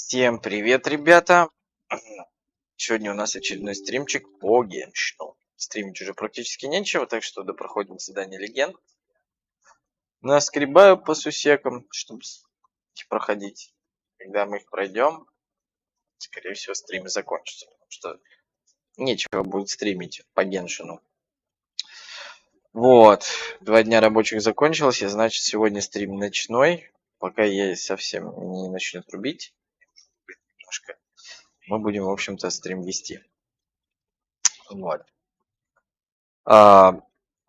Всем привет, ребята! Сегодня у нас очередной стримчик по Геншину. Стримить уже практически нечего, так что допроходим задание легенд. Наскребаю по сусекам, чтобы проходить. Когда мы их пройдем, скорее всего, стримы закончатся, потому что нечего будет стримить по Геншину. Вот, 2 дня рабочих закончилось, и значит сегодня стрим ночной. Пока я совсем не начну трубить немножко, мы будем, в общем-то, стрим вести. Вот.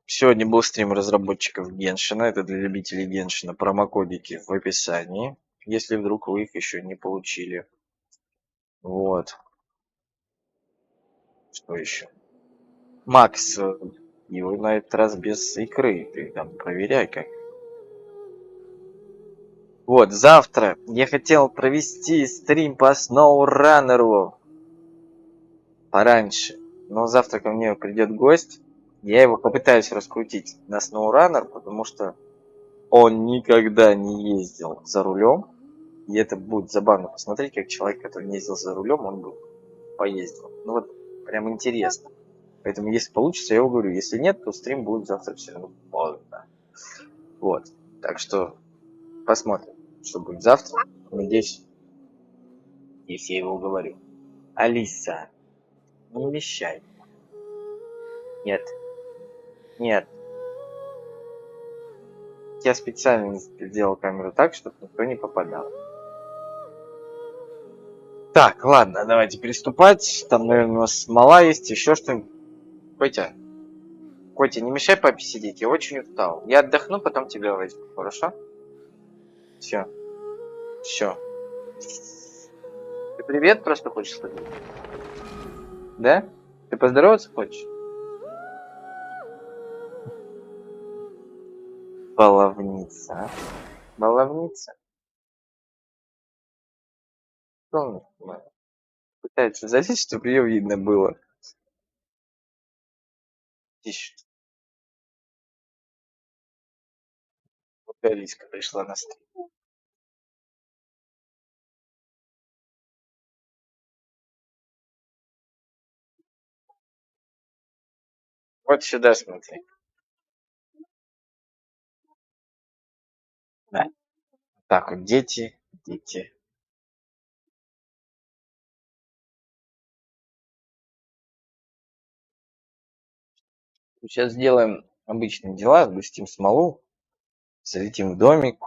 Сегодня был стрим разработчиков Геншина. Это для любителей Геншина. Промокодики в описании, если вдруг вы их еще не получили. Вот. Что еще? Макс, его на этот раз без икры. Ты там проверяй как. Вот, завтра я хотел провести стрим по сноураннеру пораньше. Но завтра ко мне придет гость. Я его попытаюсь раскрутить на сноураннер, потому что он никогда не ездил за рулем. И это будет забавно посмотреть, как человек, который не ездил за рулем, он бы поездил. Ну вот, прям интересно. Поэтому, если получится, я уговорю. Если нет, то стрим будет завтра все равно поздно. Вот. Так что посмотрим, что будет завтра. Надеюсь, если я его уговорю. Алиса, не вещай. Нет. Нет. Я специально сделал камеру так, чтобы никто не попадал. Так, ладно, давайте приступать. Там, наверное, у нас смола есть, еще что-нибудь. Котя, не мешай папе сидеть, я очень устал. Я отдохну, потом тебя возьму, хорошо? Все. Все. Ты привет просто хочешь сказать? Да? Ты поздороваться хочешь? Баловница. Баловница? Что он пытается залезть, чтобы ее видно было? Тише. Вот Алиска пришла на стрим. Вот сюда смотри. Да. Так вот, дети, дети. Сейчас сделаем обычные дела, сгустим смолу, залетим в домик,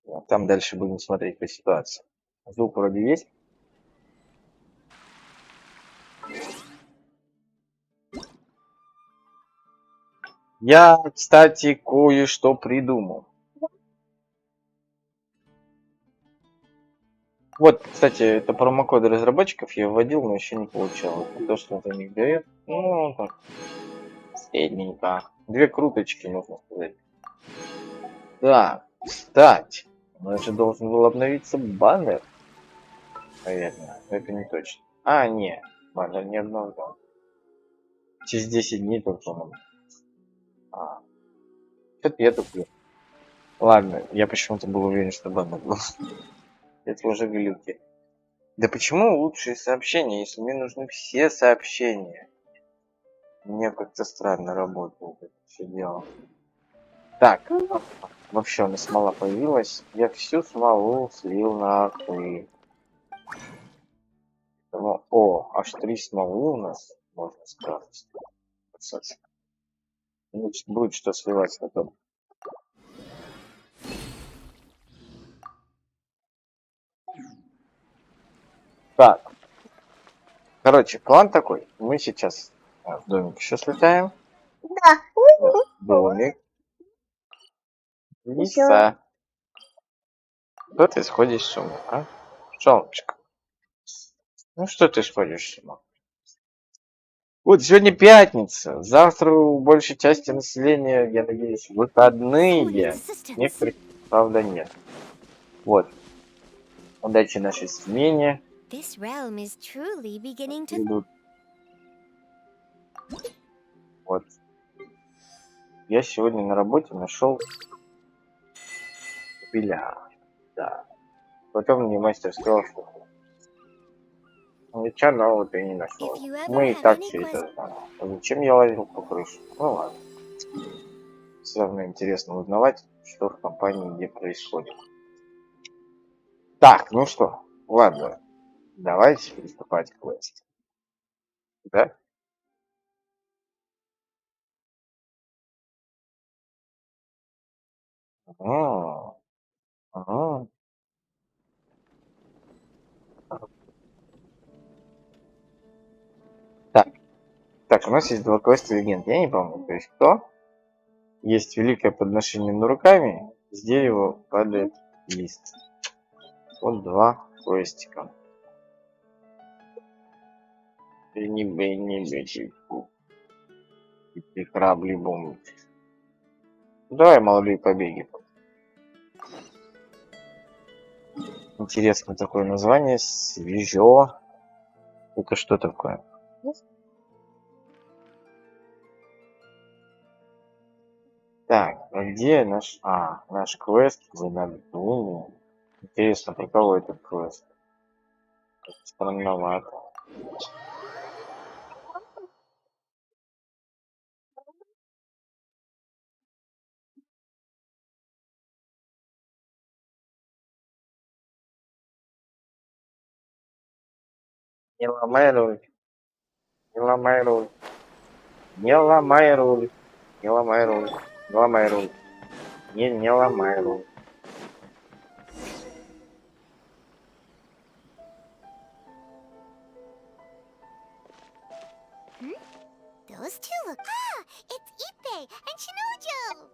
а там дальше будем смотреть по ситуации. Звук вроде есть. Я, кстати, кое-что придумал. Вот, кстати, это промокоды разработчиков я вводил, но еще не получал. То, что он за них дает, ну, так, средненько. 2 круточки, можно сказать. Да, кстати, у нас же должен был обновиться баннер. Наверное, но это не точно. А, нет, баннер не обновлен. Через 10 дней только он. Что-то я туплю. Ладно, я почему-то был уверен, что баннер был. Это уже глюки. Да почему лучшие сообщения, если мне нужны все сообщения? Мне как-то странно работает это все дело. Так, вообще у нас смола появилась. Я всю смолу слил нахуй. О, аж 3 смолы у нас можно скрафтить. Значит, будет что сливать потом. Так. Короче, план такой. Мы сейчас в домик еще слетаем. Да. Домик. Лиса. Что ты сходишь с ума, а? Солнышко. Ну что ты сходишь с ума? Вот сегодня пятница. Завтра у большей части населения, я надеюсь, выходные. Некоторых, правда, нет. Вот. Удачи нашей смене. Идут. Вот. Я сегодня на работе нашел пиля. Да. Потом мне мастер сказал, что Ничего нового ты не нашел. Мы и так все это знаем. А зачем я лазил по крыше? Ну ладно. Все равно интересно узнавать, что в компании где происходит. Так, ну что, ладно. Давайте приступать к квесту. Да? Ага. Ага. Так. Так, у нас есть два квеста легенд. Я не помню, то есть кто? Есть великое подношение на руками. С дерева падает лист. Вот два квестика. И корабли бомбы. Давай молодые побеги. Интересно такое название. Свежо. Это что такое? Так, а где наш... наш квест задания. Интересно, про кого этот квест? Странновато. Не ломай руль. Не ломай руль. Не ломай руль. Не ломай руль. Не ломай руль. Не ломай руль. Those two look. Ah, it's Ipe and Shinojo.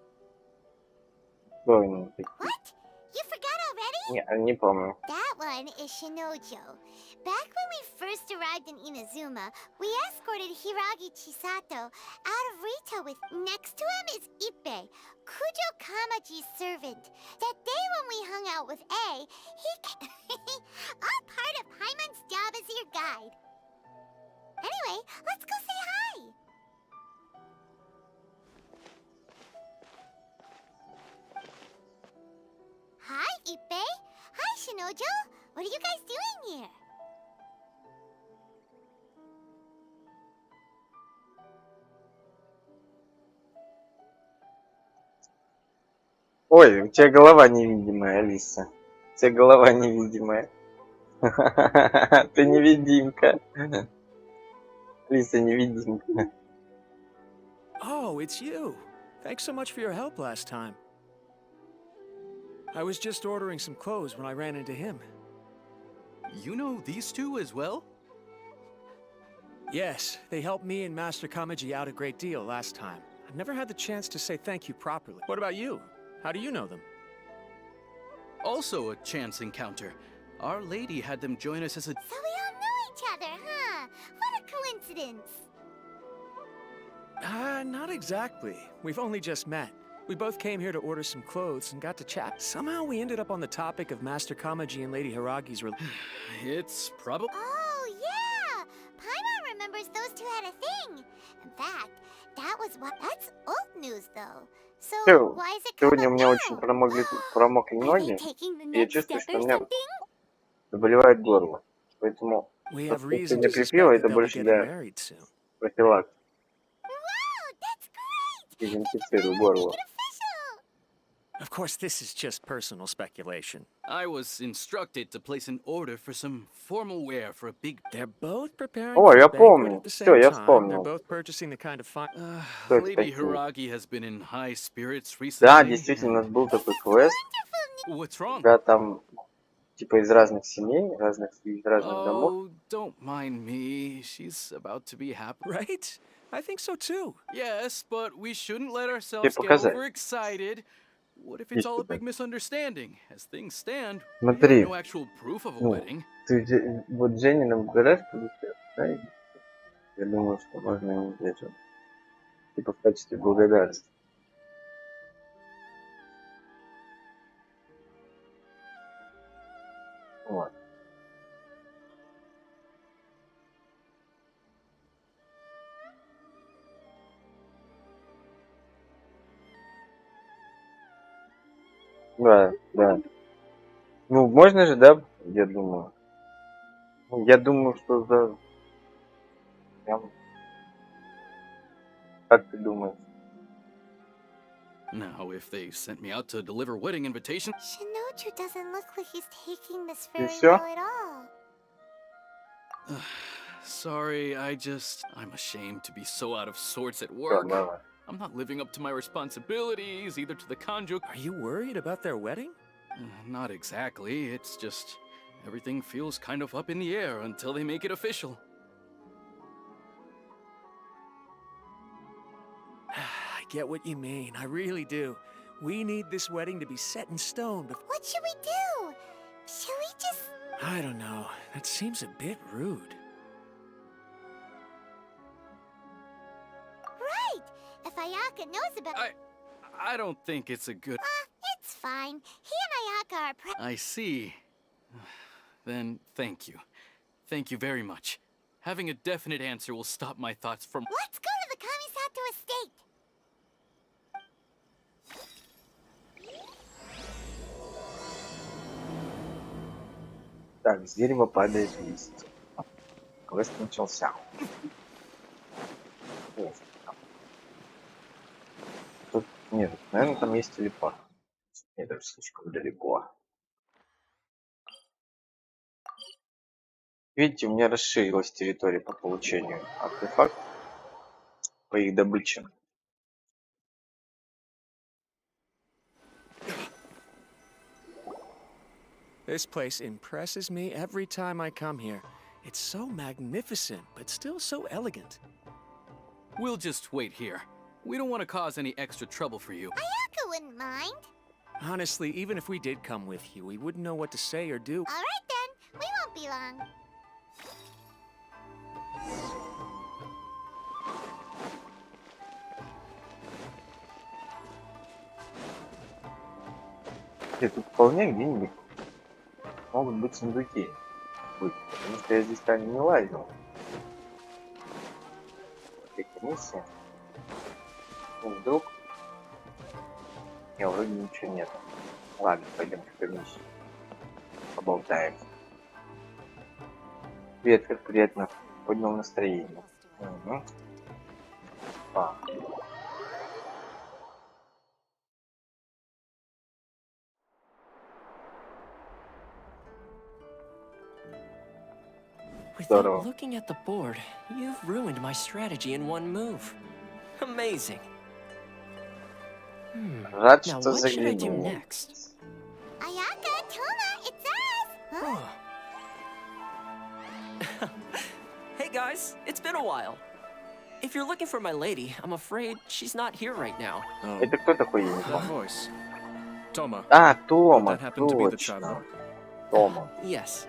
Кто они такие? What? You forgot already? Не помню. That one is Shinojo. Back when we first arrived in Inazuma, we escorted Hiragi Chisato out of Rito with. Next to him is Ipe, Kujo Kamaji's servant. That day when we hung out with A, he. All part of Paimon's job as your guide. Anyway, let's go say hi. Hi, Ipe. Hi, Shinojo. What are you guys doing here? Ой, у тебя голова невидимая, Алиса. У тебя голова невидимая. Ты невидимка. Алиса невидимка. Oh, it's you. Thanks so much for your help last time. I was just ordering some clothes when I ran into him. You know these two as well? Yes, they helped me and Master Kamaji out a great deal last time. I've never had the chance to say thank you properly. What about you? How do you know them? Also a chance encounter. Our lady had them join us as a... So we all know each other, huh? What a coincidence. Not exactly. We've only just met. We both came here to order some clothes and got to chat. Somehow we ended up on the topic of Master Kamaji and Lady Hiragi's It's probably... Oh, yeah! Paimon remembers those two had a thing. In fact, that was what... That's old news, though. So, why is it coming Сегодня у меня очень промокли ноги. И я чувствую, что у меня заболевает горло. Поэтому We have то, что reason сегодня to припела, suspect that это they'll be больше getting для married soon. профилактики. Wow, that's great! Дезинфицирую горло. Make it official! Of course, this is just personal speculation. I was instructed to place an order for some formal wear for a big... They're both preparing О, for я a banquet помню. at the Всё, same я time. They're вспомнил. both purchasing the kind of fine... Кто это Lady такие? Hiragi has been in high spirits Да, recently. действительно, у нас and- был такой квест, What's wrong? когда там типа из разных семей, из разных домов. Oh, don't mind me. She's about to be happy. Right? I think so too. Yes, but we shouldn't let Тебе ourselves get показать. overexcited. What if Иди it's all a сюда. big misunderstanding? As things stand, we Смотри. have no actual proof of a Ну, wedding. ты вот Жениным гараж подустал, да? Я думаю, что можно ему взять вот, типа в качестве благодарности. Вот. Да, да. Ну, можно же, да, я думаю. Ну, я думаю, что за... Прям... Как ты думаешь? Now, if they sent me out to deliver wedding invitations... Shinoju doesn't look like he's taking this И very всё? well at all. Sorry, I'm ashamed to be so out of sorts at Всё, work. давай. I'm not living up to my responsibilities, either to the Kanjo... Are you worried about their wedding? Not exactly, it's just... Everything feels kind of up in the air until they make it official. I get what you mean, I really do. We need this wedding to be set in stone before... What should we do? Should we just... I don't know, that seems a bit rude. Right! If Ayaka knows about... I don't think it's a good... It's fine. He and Ayaka are I see. Then, thank you. Thank you very much. Having a definite answer will stop my thoughts from... Let's go to the Kamisato estate! Так, с дерева падает лист. Квест начался. Тут нет, наверное, там есть телепорт. Нет, это слишком далеко. Видите, у меня расширилась территория по получению артефактов, по их добыче. This place impresses me every time I come here. It's so magnificent, but still so elegant. We'll just wait here. We don't want to cause any extra trouble for you. Ayaka wouldn't mind. Honestly, even if we did come with you, we wouldn't know what to say or do. Alright then, we won't be long. И тут вполне где-нибудь могут быть сундуки. Потому что я здесь ранее не лазил. Комиссия. Ну, вдруг... Не, вроде ничего нет. Ладно, пойдем в комиссию. Поболтаем. Привет, как приятно. Поднял настроение. Угу. Without looking at the board, you've ruined my strategy in one move. Amazing. Рад, Now что what should I do заглянул. next? Ayaka, Toma, it's us! Huh? Hey guys, it's been a while. If you're looking for my lady, I'm afraid she's not here right now. Oh, Это кто такой, я не that помню. voice. Toma. А, Тома, That happened to be the точно. traveler. Тома. Yes.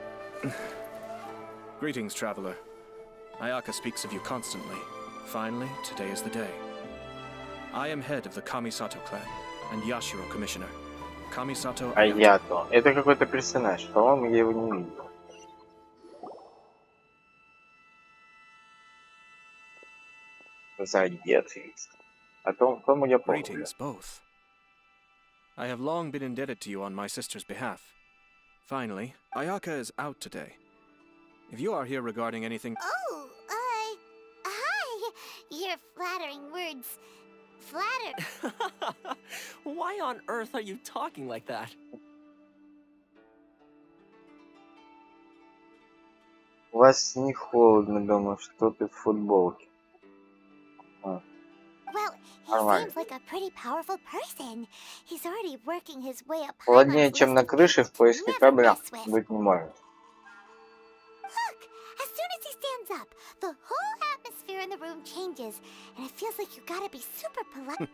Greetings, traveler. Ayaka speaks of you constantly. Finally, today is the day. I am head of the Kamisato clan, and Yashiro commissioner. Kamisato... А я-то. Это какой-то персонаж. По-моему, я его не видел. Сзади ответственность. А Тому я помню. Greetings, both. I have long been indebted to you on my sister's behalf. Finally, Ayaka is out today. If you are here regarding anything... Oh, hi! Your flattering words. Flattered. Why on earth are you talking like that? У вас не холодно дома, что ты в футболке. Well, he Нормально. seems like a pretty powerful person. He's already working his way up Холоднее, Paimon's чем на list of крыше, в people to поиске never кабеля mess with. быть не может. Look, as soon as he stands up, the whole atmosphere in the room changes, and it feels like you gotta be super polite.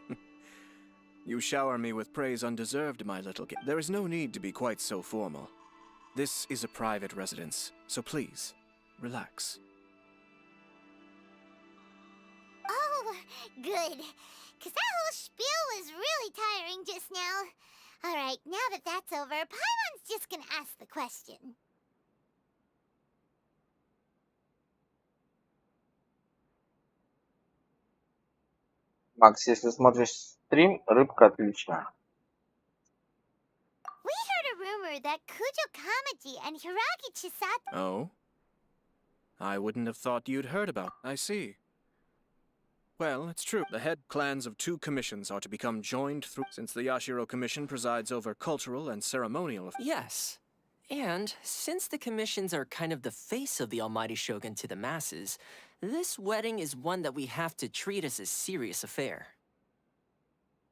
You shower me with praise undeserved, my little kid. There is no need to be quite so formal. This is a private residence, so please, relax. Oh, good. Because that whole spiel was really tiring just now. Alright, now that that's over, Paimon's just gonna ask the question. Макс, если смотришь стрим, рыбка отличная. We heard a rumor that Kujo Kamaji and Hiragi Chisato... Oh? I wouldn't have thought you'd heard about. I see. Well, it's true. The head clans of 2 commissions are to become joined through, since the Yashiro Commission presides over cultural and ceremonial. Yes. And since the commissions are kind of the face of the almighty shogun to the masses, this wedding is one that we have to treat as a serious affair.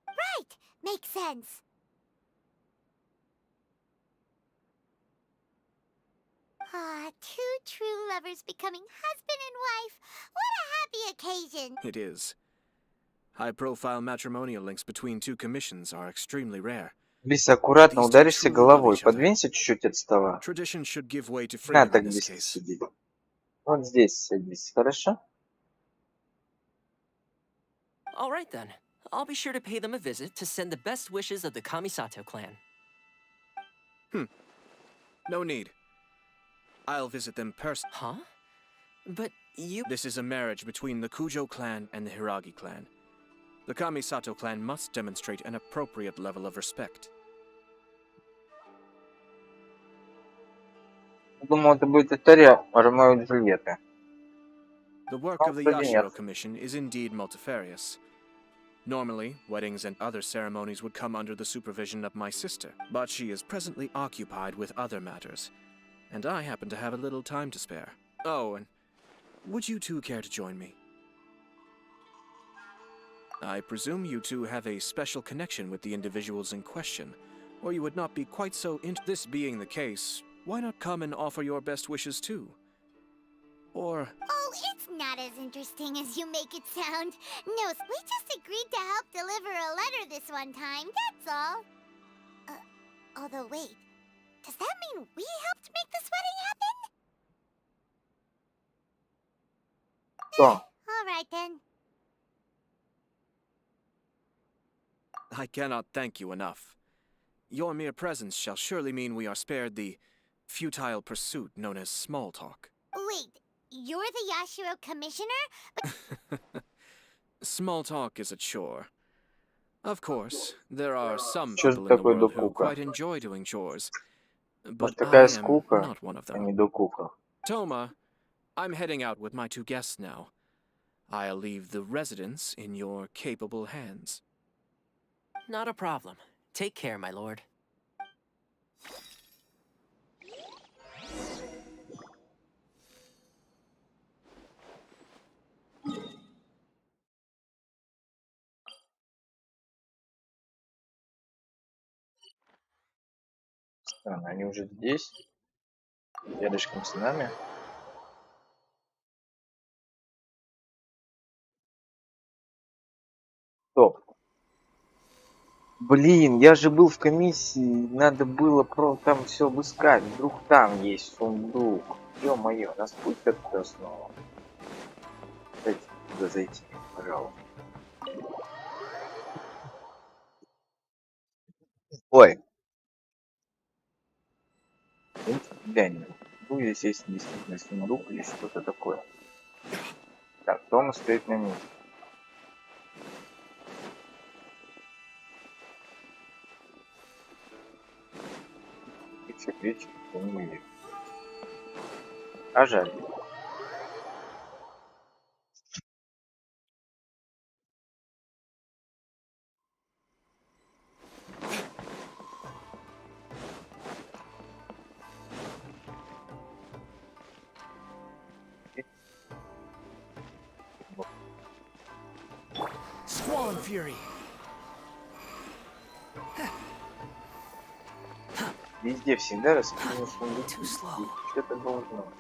Right, makes sense. Ah, 2 true lovers becoming husband and wife. What a happy occasion. It is. High-profile matrimonial links between 2 commissions are extremely rare. Лиса, аккуратно These two ударишься truly love головой. each other. Подвинься чуть-чуть от стола. Tradition should give way to Не надо freedom так in this близко case. сидеть. Вот здесь садись, хорошо? All right then. I'll be sure to pay them a visit to send the best wishes of the Kamisato clan. No need. I'll visit them personally. Huh? But you... This is a marriage between the Kujo clan and the Hiragi clan. The Kamisato clan must demonstrate an appropriate level of respect. Думал, это будет история Ромео и Джульетты. The work Oh, of the вроде Yashiro нет. Commission is indeed multifarious. Normally, weddings and other ceremonies would come under the supervision of my sister, but she is presently occupied with other matters, and I happen to have a little time to spare. Oh, and would you 2 care to join me? I presume you 2 have a special connection with the individuals in question, or you would not be quite so This being the case, why not come and offer your best wishes too? Or... Oh, it's not as interesting as you make it sound. No, we just agreed to help deliver a letter this one time, that's all. Although wait, does that mean we helped make this wedding happen? Что? All right then. I cannot thank you enough. Your mere presence shall surely mean we are spared the futile pursuit known as small talk. Wait, you're the Yashiro commissioner? Small talk is a chore. Of course, there are some Что people же in the такое world who докука? quite enjoy doing chores, Вот but I такая am скука, not one of а them. не докука. Toma, I'm heading out with my 2 guests now. I'll leave the residence in your capable hands. Not a problem. Take care, my lord. Странно, они уже здесь, рядышком с нами. Стоп. Блин, я же был в комиссии, надо было там все обыскать. Вдруг там есть сундук. Ё-моё, нас пустят туда снова. Дайте туда зайти, пожалуйста. Ой. Глянь, ну здесь есть действительно сундук или что-то такое. Так, Тома стоит на месте. И секретик не вывели. А жаль. Squall and fury. Везде всегда раскинул сундук. Too slow. Что-то должно.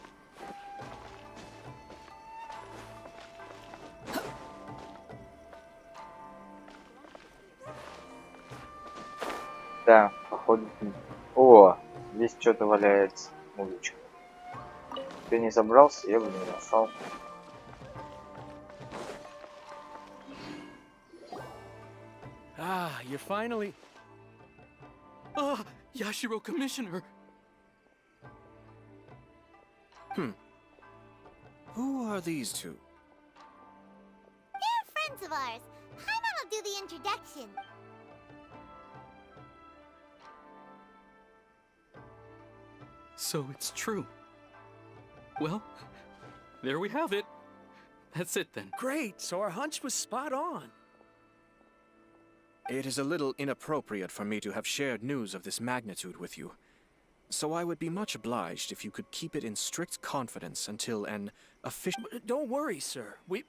Да, походу. О, здесь что-то валяется. Музычка. Ты не забрался, я бы не нашел. Ah, you're finally... Ah, Yashiro Commissioner! Who are these 2? They're friends of ours. Paimon will do the introduction. So it's true. Well, there we have it. That's it then. Great, so our hunch was spot on. It is a little inappropriate for me to have shared news of this magnitude with you. So I would be much obliged if you could keep it in strict confidence until an official... Don't worry, sir. We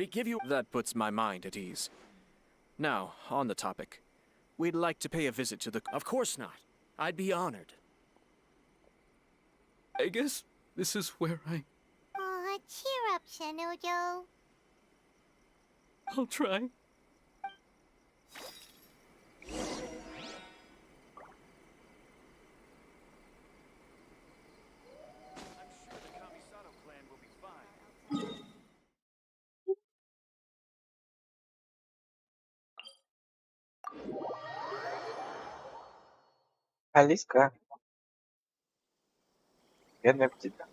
give you... That puts my mind at ease. Now, on the topic. We'd like to pay a visit to the... Of course not. I'd be honored. I guess this is where Aw, cheer up, Shinojo. I'll try. Алиска, бедная птица.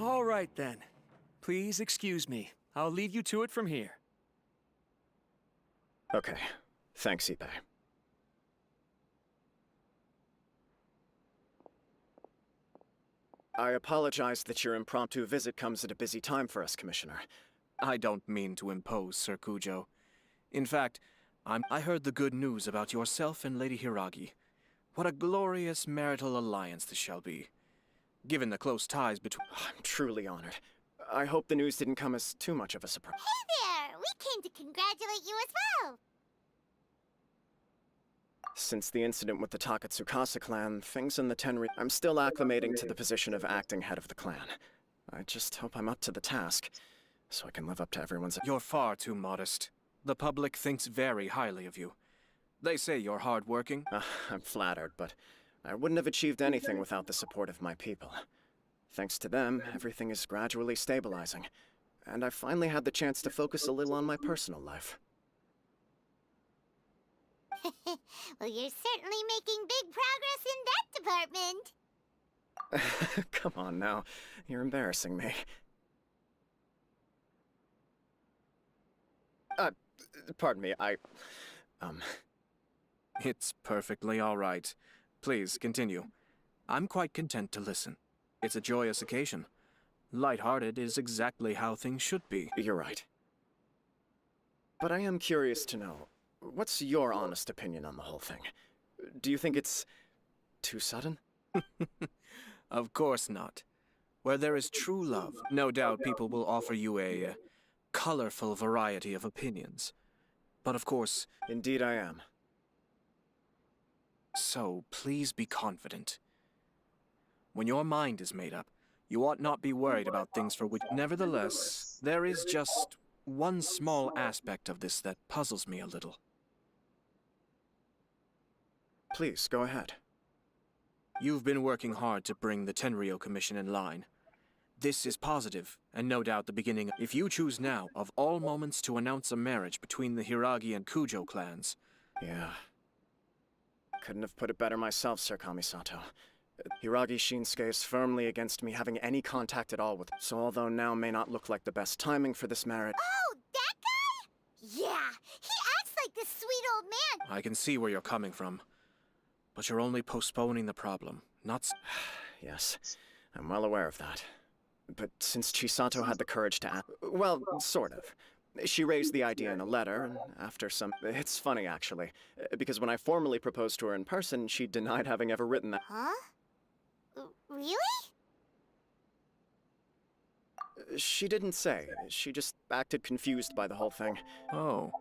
All right, then. Please excuse me. I'll leave you to it from here. Okay. Thanks, Ippei. I apologize that your impromptu visit comes at a busy time for us, Commissioner. I don't mean to impose, Sir Kujo. In fact, I heard the good news about yourself and Lady Hiragi. What a glorious marital alliance this shall be. Given the close ties between... I'm truly honored. I hope the news didn't come as too much of a surprise. Hey there! We came to congratulate you as well! Since the incident with the Takatsukasa clan, things in the Tenri... I'm still acclimating to the position of acting head of the clan. I just hope I'm up to the task, so I can live up to everyone's... You're far too modest. The public thinks very highly of you. They say you're hardworking. I'm flattered, but I wouldn't have achieved anything without the support of my people. Thanks to them, everything is gradually stabilizing, and I finally had the chance to focus a little on my personal life. Well, you're certainly making big progress in that department. Come on now, you're embarrassing me. Pardon me, It's perfectly all right. Please, continue. I'm quite content to listen. It's a joyous occasion. Light-hearted is exactly how things should be. You're right. But I am curious to know, what's your honest opinion on the whole thing? Do you think it's too sudden? Of course not. Where there is true love, no doubt people will offer you a colorful variety of opinions. But of course... Indeed I am. So, please be confident. When your mind is made up, you ought not be worried about things for which... Nevertheless, there is just one small aspect of this that puzzles me a little. Please, go ahead. You've been working hard to bring the Tenryou Commission in line. This is positive, and no doubt the beginning. If you choose now, of all moments, to announce a marriage between the Hiragi and Kujo clans... Yeah. Couldn't have put it better myself, Sir Kamisato. Hiragi Shinsuke is firmly against me having any contact at all with... So although now may not look like the best timing for this marriage... Oh, that guy? Yeah, he acts like this sweet old man. I can see where you're coming from. But you're only postponing the problem, not... Yes, I'm well aware of that. But since Chisato had the courage to act... Well, sort of. She raised the idea in a letter, and after some... It's funny, actually, because when I formally proposed to her in person, she denied having ever written that... Huh? Really? She didn't say. She just acted confused by the whole thing. Oh.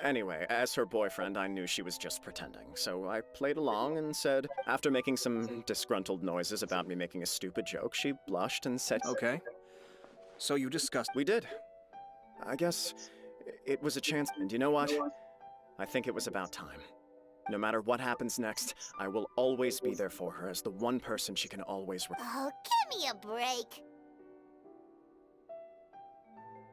Anyway, as her boyfriend, I knew she was just pretending, so I played along and said, after making some disgruntled noises about me making a stupid joke, she blushed and said... Okay. So you discussed... We did. I guess it was a chance, and you know what? I think it was about time. No matter what happens next, I will always be there for her as the one person she can always... Oh, give me a break.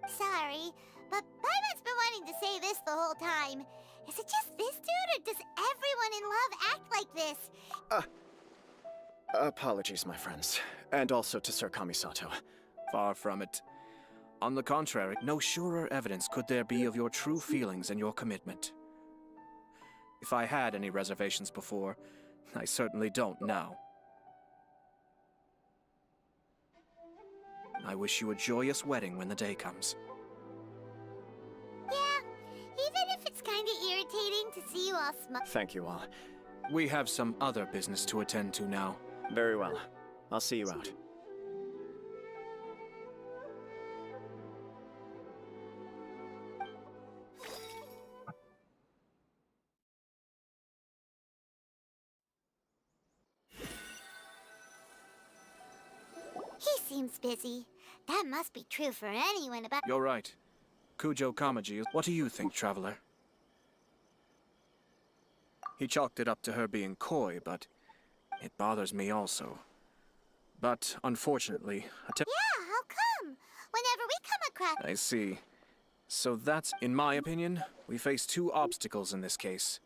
Sorry, but Paimon's been wanting to say this the whole time. Is it just this dude, or does everyone in love act like this? Apologies, my friends. And also to Sir Kamisato. Far from it. On the contrary, no surer evidence could there be of your true feelings and your commitment. If I had any reservations before, I certainly don't now. I wish you a joyous wedding when the day comes. Yeah, even if it's kinda irritating to see you all Thank you all. We have some other business to attend to now. Very well. I'll see you out. He seems busy. That must be true for anyone about— You're right. Kujo Kamaji, what do you think, traveler? He chalked it up to her being coy, but it bothers me also. But unfortunately, Yeah, how come? Whenever we come across— I see. So that's, in my opinion, we face two obstacles in this case.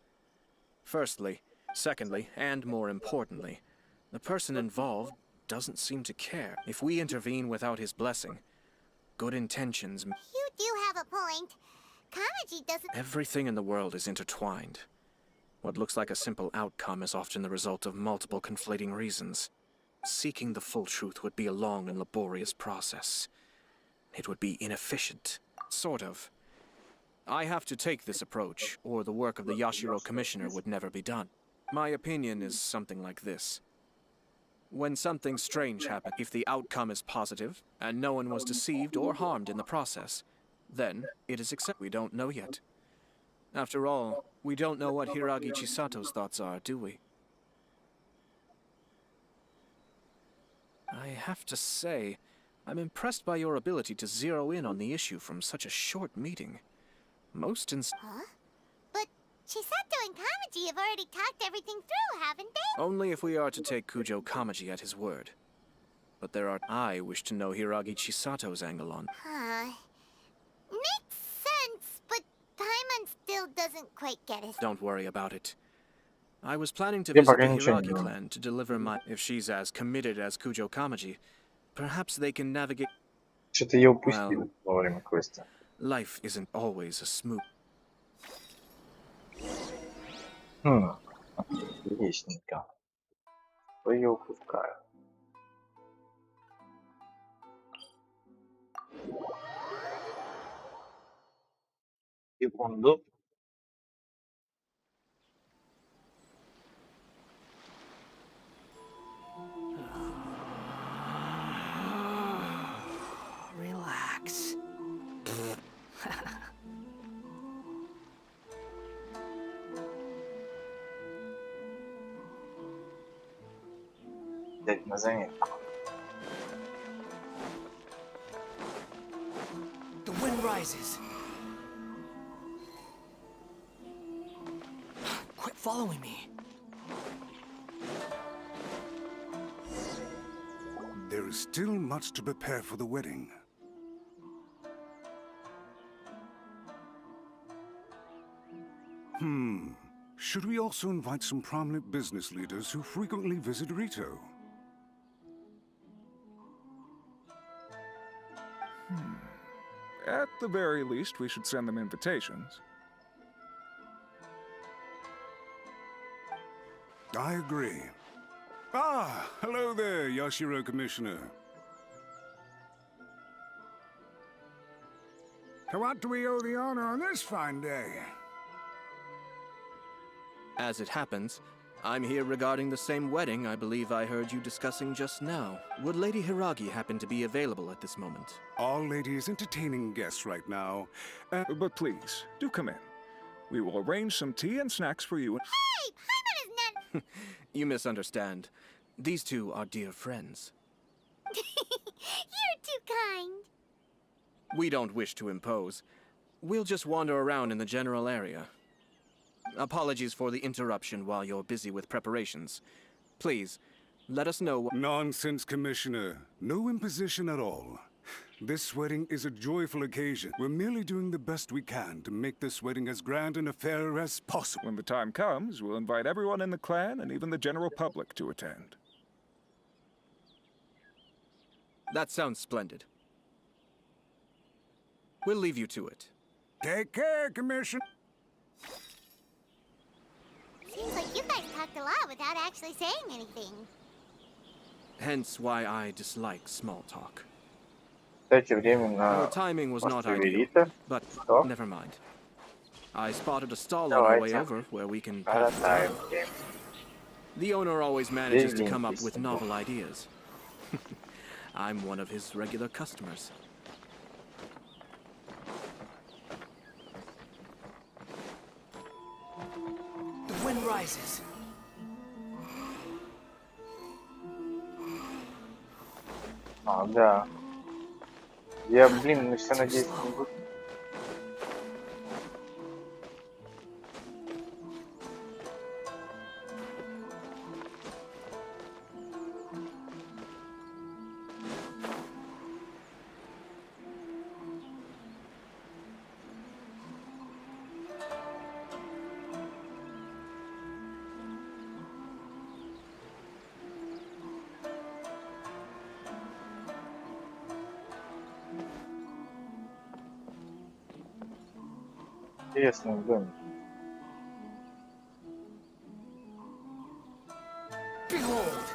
Firstly, secondly, and more importantly, the person involved doesn't seem to care. If we intervene without his blessing, good intentions— You do have a point. Kamaji doesn't— Everything in the world is intertwined. What looks like a simple outcome is often the result of multiple conflating reasons. Seeking the full truth would be a long and laborious process. It would be inefficient. Sort of. I have to take this approach, or the work of the Yashiro Commissioner would never be done. My opinion is something like this. When something strange happens, if the outcome is positive, and no one was deceived or harmed in the process, then it is accepted. We don't know yet. After all, we don't know what Hiragi Chisato's thoughts are, do we? I have to say, I'm impressed by your ability to zero in on the issue from such a short meeting. Most Huh? But Chisato and Kamaji have already talked everything through, haven't they? Only if we are to take Kujo Kamaji at his word. But I wish to know Hiragi Chisato's angle on. Huh. Makes sense, but Paimon still doesn't quite get it. Don't worry about it. I was planning to Я visit the пока ничего не Hiragi думаю. clan to deliver my... If she's as committed as Kujo Kamaji, perhaps they can navigate... Что-то я упустил во время квеста. Life isn't always a smooth... Ясненько. Что я упускаю? Секунду. Relax. Дать на заметку. The wind rises. Quit following me. There is still much to prepare for the wedding. Should we also invite some prominent business leaders who frequently visit Rito? At the very least, we should send them invitations. I agree. Ah, hello there, Yashiro Commissioner. To what do we owe the honor on this fine day? As it happens, I'm here regarding the same wedding I believe I heard you discussing just now. Would Lady Hiragi happen to be available at this moment? Our lady is entertaining guests right now. But please, do come in. We will arrange some tea and snacks for you. Hey, Paimon is not— You misunderstand. These two are dear friends. You're too kind. We don't wish to impose. We'll just wander around in the general area. Apologies for the interruption while you're busy with preparations. Please, let us know— Nonsense, Commissioner. No imposition at all. This wedding is a joyful occasion. We're merely doing the best we can to make this wedding as grand and a fair as possible. When the time comes, we'll invite everyone in the clan and even the general public to attend. That sounds splendid. We'll leave you to it. Take care, Commission. Seems like you guys talked a lot without actually saying anything. Hence why I dislike small talk. Кстати, время Well, на timing was not остров ideal, Верита. but Что? never mind. I spotted a stall on our way Давайте. over where we can pass the Коротаем time. время. The owner always manages to come up Извините, with сынок. novel ideas. I'm one of his regular customers. The wind rises. А, да. Я, блин, все надеюсь, не буду. Интересный домик. Behold!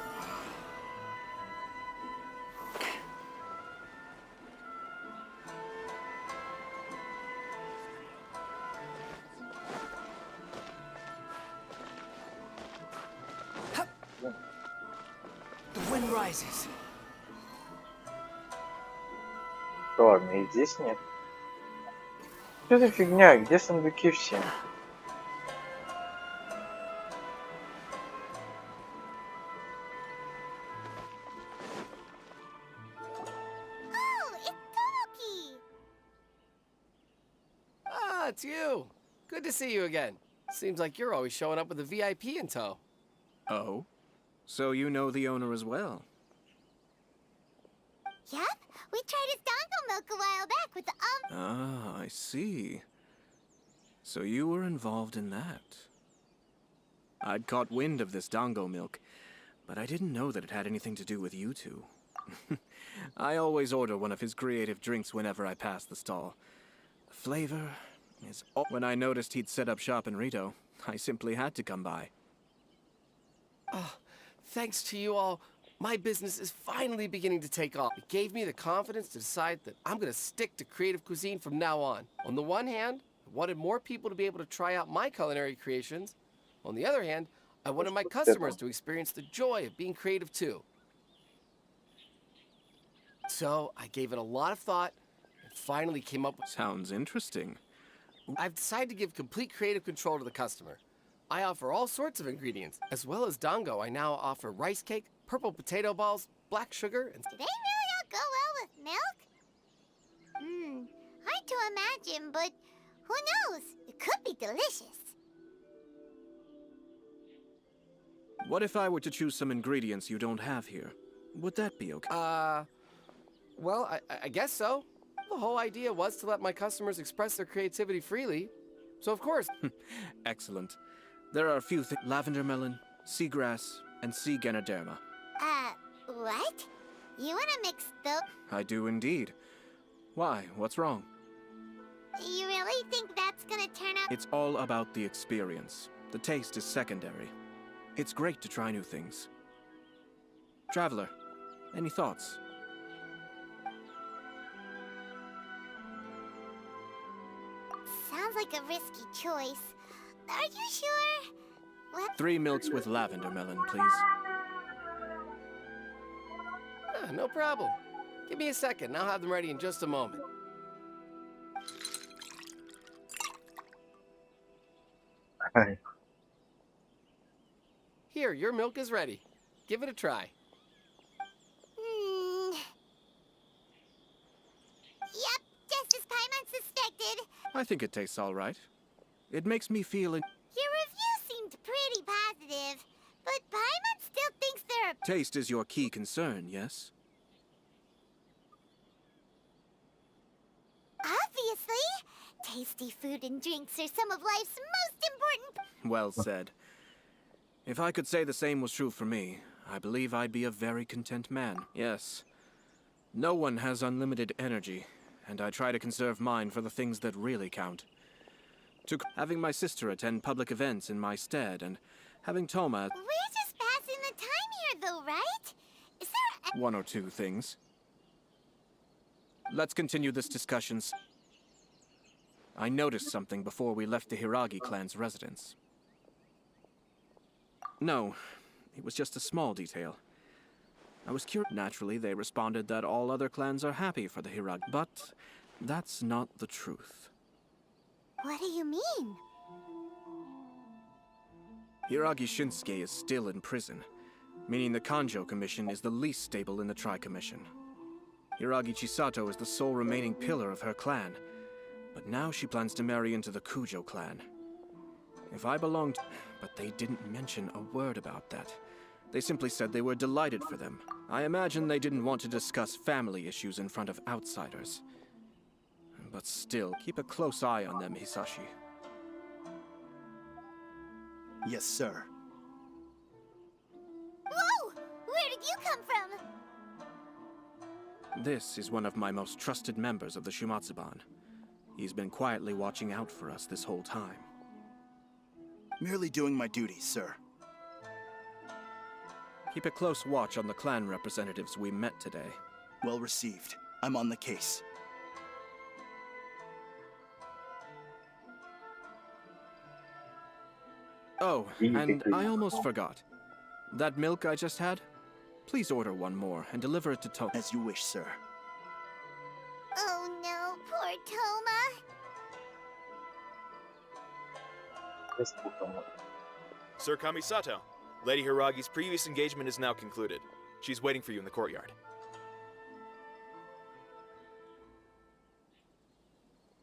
Hup. The wind rises. Ладно, и здесь нет. Что за фигня? Где сундуки все? Oh, it's Tomoki! Ah, it's you. Good to see you again. Seems like you're always showing up with a VIP in tow. Oh? So you know the owner as well? Yep, we tried his dongo milk a while back with the Ah, I see. So you were involved in that. I'd caught wind of this dongo milk, but I didn't know that it had anything to do with you two. I always order one of his creative drinks whenever I pass the stall. The flavor is... When I noticed he'd set up shop in Rito, I simply had to come by. Oh, thanks to you all, my business is finally beginning to take off. It gave me the confidence to decide that I'm going to stick to creative cuisine from now on. On the one hand, I wanted more people to be able to try out my culinary creations. On the other hand, I wanted my customers to experience the joy of being creative too. So I gave it a lot of thought and finally came up with... Sounds interesting. I've decided to give complete creative control to the customer. I offer all sorts of ingredients. As well as dongo, I now offer rice cake, purple potato balls, black sugar, and... Do they really all go well with milk? Hard to imagine, but who knows? It could be delicious. What if I were to choose some ingredients you don't have here? Would that be okay? Well, I guess so. The whole idea was to let my customers express their creativity freely. So of course... Excellent. There are a few things. Lavender melon, seagrass, and sea ganoderma. What? You wanna mix those? I do indeed. Why? What's wrong? You really think that's gonna turn out? It's all about the experience. The taste is secondary. It's great to try new things. Traveler, any thoughts? Sounds like a risky choice. Are you sure? What? 3 milks with lavender melon, please. No problem. Give me a second, I'll have them ready in just a moment. Here, your milk is ready. Give it a try. Yep, just as Paimon suspected. I think it tastes all right. It makes me feel... Your review seemed pretty positive, but Paimon still thinks there are... Taste is your key concern, yes? Tasty food and drinks are some of life's most important. Well said. If I could say the same was true for me, I believe I'd be a very content man. Yes. No one has unlimited energy, and I try to conserve mine for the things that really count. Having my sister attend public events in my stead, and having Toma... We're just passing the time here, though, right? Is there one or two things. Let's continue this discussion. I noticed something before we left the Hiragi clan's residence. No, it was just a small detail. I was curious. Naturally, they responded that all other clans are happy for the Hiragi, but that's not the truth. What do you mean? Hiragi Shinsuke is still in prison, meaning the Kanjo Commission is the least stable in the Tri-Commission. Hiragi Chisato is the sole remaining pillar of her clan, but now she plans to marry into the Kujo clan. If I belonged... But they didn't mention a word about that. They simply said they were delighted for them. I imagine they didn't want to discuss family issues in front of outsiders. But still, keep a close eye on them, Hisashi. Yes, sir. Whoa! Where did you come from? This is one of my most trusted members of the Shumatsuban. He's been quietly watching out for us this whole time. Merely doing my duties, sir. Keep a close watch on the clan representatives we met today. Well received. I'm on the case. Oh, and I almost forgot. That milk I just had? Please order one more and deliver it to Toma. As you wish, sir. Oh no, poor Toma. Sir Kamisato, Lady Hiragi's previous engagement is now concluded. She's waiting for you in the courtyard.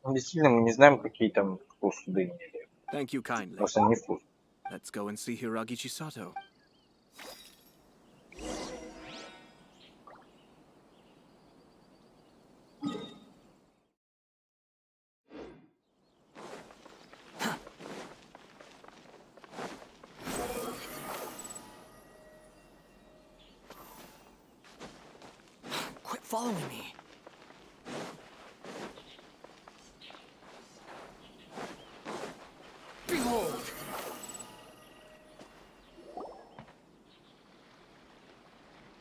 Действительно, мы не знаем, какие там вкусы дыни. Thank you kindly. Может, они вкусные. Let's go and see Hiragi Chisato. Quit following me. Behold!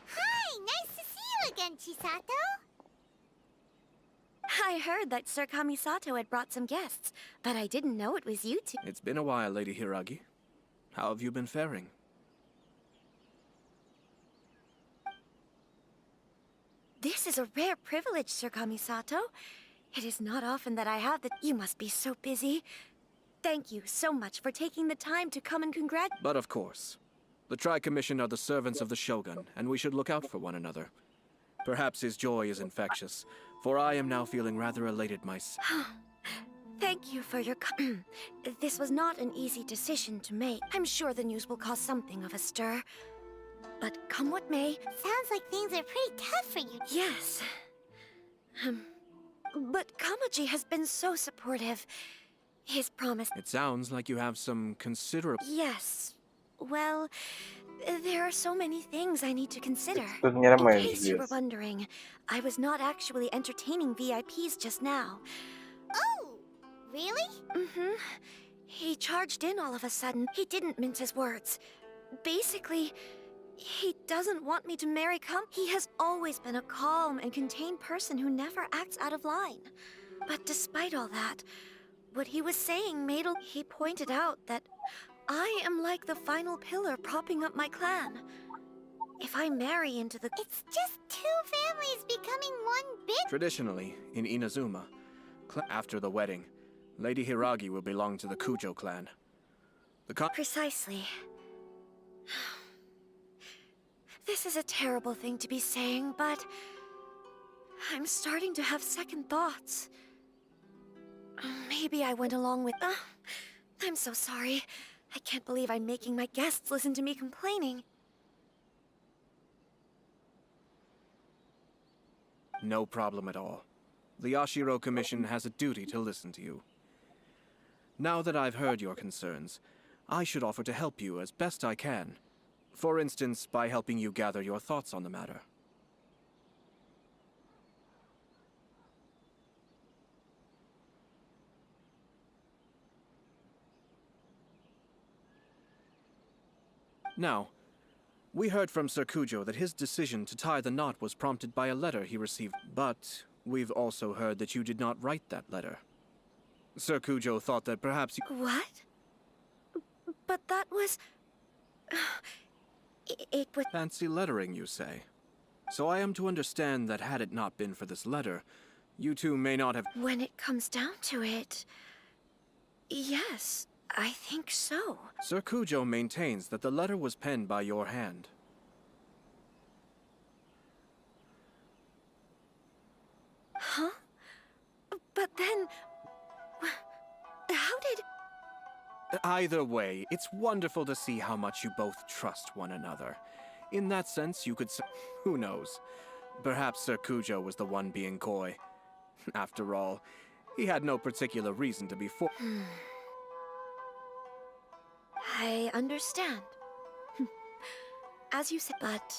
Hi, nice to see you again, Chisato. I heard that Sir Kamisato had brought some guests, but I didn't know it was you two. It's been a while, Lady Hiragi. How have you been faring? This is a rare privilege, Sir Kamisato. It is not often that I have the... You must be so busy. Thank you so much for taking the time to come and congratulate... But of course. The Tri-Commission are the servants of the Shogun, and we should look out for one another. Perhaps his joy is infectious, for I am now feeling rather elated myself. Thank you for your... This was not an easy decision to make. I'm sure the news will cause something of a stir. But come what may... Sounds like things are pretty tough for you. Yes. But Kamaji has been so supportive. His promise... It sounds like you have some considerable... Yes. Well, there are so many things I need to consider. Тут не In романтик case you were есть. wondering, I was not actually entertaining VIPs just now. Oh, really? Mm-hmm. He charged in all of a sudden. He didn't mince his words. Basically, he doesn't want me to marry He has always been a calm and contained person who never acts out of line. But despite all that, what he was saying made He pointed out that I am like the final pillar propping up my clan. If I marry into the... It's just two families becoming one big... Traditionally, in Inazuma, after the wedding, Lady Hiragi will belong to the Kujo clan. Precisely. This is a terrible thing to be saying, but... I'm starting to have second thoughts. Maybe I went along with... I'm so sorry. I can't believe I'm making my guests listen to me complaining. No problem at all. The Yashiro Commission has a duty to listen to you. Now that I've heard your concerns, I should offer to help you as best I can. For instance, by helping you gather your thoughts on the matter. Now, we heard from Sir Kujo that his decision to tie the knot was prompted by a letter he received, but we've also heard that you did not write that letter. Sir Kujo thought that perhaps you— What? But that was... It was... Fancy lettering, you say? So I am to understand that had it not been for this letter, you two may not have— When it comes down to it... Yes, I think so. Sir Kujo maintains that the letter was penned by your hand. Huh? But then... How did... Either way, it's wonderful to see how much you both trust one another. In that sense, you could say— Who knows? Perhaps Sir Kujo was the one being coy. After all, he had no particular reason to be I understand. As you said, but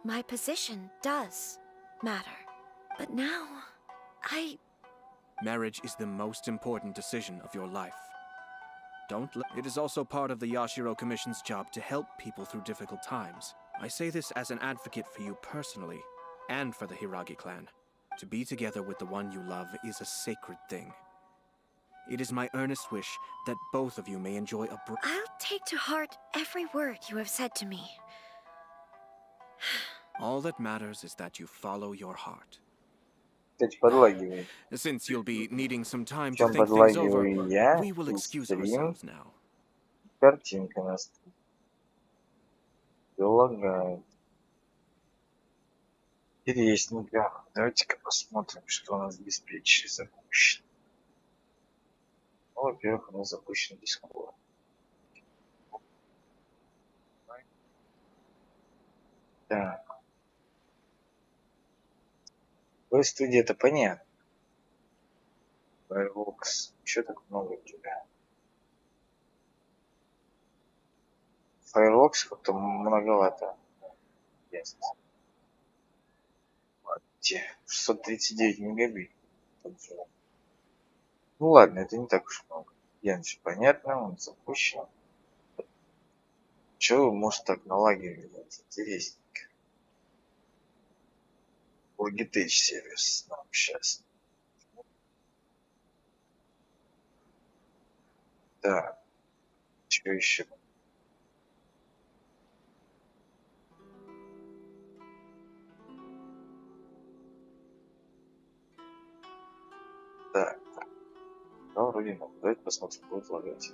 my position does matter. But now, Marriage is the most important decision of your life. It is also part of the Yashiro Commission's job to help people through difficult times. I say this as an advocate for you personally, and for the Hiragi clan. To be together with the one you love is a sacred thing. It is my earnest wish that both of you may enjoy a I'll take to heart every word you have said to me. All that matters is that you follow your heart. Подлагивает. Since you'll be needing some time to Причем think things over, подлагиваю я we will и excuse стрим. ourselves now. Картинка на стриме. Лагает. Интересненько. Давайте-ка посмотрим, что у нас в диспетчере запущено. Ну, во-первых, у нас запущен Discord. Так. В студии это понятно. Firefox. Еще так много у тебя. Firefox как-то многовато. Ясно. 639 мегабит. Ну ладно, это не так уж много. Геншин, понятно, он запущен. Чего может так налагивать? Интересненько. Logitech сервис нам сейчас. Так. Что еще? Так. Да, вроде надо. Давайте посмотрим, будет лагать.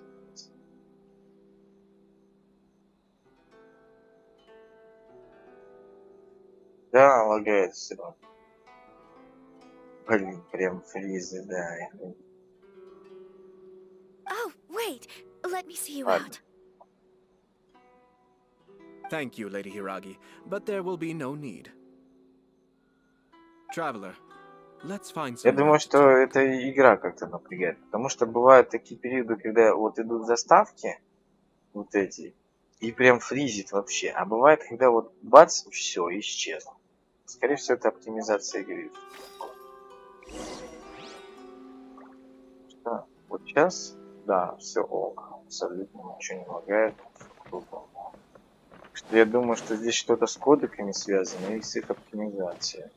Да, лагает все. Блин, прям фризы, да. Oh, wait. Let me see you Ладно. out. Thank you, Lady Hiragi, but there will be no need. Traveler, let's find Я some думаю, что эта игра как-то напрягает, потому что бывают такие периоды, когда вот идут заставки, вот эти, и прям фризит вообще. А бывает, когда вот бац, все, исчезло. Скорее всего, это оптимизация игры. Что? Вот сейчас, да, все ок, абсолютно ничего не лагает. Что я думаю, что здесь что-то с кодеками связано и с их оптимизацией.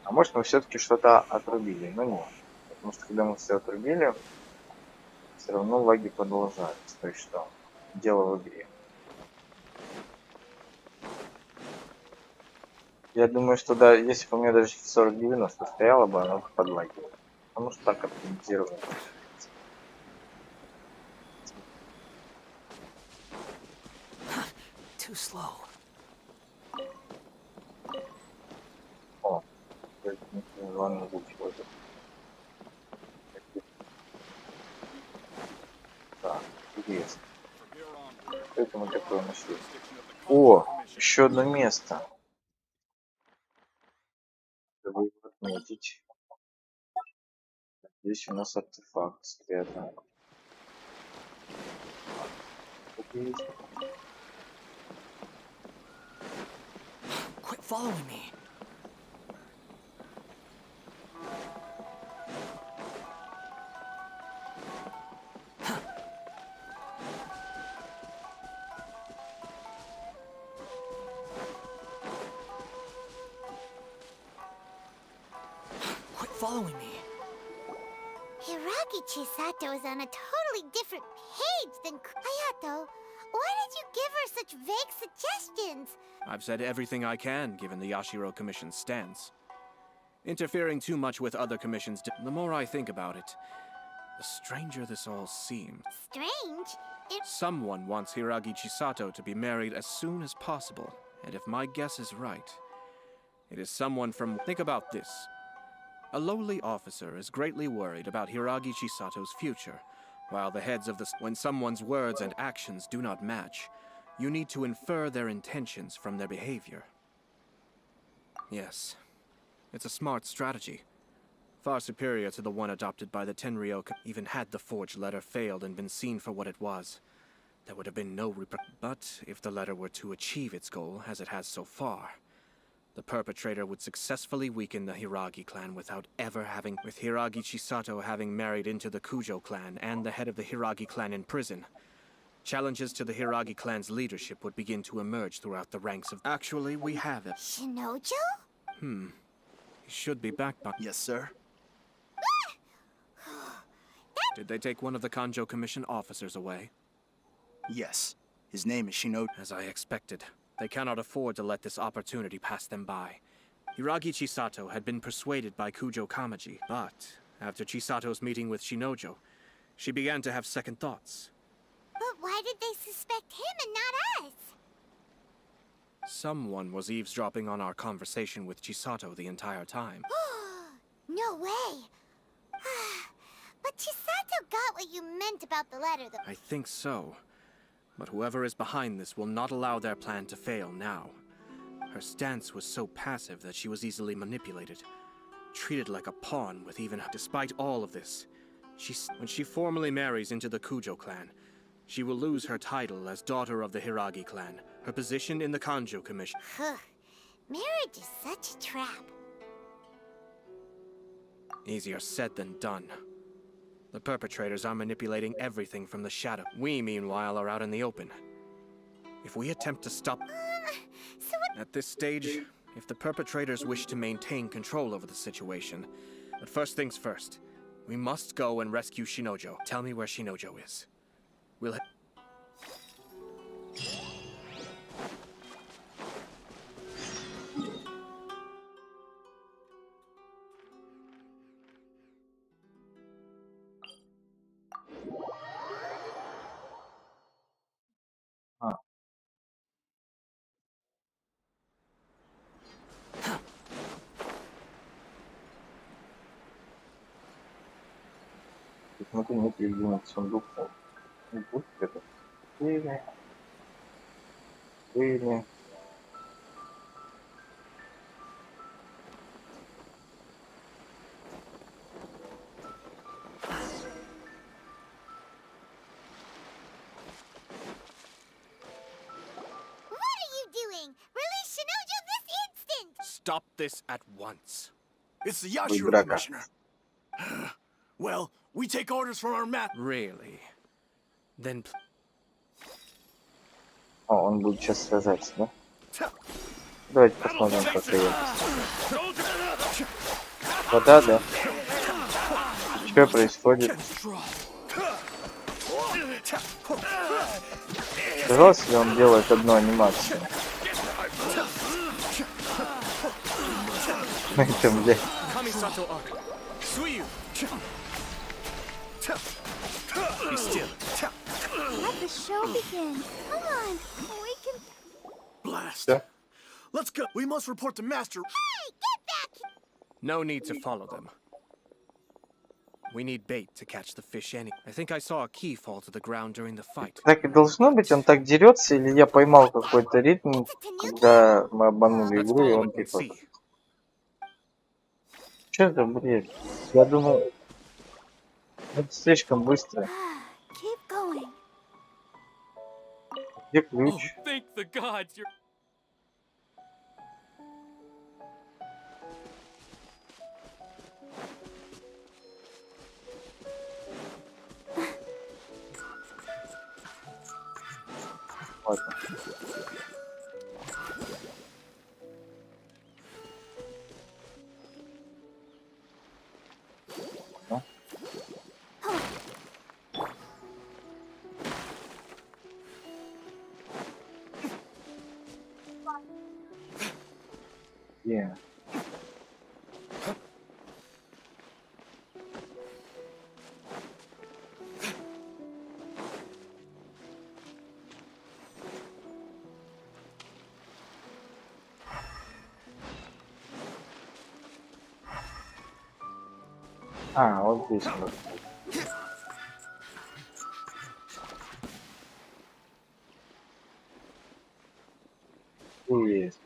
А может мы все-таки что-то отрубили? Ну нет. Потому что когда мы все отрубили, все равно лаги продолжаются. То есть что? Дело в игре. Я думаю, что да, если бы у меня даже 4090 стояло бы, оно бы подлагивало. Потому что так оптимизировано. Too slow. О, ладно, будет. Так, интересно. Что это мы такое нашли? О, еще одно место. Чтобы отметить. Здесь у нас артефакт спрятан. Quit following me. Quit following me. Hiragi Chisato is on a totally different page than Hayato. Why did you give her such vague suggestions? I've said everything I can, given the Yashiro Commission's stance. Interfering too much with other commissions, the more I think about it, the stranger this all seems. Strange? Someone wants Hiragi Chisato to be married as soon as possible, and if my guess is right, it is someone from... Think about this. A lowly officer is greatly worried about Hiragi Chisato's future, while the heads of the... When someone's words and actions do not match, you need to infer their intentions from their behavior. Yes, it's a smart strategy. Far superior to the one adopted by the Tenryou. Even had the forged letter failed and been seen for what it was, there would have been no But if the letter were to achieve its goal, as it has so far, the perpetrator would successfully weaken the Hiragi clan without ever having... With Hiragi Chisato having married into the Kujo clan and the head of the Hiragi clan in prison, challenges to the Hiragi clan's leadership would begin to emerge throughout the ranks of... Actually, we have it. Shinojo? He should be back by... Yes, sir. Did they take one of the Kanjo Commission officers away? Yes. His name is Shinojo. As I expected. They cannot afford to let this opportunity pass them by. Hiragi Chisato had been persuaded by Kujo Kamaji, but after Chisato's meeting with Shinojo, she began to have second thoughts. But why did they suspect him and not us? Someone was eavesdropping on our conversation with Chisato the entire time. No way. But Chisato got what you meant about the letter, though. I think so. But whoever is behind this will not allow their plan to fail now. Her stance was so passive that she was easily manipulated, treated like a pawn with even... Despite all of this, when she formally marries into the Kujo clan, she will lose her title as daughter of the Hiragi clan, her position in the Kanjo Commission. Marriage is such a trap. Easier said than done. The perpetrators are manipulating everything from the shadow. We, meanwhile, are out in the open. If we attempt to stop... At this stage, if the perpetrators wish to maintain control over the situation... But first things first, we must go and rescue Shinojo. Tell me where Shinojo is. We'll... Смотри, нет единиц сундуков. Не будет это. Или. Stop this at once. It's the Yashiro Commissioner. Well, we take orders from our map. Really? Then... О, он будет сейчас сражаться, да? Давайте посмотрим, как это. Вода, да? Что происходит? Казалось ли, он делает одну анимацию? Это, блядь. Be still. Let the show begin. Come on, we can... Blast. Yeah. Let's go. We must report to Master. Hey, get back! No need to follow them. We need bait to catch the fish anyway. I think I saw a key fall to the ground during the fight. Так и должно быть, он так дерется, или я поймал какой-то ритм, когда мы обманули игру, и он типа... Что это, блядь? Я думал... Это слишком быстро. Keep going. Где Oh, ключ? thank the gods, you're... Ладно. Ну. Где? А, вот здесь вот. Есть.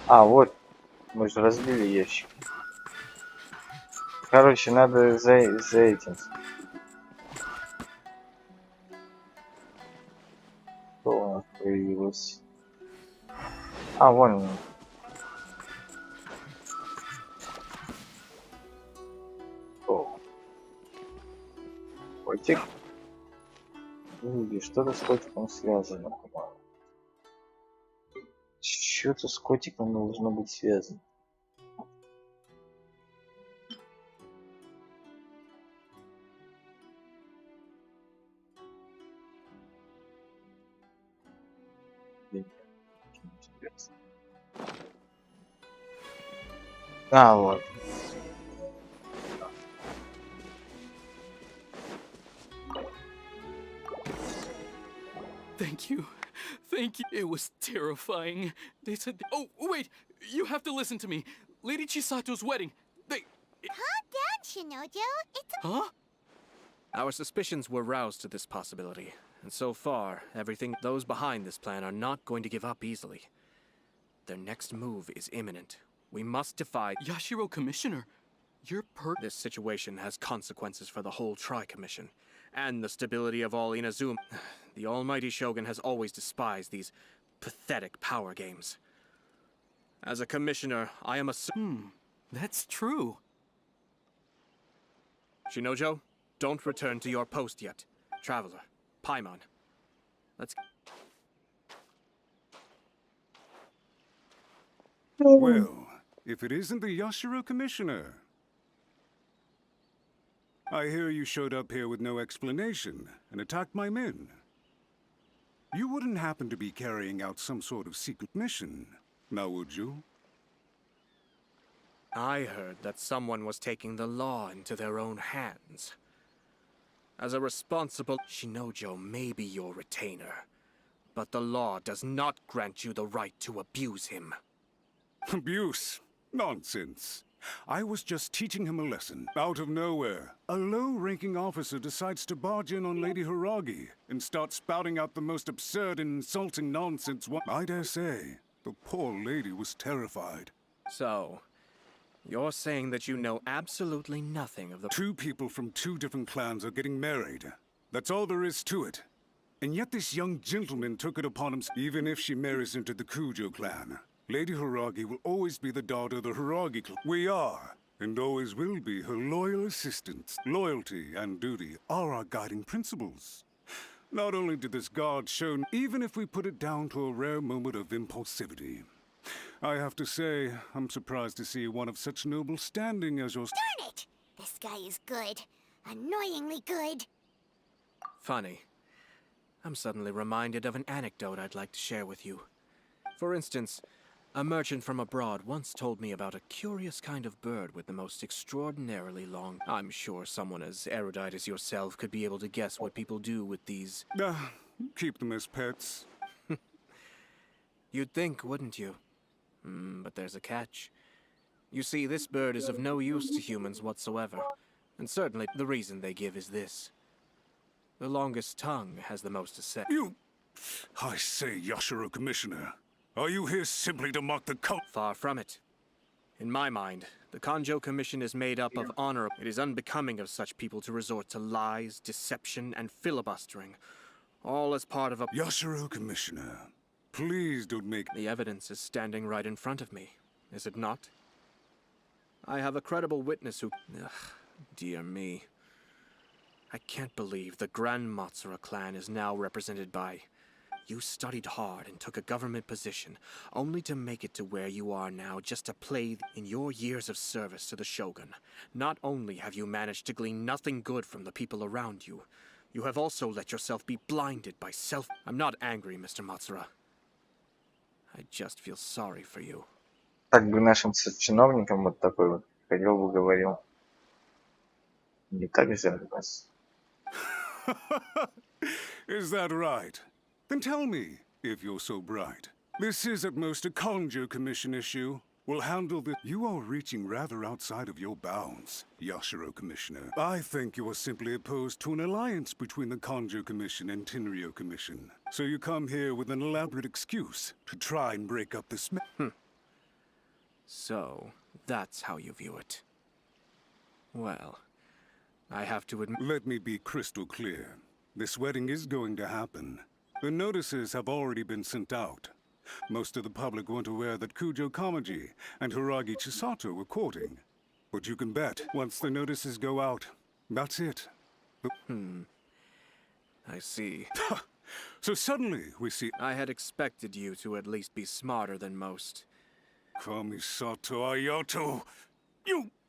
А, вот. Мы же разбили ящик. Короче, надо за этим. Что у нас появилось? А, вон он. О. Котик. Что-то с котиком связано, по-моему. Что-то с котиком должно быть связано. А, вот. Thank you. Thank you. It was terrifying. They said... Oh, wait! You have to listen to me. Lady Chisato's wedding. They... Calm down, Shinojo. It's a... Huh? Our suspicions were roused to this possibility, and so far, those behind this plan are not going to give up easily. Their next move is imminent. We must defy... Yashiro Commissioner, you're This situation has consequences for the whole Tri-Commission, and the stability of all Inazuma. The almighty Shogun has always despised these pathetic power games. As a commissioner, I am a... that's true. Shinojo, don't return to your post yet. Traveler, Paimon, let's... Well, if it isn't the Yashiro Commissioner. I hear you showed up here with no explanation and attacked my men. You wouldn't happen to be carrying out some sort of secret mission, now would you? I heard that someone was taking the law into their own hands. As a responsible... Shinojo may be your retainer, but the law does not grant you the right to abuse him. Abuse? Nonsense. I was just teaching him a lesson. Out of nowhere, a low-ranking officer decides to barge in on Lady Hiragi and start spouting out the most absurd and insulting nonsense. I dare say, the poor lady was terrified. So, you're saying that you know absolutely nothing of the... Two people from two different clans are getting married. That's all there is to it. And yet this young gentleman took it upon himself. Even if she marries into the Kujo clan, Lady Hiragi will always be the daughter of the Hiragi clan. We are, and always will be, her loyal assistants. Loyalty and duty are our guiding principles. Not only did this guard show, even if we put it down to a rare moment of impulsivity. I have to say, I'm surprised to see one of such noble standing as yours. Darn it! This guy is good. Annoyingly good. Funny. I'm suddenly reminded of an anecdote I'd like to share with you. For instance, a merchant from abroad once told me about a curious kind of bird with the most extraordinarily long... I'm sure someone as erudite as yourself could be able to guess what people do with these... Keep them as pets. You'd think, wouldn't you? But there's a catch. You see, this bird is of no use to humans whatsoever. And certainly the reason they give is this. The longest tongue has the most to say. I say, Yashiro Commissioner, are you here simply to mock the cult? Far from it. In my mind, the Kanjo Commission is made up of honor. It is unbecoming of such people to resort to lies, deception, and filibustering, all as part of a... Yashiro Commissioner, please don't make... The evidence is standing right in front of me, is it not? I have a credible witness who... Ugh, dear me. I can't believe the Grand Matsura clan is now represented by... You studied hard and took a government position, only to make it to where you are now just to play in your years of service to the Shogun. Not only have you managed to glean nothing good from the people around you, you have also let yourself be blinded by self... I'm not angry, Mr. Matsura. I just feel sorry for you. Так бы нашим чиновникам вот такой вот ходил бы говорил. Не так же у нас. Is that right? Then tell me, if you're so bright. This is at most a Kanjo Commission issue. We'll handle the... You are reaching rather outside of your bounds, Yashiro Commissioner. I think you are simply opposed to an alliance between the Kanjo Commission and Tenryo Commission. So you come here with an elaborate excuse to try and break up this... So, that's how you view it. Well, I have to admit... Let me be crystal clear. This wedding is going to happen. The notices have already been sent out. Most of the public weren't aware that Kujo Kamaji and Hiragi Chisato were courting. But you can bet, once the notices go out, that's it. I see. So suddenly, we see... I had expected you to at least be smarter than most. Kamisato Ayato,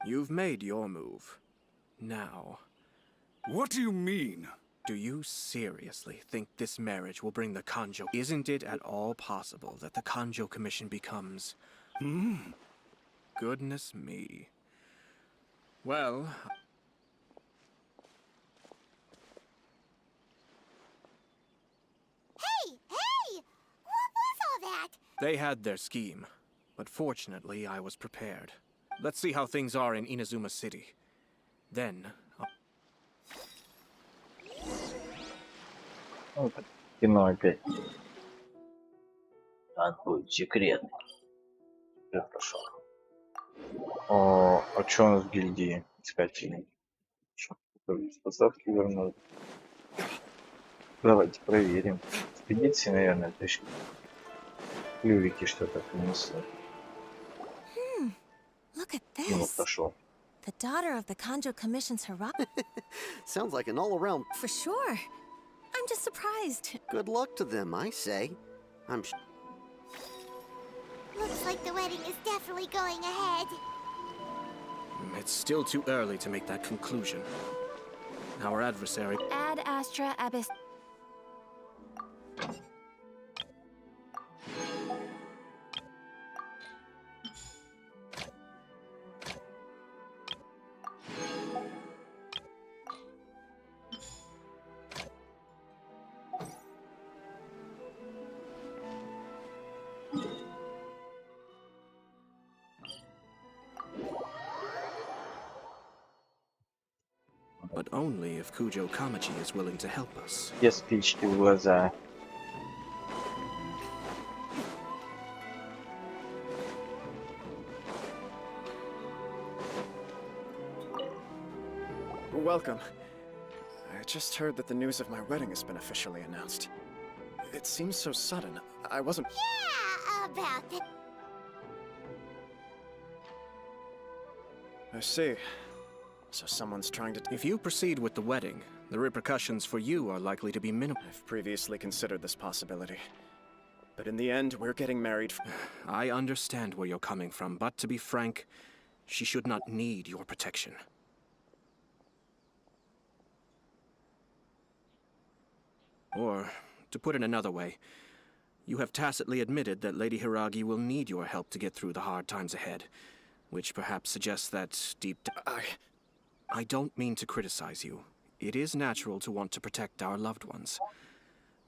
You've made your move. Now... What do you mean? Do you seriously think this marriage will bring the Kanjo? Isn't it at all possible that the Kanjo Commission becomes... Goodness me. Well... Hey! What was all that? They had their scheme, but fortunately I was prepared. Let's see how things are in Inazuma City. Then... Вот кино опять. Так, будет секретно. Я пошел. А что у нас в гильдии? Искатели. Способки вернуть. Давайте проверим. Экспедиции, наверное, точно. Клювики что-то принесли. Look at И вот this. пошел. The daughter of the Kanjo Commission's Hiragi. Sounds like an all-around... For sure. I'm just surprised. Good luck to them, I say. Looks like the wedding is definitely going ahead. It's still too early to make that conclusion. Our adversary... Ad Astra Abyss. But only if Kujo Kamaji is willing to help us. Без спички в глаза. Welcome. I just heard that the news of my wedding has been officially announced. It seems so sudden. I wasn't... Yeah, about it. I see. So someone's trying to... If you proceed with the wedding, the repercussions for you are likely to be minimal. I've previously considered this possibility. But in the end, we're getting married... I understand where you're coming from, but to be frank, she should not need your protection. Or, to put it another way, you have tacitly admitted that Lady Hiragi will need your help to get through the hard times ahead, which perhaps suggests that deep down... I don't mean to criticize you. It is natural to want to protect our loved ones.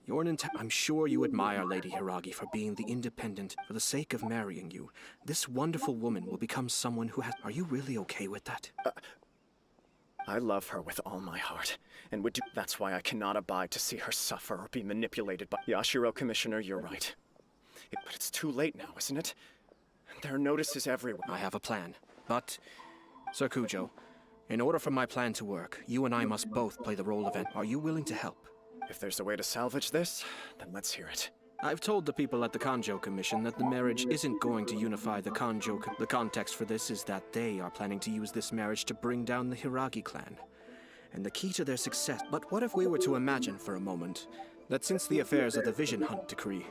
I'm sure you admire Lady Hiragi for being the independent. For the sake of marrying you, this wonderful woman will become someone who has... Are you really okay with that? I love her with all my heart, and would do. That's why I cannot abide to see her suffer or be manipulated by Yashiro, Commissioner. You're right. But it's too late now, isn't it? There are notices everywhere. I have a plan, but Sir Kujo, in order for my plan to work, you and I must both play the role of. Are you willing to help? If there's a way to salvage this, then let's hear it. I've told the people at the Kanjo Commission that the marriage isn't going to unify the Kanjo. The context for this is that they are planning to use this marriage to bring down the Hiragi clan. And the key to their success. But what if we were to imagine for a moment that since the affairs of the Vision Hunt decree,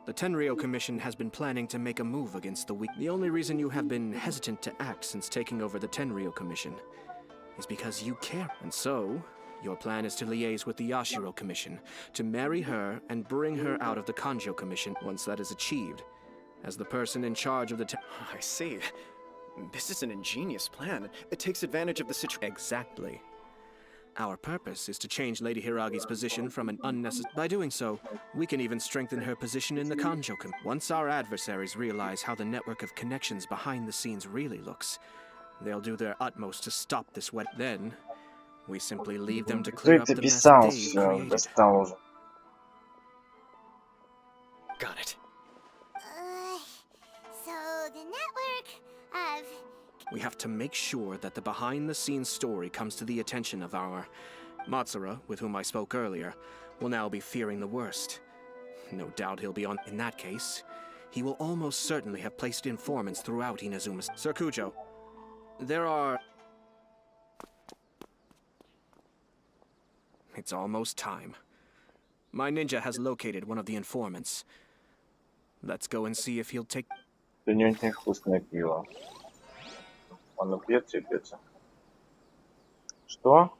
the Tenryou Commission has been planning to make a move against the weak. The only reason you have been hesitant to act since taking over the Tenryou Commission is because you care. And so, your plan is to liaise with the Yashiro Commission, to marry her and bring her out of the Kanjo Commission. Once that is achieved, as the person in charge of the I see. This is an ingenious plan. It takes advantage of the situation. Exactly. Our purpose is to change Lady Hiragi's position from an unnecessary. By doing so, we can even strengthen her position in the Kanjo Commission. Once our adversaries realize how the network of connections behind the scenes really looks, they'll do their utmost to stop this wet. Then, we simply leave them to clear up the mess they've created. Got it. So the network of... We have to make sure that the behind-the-scenes story comes to the attention of our... Matsura, with whom I spoke earlier, will now be fearing the worst. No doubt he'll be on... In that case, he will almost certainly have placed informants throughout Inazuma's... Sir Kujo, there are... It's almost time. My ninja has located one of the informants. Let's go and see if he'll take... У него очень вкусное пиво. Оно пьется и пьется. Что?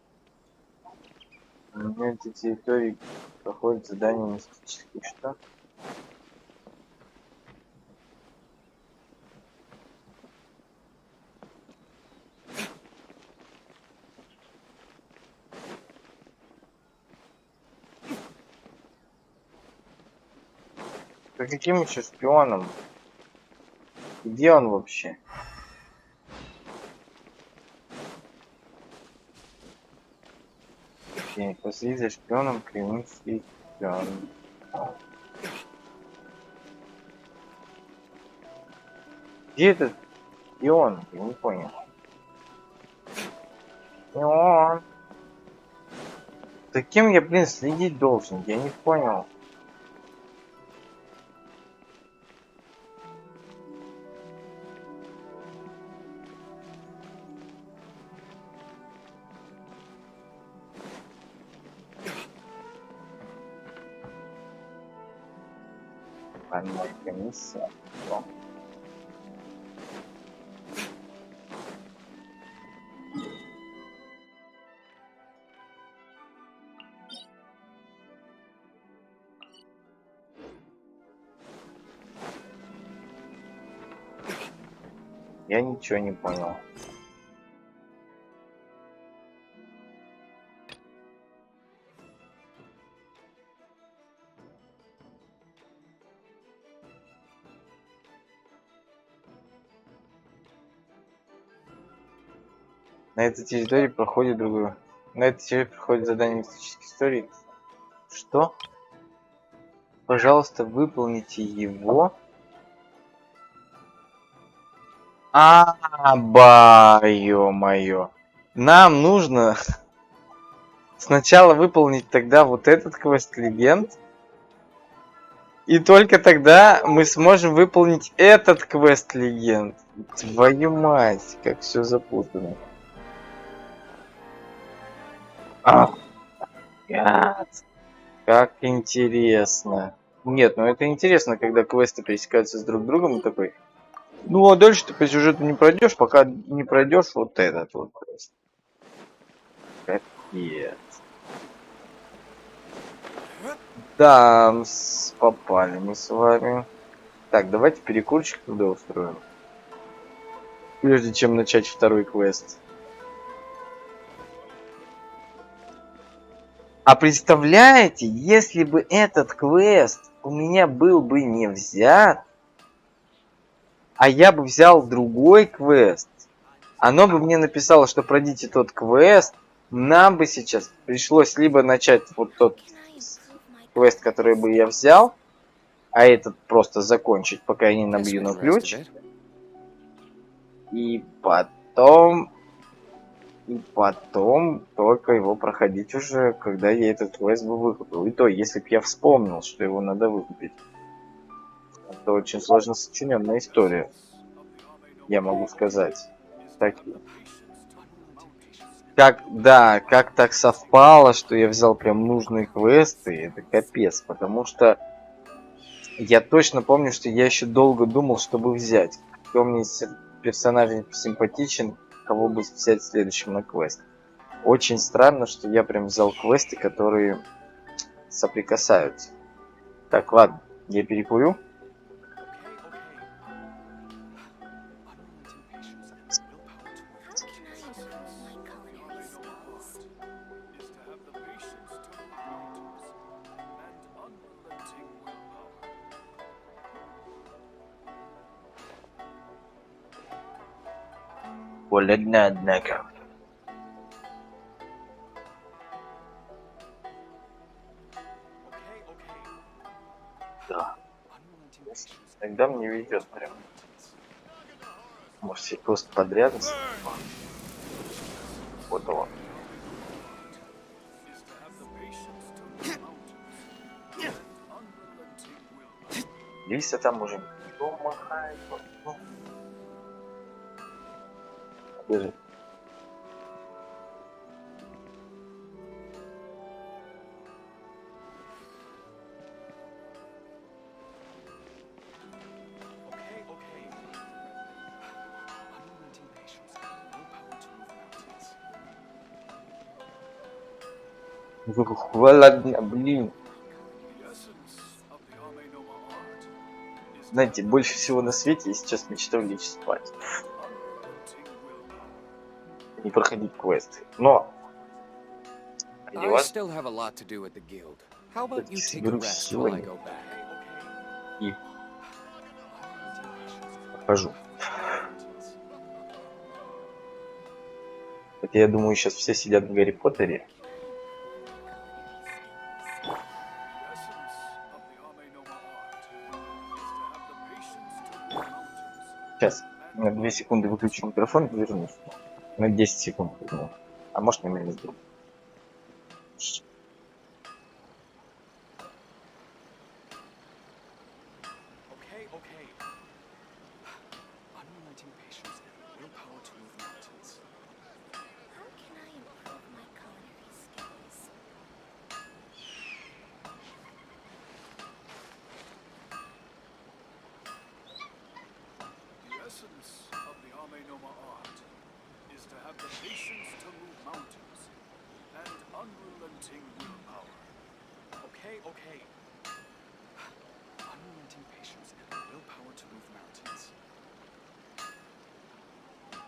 На этой территории проходит задание мистических штат. Да каким еще шпионом? Где он вообще? Окей, после за шпионом кремлинский шпион. Где этот шпион? Я не понял. Шпион. За кем я, блин, следить должен? Я не понял. Комиссия. Я ничего не понял. На этой территории проходит другое. На этой территории проходит задание мистической истории. Что? Пожалуйста, выполните его. Ё-моё. Нам нужно сначала выполнить тогда вот этот квест легенд. И только тогда мы сможем выполнить этот квест легенд. Твою мать, как все запутано. Как интересно. Нет, ну это интересно, когда квесты пересекаются с друг другом и такой. Ну а дальше ты по сюжету не пройдешь, пока не пройдешь вот этот вот квест. Капец. Да, попали мы с вами. Так, давайте перекурчик туда устроим. Прежде чем начать второй квест. А представляете, если бы этот квест у меня был бы не взят, а я бы взял другой квест, оно бы мне написало, что пройдите тот квест, Нам бы сейчас пришлось либо начать вот тот квест, который бы я взял, а этот просто закончить, пока я не набью на ключ. И потом только его проходить уже, когда я этот квест бы выкупил. И то, если бы я вспомнил, что его надо выкупить. Это очень сложно сочиненная история, я могу сказать. Так, как так совпало, что я взял прям нужные квесты, это капец, потому что я точно помню, что я еще долго думал, чтобы взять. Кто мне персонаж симпатичен, кого бы взять следующим на квест. Очень странно, что я прям взял квесты, которые соприкасаются. Так, ладно, я перекурю. Холодно, однако. Да. Тогда мне ведет прям. Может, все просто подряд. Вот он. Лиса там уже махает. Бежит. Холодно, блин. Знаете, больше всего на свете я сейчас мечтаю лечь спать. Не проходить квесты. Но и покажу. Хотя я думаю, сейчас все сидят в Гарри Поттере. Сейчас на 2 секунды выключу микрофон и вернусь. На 10 секунд. А может, на минут.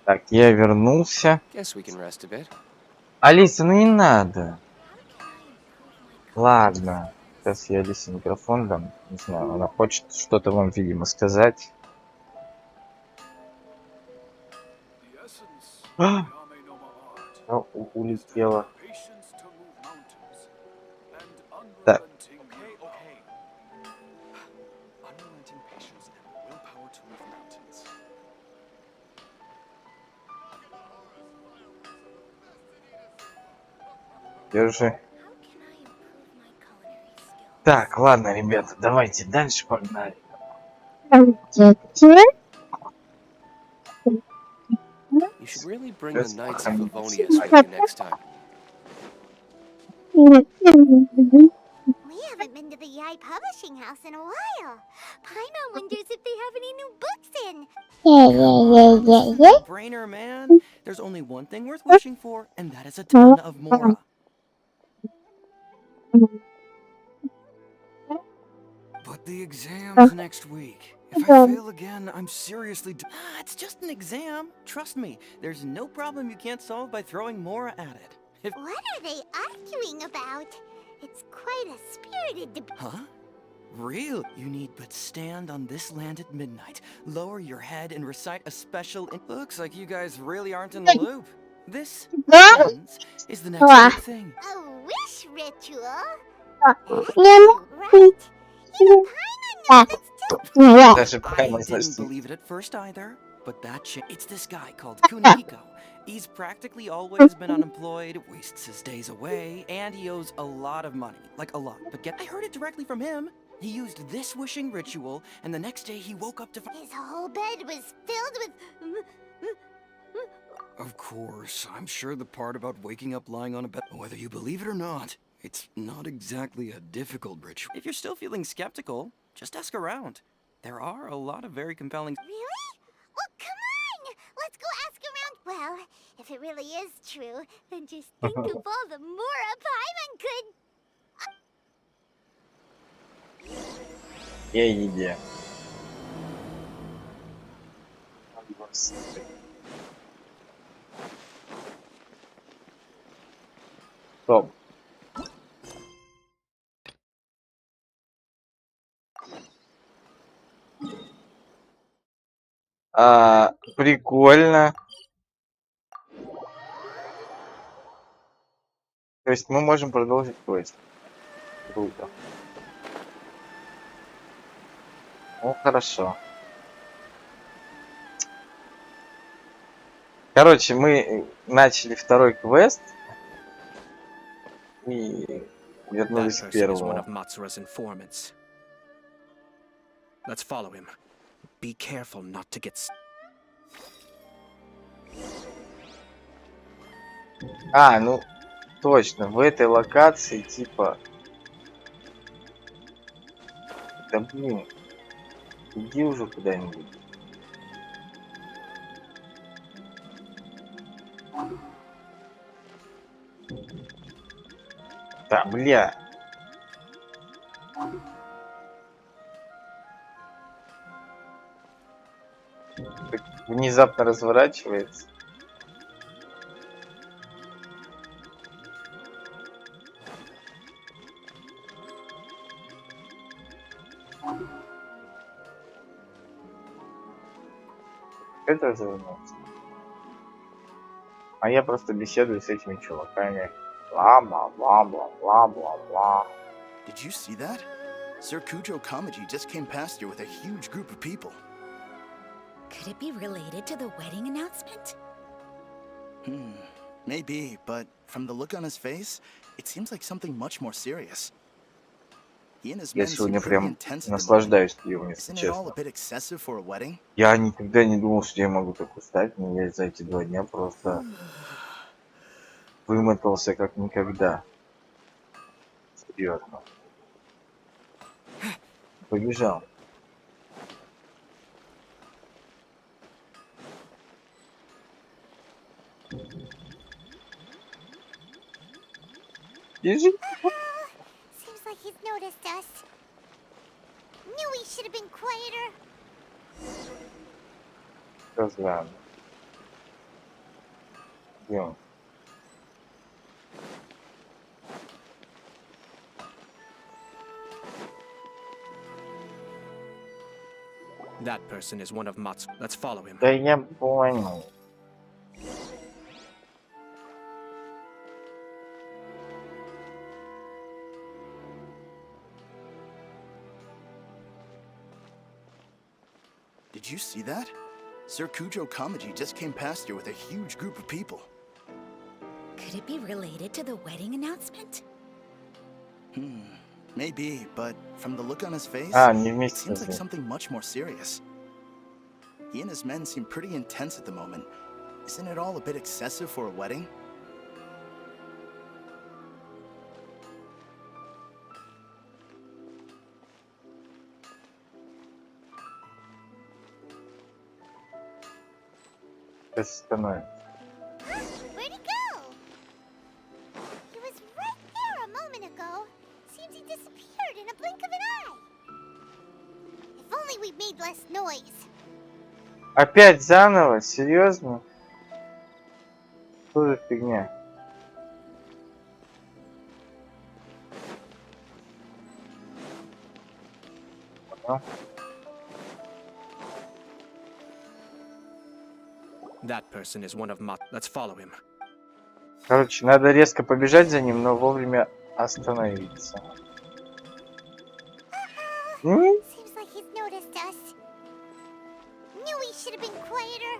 Так, я вернулся. Алиса, ну не надо. Ладно. Сейчас я Алисе микрофон дам. Не знаю, она хочет что-то вам, видимо, сказать. Улетела. Так. Держи. Так, ладно, ребята, давайте дальше погнали. You should really bring the Knights of Livonius with you next time. We haven't been to the Yai Publishing House in a while. Paimon wonders if they have any new books in. Brainer, man. There's only one thing worth wishing for, and that is a ton of Mora. But the exam's next week. If I fail again, I'm seriously it's just an exam. Trust me, there's no problem you can't solve by throwing Mora at it. What are they arguing about? It's quite a spirited debate. Huh? Real? You need but stand on this land at midnight, lower your head and recite a special Looks like you guys really aren't in the loop. This, friends, is the next big thing. A wish ritual? Right? Even Paimon knows it's just... Даже пока I мы didn't слышим. believe it at first either, but it's this guy called Kunihiko. He's practically always been unemployed, wastes his days away, and he owes a lot of money. Like a lot. But I heard it directly from him. He used this wishing ritual, and the next day he woke up to His whole bed was filled with... Of course, I'm sure the part about waking up lying on a bed, whether you believe it or not, it's not exactly a difficult ritual. If you're still feeling skeptical, just ask around. There are a lot of very compelling... Really? Well, come on! Let's go ask around. Well, if it really is true, then just think of all the more a Paimon could... Я иди. Стоп. Прикольно. То есть мы можем продолжить поиск. Круто. Ну, хорошо. Короче, мы начали второй квест и вернулись к первому. Let's follow him. Be careful not to get... А, ну, точно, в этой локации, типа... Да блин, иди уже куда-нибудь. Да, бля. Так внезапно разворачивается. Это развернуться. А я просто беседую с этими чуваками. Бла-бла-бла-бла-бла-бла-бла. Did you see that? Sir Kujo Kamaji just came past here with a huge group of people. Could it be related to the wedding announcement? Maybe, but from the look on his face, it seems like something much more serious. He and his men Я seem сегодня pretty прям intense at the moment. наслаждаюсь стримом, если Isn't it all a честно. bit excessive for a wedding? Я никогда не думал, что я могу так устать, но я за эти 2 дня просто вымотался как никогда. Серьезно. Побежал. Бежи. Seems like he's noticed us. Knew we should have been quieter. Разрано. Идем. That person is one of Matsu. Let's follow him. Да я понял. Did you see that? Sir Kujo Kamaji just came past here with a huge group of people. Could it be related to the wedding announcement? Maybe, but from the look on his face, не it вместе seems с like ним. something much more serious. He and his men seem pretty intense at the moment. Isn't it all a bit excessive for a wedding? Становится. Where'd he go? He was right there a moment ago. Seems he disappeared in a blink of an eye. If only we made less noise. Опять заново? Серьезно? Что за фигня? That person is one of Matsu. Let's follow him. Короче, надо резко побежать за ним, но вовремя остановиться. Seems like he's noticed us. Knew we should have been quieter.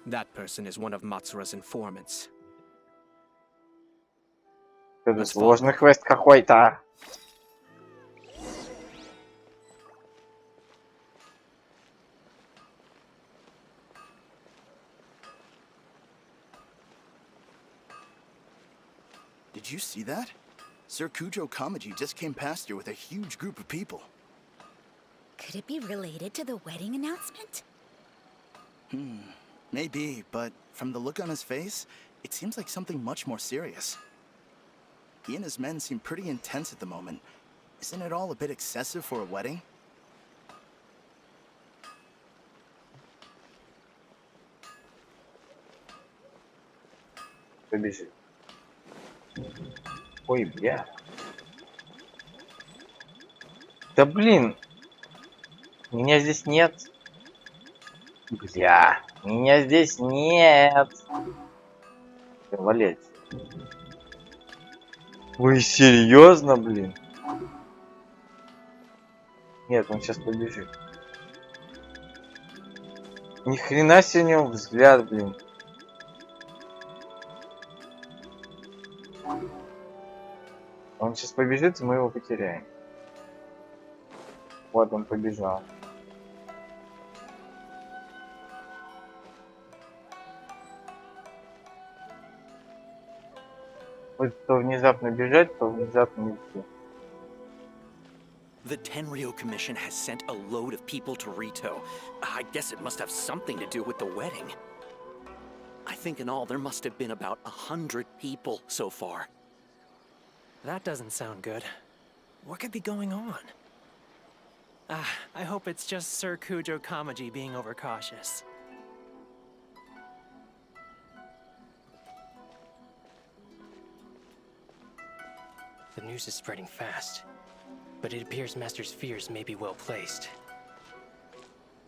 That person is one of Matsura's informants. Это сложный квест какой-то. Did you see that? Sir Kujo Kamaji just came past here with a huge group of people. Could it be related to the wedding announcement? Maybe, but from the look on his face, it seems like something much more serious. He and his men seem pretty intense at the moment. Isn't it all a bit excessive for a wedding? Побежи. Ой, бля. Да блин. Меня здесь нет. Бля. Меня здесь нет. Валять. Вы серьезно, блин? Нет, он сейчас побежит. Ни хрена себе у него взгляд, блин. Он сейчас побежит, и мы его потеряем. Вот он побежал. Вот то внезапно бежать, то внезапно идти. The Tenryo Commission has sent a load of people to Rito. I guess it must have something to do with the wedding. I think in all there must have been about 100 people so far. That doesn't sound good. What could be going on? I hope it's just Sir Kujo Kamaji being overcautious. The news is spreading fast, but it appears Master's fears may be well placed.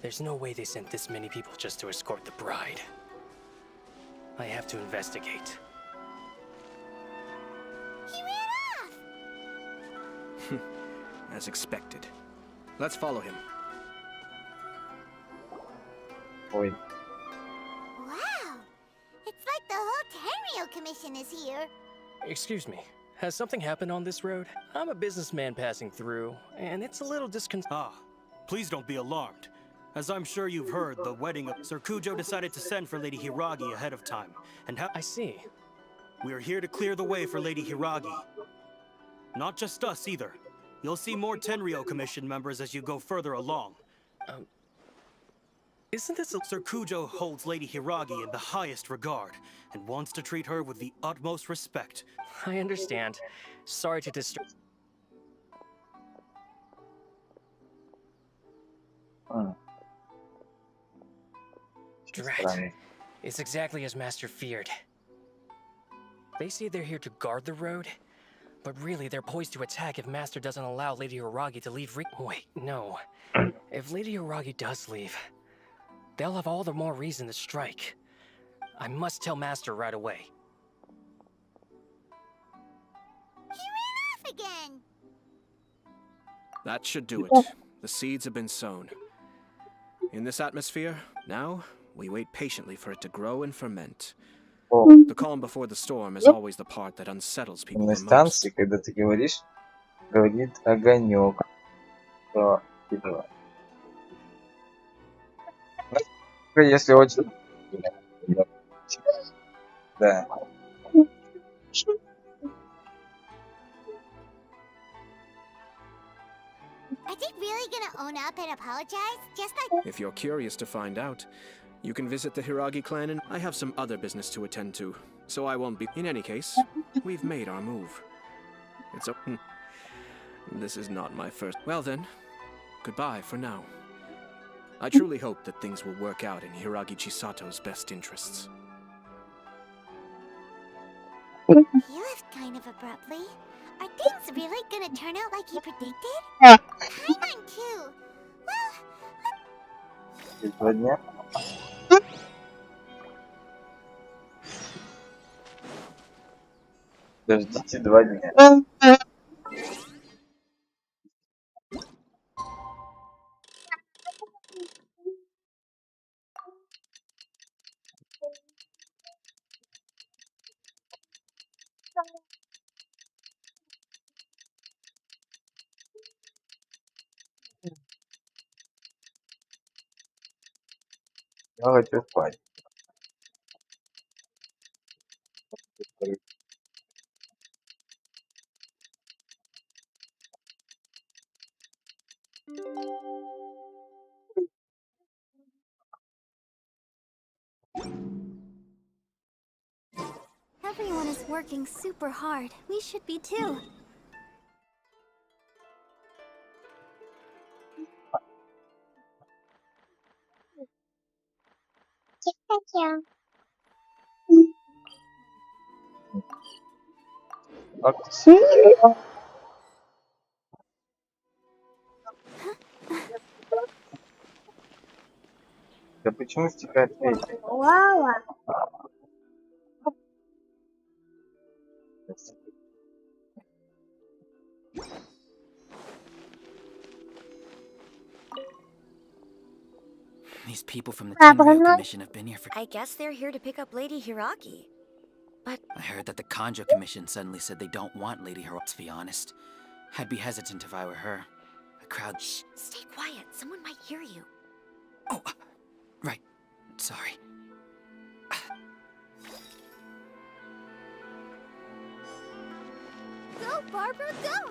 There's no way they sent this many people just to escort the bride. I have to investigate. He ran off! As expected. Let's follow him. Ой. Wow! It's like the whole Tenryo Commission is here. Excuse me. Has something happened on this road? I'm a businessman passing through, and it's a little Please don't be alarmed. As I'm sure you've heard, the wedding of Sir Kujo decided to send for Lady Hiragi ahead of time. And I see. We are here to clear the way for Lady Hiragi. Not just us either. You'll see more Tenryo Commission members as you go further along. Isn't this Sir Kujo holds Lady Hiragi in the highest regard and wants to treat her with the utmost respect. I understand. Sorry to disturb. Drat. It's exactly as Master feared. They say they're here to guard the road, but really they're poised to attack if Master doesn't allow Lady Hiragi to leave Wait, no. If Lady Hiragi does leave, they'll have all the more reason to strike. I must tell Master right away. He ran off again! That should do it. The seeds have been sown. In this atmosphere, now, we wait patiently for it to grow and ferment. The calm before the storm is always the part that unsettles people the most. На станции, когда ты говоришь, говорит огонек. Если очень... Да. Are they really gonna own up and apologize? Just like... If you're curious to find out, you can visit the Hiragi clan, and I have some other business to attend to, so I won't be... In any case, we've made our move. It's a... This is not my first... Well then, goodbye for now. I truly hope that things will work out in Hiragi Chisato's best interests. He left kind of abruptly. Are things really gonna turn out like he predicted? Paimon too. Well... Сегодня. Подождите 2 дня. Я хочу спать. Everyone is working super hard. We should be too. Да почему стекает ветер? These people from the Tenryou Commission have been here for... I guess they're here to pick up Lady Hiragi. But... I heard that the Kanjo Commission suddenly said they don't want Lady Hiragi, to be honest. I'd be hesitant if I were her. A crowd... Shh, stay quiet. Someone might hear you. Oh, right. Sorry. Go, Barbara, go!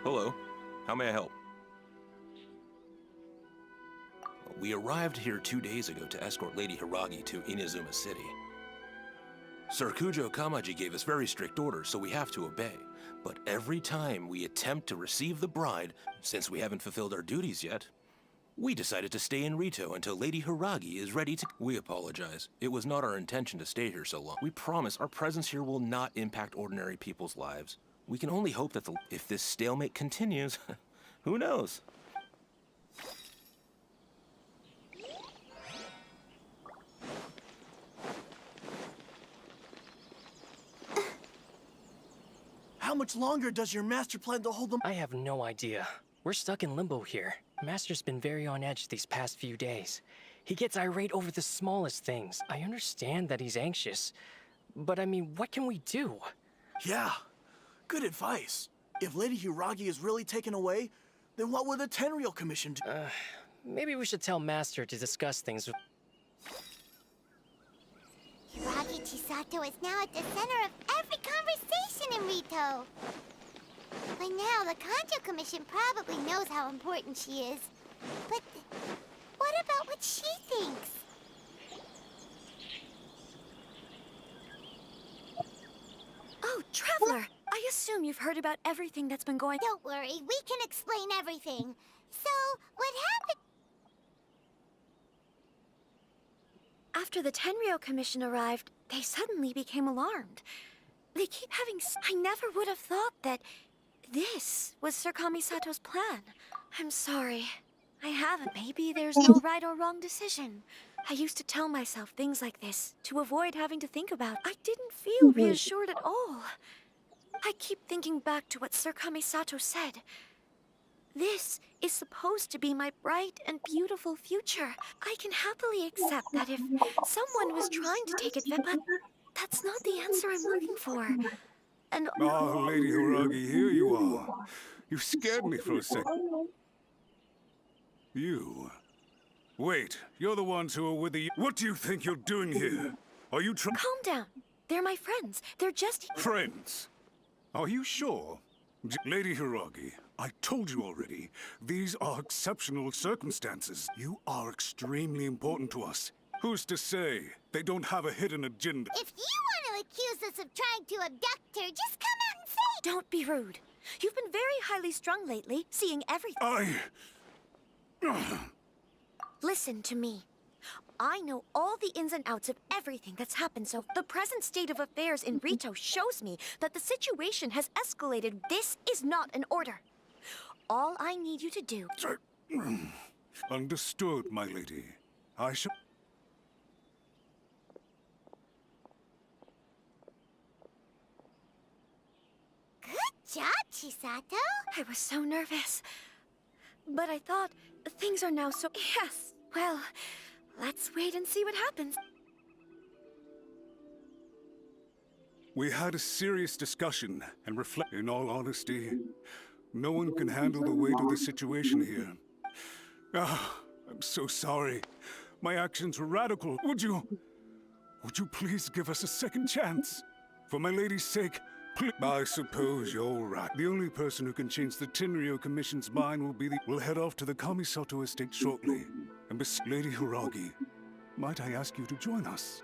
Hello. How may I help? We arrived here 2 days ago to escort Lady Hiragi to Inazuma City. Sir Kujo Kamaji gave us very strict orders, so we have to obey. But every time we attempt to receive the bride, since we haven't fulfilled our duties yet, we decided to stay in Rito until Lady Hiragi is ready to... We apologize. It was not our intention to stay here so long. We promise our presence here will not impact ordinary people's lives. We can only hope that if this stalemate continues, who knows? How much longer does your master plan to hold them? I have no idea. We're stuck in limbo here. Master's been very on edge these past few days. He gets irate over the smallest things. I understand that he's anxious, but I mean, what can we do? Yeah, good advice. If Lady Hiragi is really taken away, then what will the Tenryou Commission do? Maybe we should tell Master to discuss things with... Hiragi Chisato is now at the center of every conversation in Rito. By now, the Kanjo Commission probably knows how important she is. But what about what she thinks? Oh, Traveler! I assume you've heard about everything that's been going... Don't worry, we can explain everything. So, what happened? After the Tenryou Commission arrived, they suddenly became alarmed. They keep having... I never would have thought that this was Sir Kamisato's plan. I'm sorry. I haven't. Maybe there's no right or wrong decision. I used to tell myself things like this to avoid having to think about. I didn't feel reassured at all. I keep thinking back to what Sir Kamisato said. This is supposed to be my bright and beautiful future. I can happily accept that if someone was trying to take advantage, but that's not the answer I'm looking for. And oh, Lady Hiragi, here you are. You scared me for a second. You. Wait, you're the ones who are with the... What do you think you're doing here? Are you Calm down. They're my friends. They're just... Friends? Are you sure? Lady Hiragi, I told you already, these are exceptional circumstances. You are extremely important to us. Who's to say they don't have a hidden agenda? If you want to accuse us of trying to abduct her, just come out and say... Don't be rude. You've been very highly strung lately, seeing everything. Listen to me. I know all the ins and outs of everything that's happened, so the present state of affairs in Rito shows me that the situation has escalated. This is not an order. All I need you to do... Understood, my lady. I shall... Good job, Chisato. I was so nervous. But I thought things are now so... Yes. Well, let's wait and see what happens. We had a serious discussion and reflect. In all honesty, no one can handle the weight of the situation here. Ah, I'm so sorry. My actions were radical. Would you please give us a second chance? For my lady's sake, please. I suppose you're right. The only person who can change the Tenryou Commission's mind will be the... We'll head off to the Kamisato estate shortly. And Lady Hiragi, might I ask you to join us?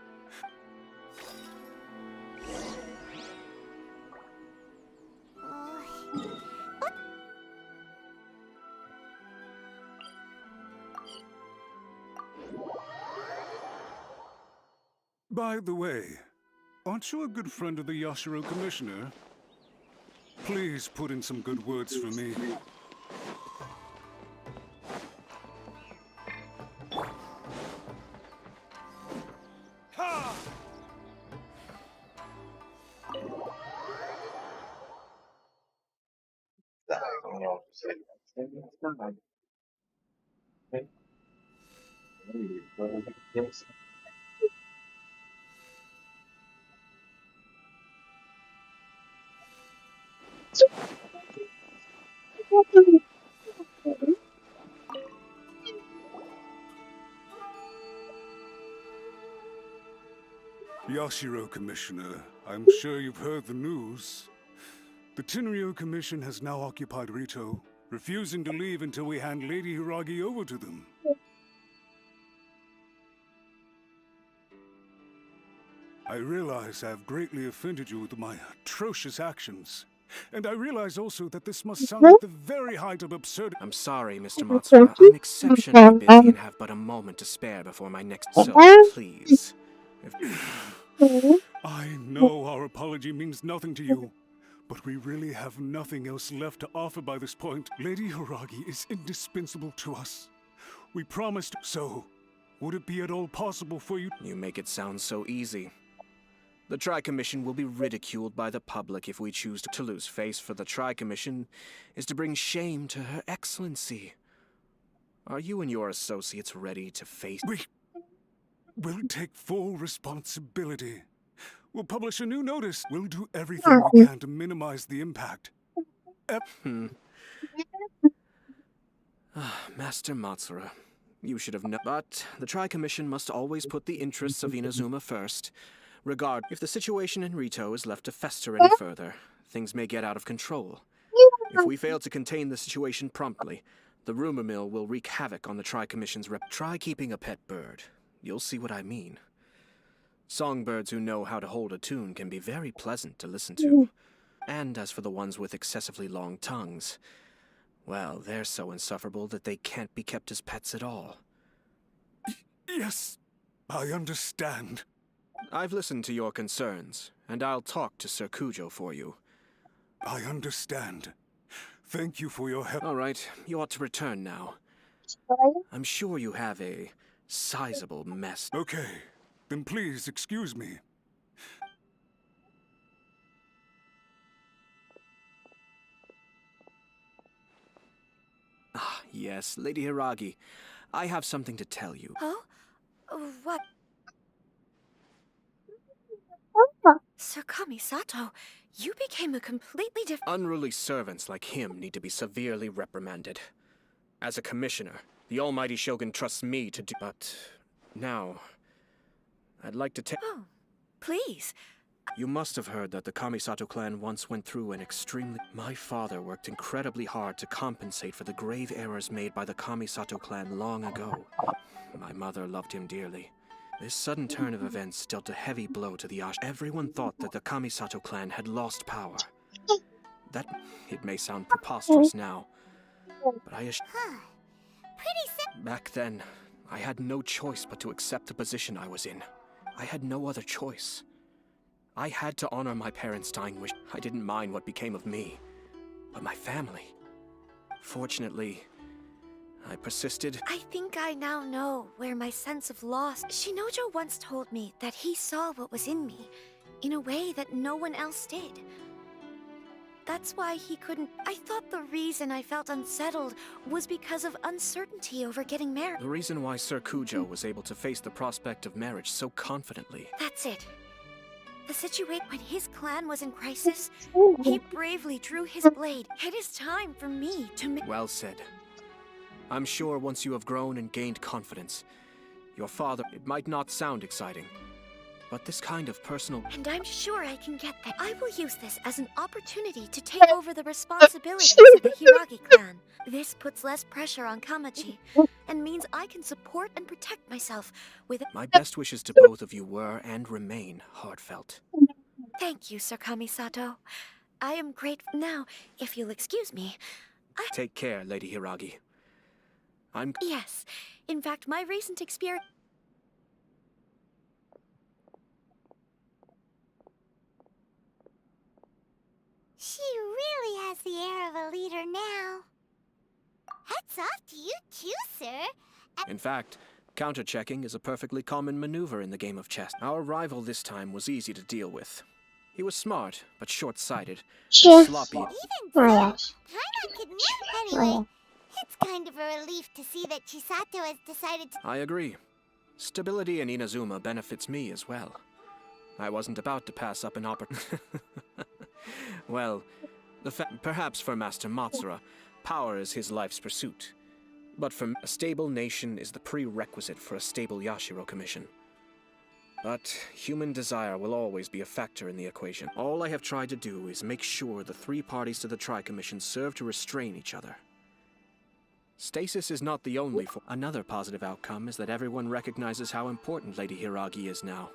By the way, aren't you a good friend of the Yashiro Commissioner? Please put in some good words for me. Да, у меня уже все. Yashiro Commissioner, I'm sure you've heard the news. The Tenryou Commission has now occupied Rito, refusing to leave until we hand Lady Hiragi over to them. I realize I have greatly offended you with my atrocious actions. And I realize also that this must sound like the very height of absurdity. I'm sorry, Mr. Matsura. I'm exceptionally busy and have but a moment to spare before my next... So, please. I know our apology means nothing to you, but we really have nothing else left to offer by this point. Lady Hiragi is indispensable to us. We promised so. Would it be at all possible for you? You make it sound so easy. The Tri-Commission will be ridiculed by the public if we choose to lose face, for the Tri-Commission is to bring shame to Her Excellency. Are you and your associates ready to face... We'll take full responsibility. We'll publish a new notice. We'll do everything we can to minimize the impact. Master Matsura, you should have known. But the Tri-Commission must always put the interests of Inazuma first. If the situation in Rito is left to fester any further, things may get out of control. If we fail to contain the situation promptly, the rumor mill will wreak havoc on the Tri-Commission's rep. Try keeping a pet bird. You'll see what I mean. Songbirds who know how to hold a tune can be very pleasant to listen to. And as for the ones with excessively long tongues, well, they're so insufferable that they can't be kept as pets at all. Yes, I understand. I've listened to your concerns, and I'll talk to Sir Kujo for you. I understand. Thank you for your help. All right, you ought to return now. I'm sure you have a sizable mess. Okay, then please excuse me. Ah, yes, Lady Hiragi. I have something to tell you. Oh? What? Sir Kamisato, you became a completely different... Unruly servants like him need to be severely reprimanded. As a commissioner, the almighty Shogun trusts me to do... But now, I'd like to tell... Oh, please. You must have heard that the Kamisato clan once went through an extremely... My father worked incredibly hard to compensate for the grave errors made by the Kamisato clan long ago. My mother loved him dearly. This sudden turn of events dealt a heavy blow to the Ash. Everyone thought that the Kamisato clan had lost power. That... it may sound preposterous now, but I assure... Back then, I had no choice but to accept the position I was in. I had no other choice. I had to honor my parents' dying wish. I didn't mind what became of me, but my family. Fortunately, I persisted. I think I now know where my sense of loss... Shinojo once told me that he saw what was in me in a way that no one else did. That's why he couldn't... I thought the reason I felt unsettled was because of uncertainty over getting married. The reason why Sir Kujo was able to face the prospect of marriage so confidently. That's it. The situation when his clan was in crisis, he bravely drew his blade. It is time for me to Well said. I'm sure once you have grown and gained confidence, your father... It might not sound exciting, but this kind of personal... And I'm sure I can get there. I will use this as an opportunity to take over the responsibilities of the Hiragi clan. This puts less pressure on Kamaji, and means I can support and protect myself with... My best wishes to both of you were and remain heartfelt. Thank you, Sir Kamisato. I am grateful. Now, if you'll excuse me, Take care, Lady Hiragi. Yes. In fact, my recent experience... She really has the air of a leader now. Hats off to you too, sir. In fact, counter-checking is a perfectly common maneuver in the game of chess. Our rival this time was easy to deal with. He was smart, but short-sighted, sloppy. Even so, Paimon could move anyway. It's kind of a relief to see that Chisato has decided to... I agree. Stability in Inazuma benefits me as well. I wasn't about to pass up an opportunity. Well, perhaps for Master Matsura, power is his life's pursuit. But for a stable nation is the prerequisite for a stable Yashiro commission. But human desire will always be a factor in the equation. All I have tried to do is make sure the three parties to the Tri-Commission serve to restrain each other. Stasis is not the only Another positive outcome is that everyone recognizes how important Lady Hiragi is now.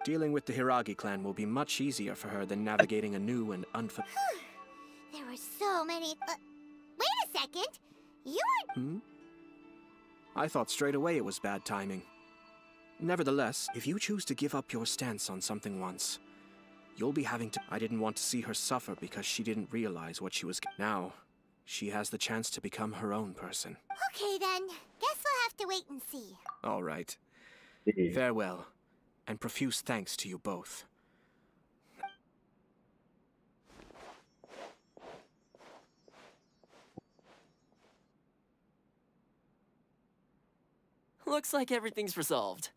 Dealing with the Hiragi clan will be much easier for her than navigating a new and There were so many... wait a second! You weren't... I thought straight away it was bad timing. Nevertheless, if you choose to give up your stance on something once, you'll be having to... I didn't want to see her suffer because she didn't realize what she was... Now, she has the chance to become her own person. Okay then, guess we'll have to wait and see. All right. Farewell, and profuse thanks to you both. Looks like everything's resolved.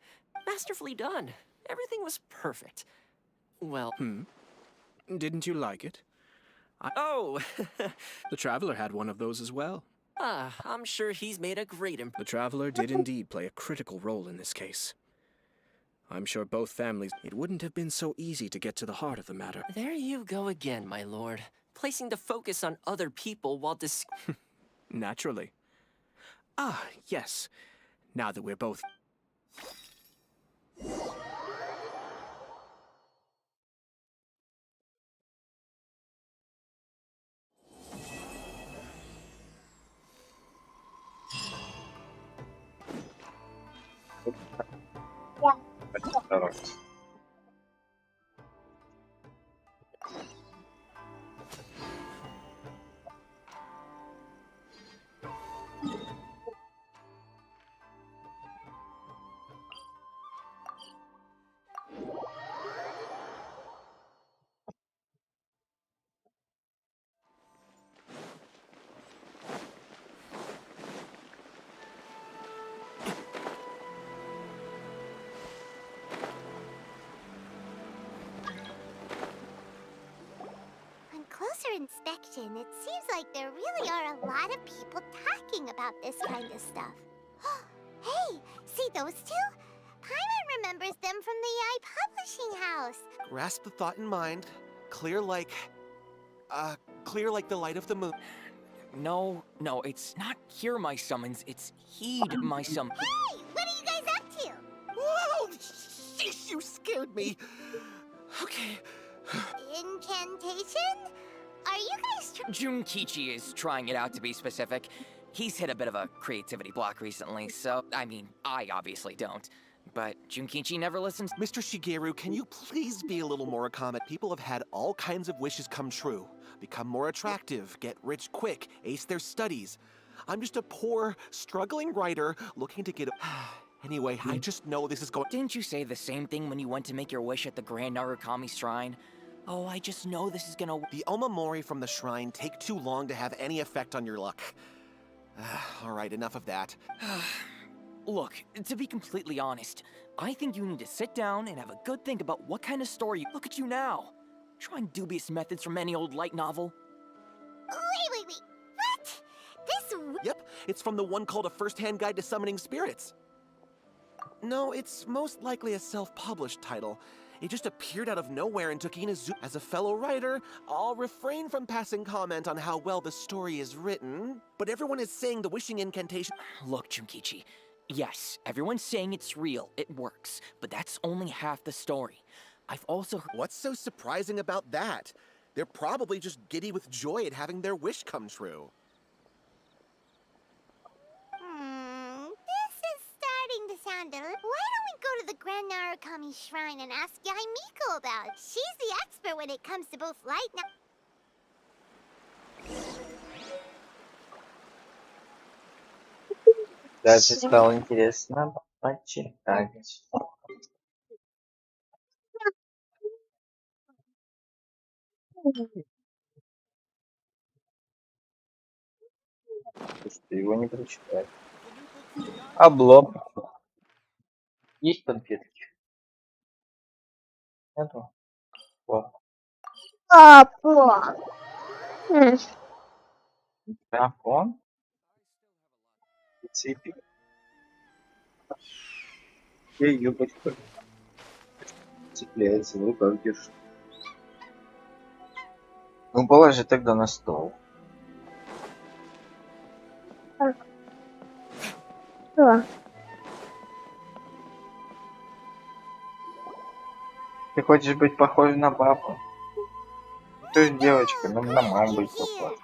Masterfully done. Everything was perfect. Well... Didn't you like it? Oh! The Traveler had one of those as well. I'm sure he's made a great The Traveler did indeed play a critical role in this case. I'm sure both families... It wouldn't have been so easy to get to the heart of the matter. There you go again, my lord. Placing the focus on other people while Naturally. Yes. Now that we're both... Closer inspection, it seems like there really are a lot of people talking about this kind of stuff. Hey, see those two? Paimon remembers them from the AI publishing house. Grasp the thought in mind. Clear like the light of the moon. No, it's not hear my summons, it's heed my summons. Hey, what are you guys up to? Whoa! Sheesh, you scared me. Okay. Incantation? Are you guys Junkichi is trying it out to be specific. He's hit a bit of a creativity block recently, so, I mean, I obviously don't. But Junkichi never listens. Mr. Shigeru, can you please be a little more accommodating? People have had all kinds of wishes come true. Become more attractive, get rich quick, ace their studies. I'm just a poor, struggling writer looking to get a... Anyway, I just know this is going... Didn't you say the same thing when you went to make your wish at the Grand Narukami Shrine? Oh, I just know this is gonna... The Omamori from the shrine take too long to have any effect on your luck. Alright, enough of that. Look, to be completely honest, I think you need to sit down and have a good think about what kind of story you... Look at you now! Trying dubious methods from any old light novel. Wait. What? This... Yep, it's from the one called A First-Hand Guide to Summoning Spirits. No, it's most likely a self-published title. It just appeared out of nowhere and took Inazu. As a fellow writer, I'll refrain from passing comment on how well the story is written, but everyone is saying the wishing incantation... Look, Junkichi, yes, everyone's saying it's real, it works, but that's only half the story. I've also heard... What's so surprising about that? They're probably just giddy with joy at having their wish come true. This is starting to sound a little... Why don't we go to the Grand Narukami Shrine and ask Yai Miko about it? She's the expert when it comes to both light Даже стало интересно почитать. Что его не прочитать. Облом. Есть конфетки? Нету? О. Папа! Микрофон. Цепи. Я юбочку. Цепляется, в руках держит. Ну, положи тогда на стол. Что? Ты хочешь быть похожа на папу? Ты же девочка, нам на маму быть похожа.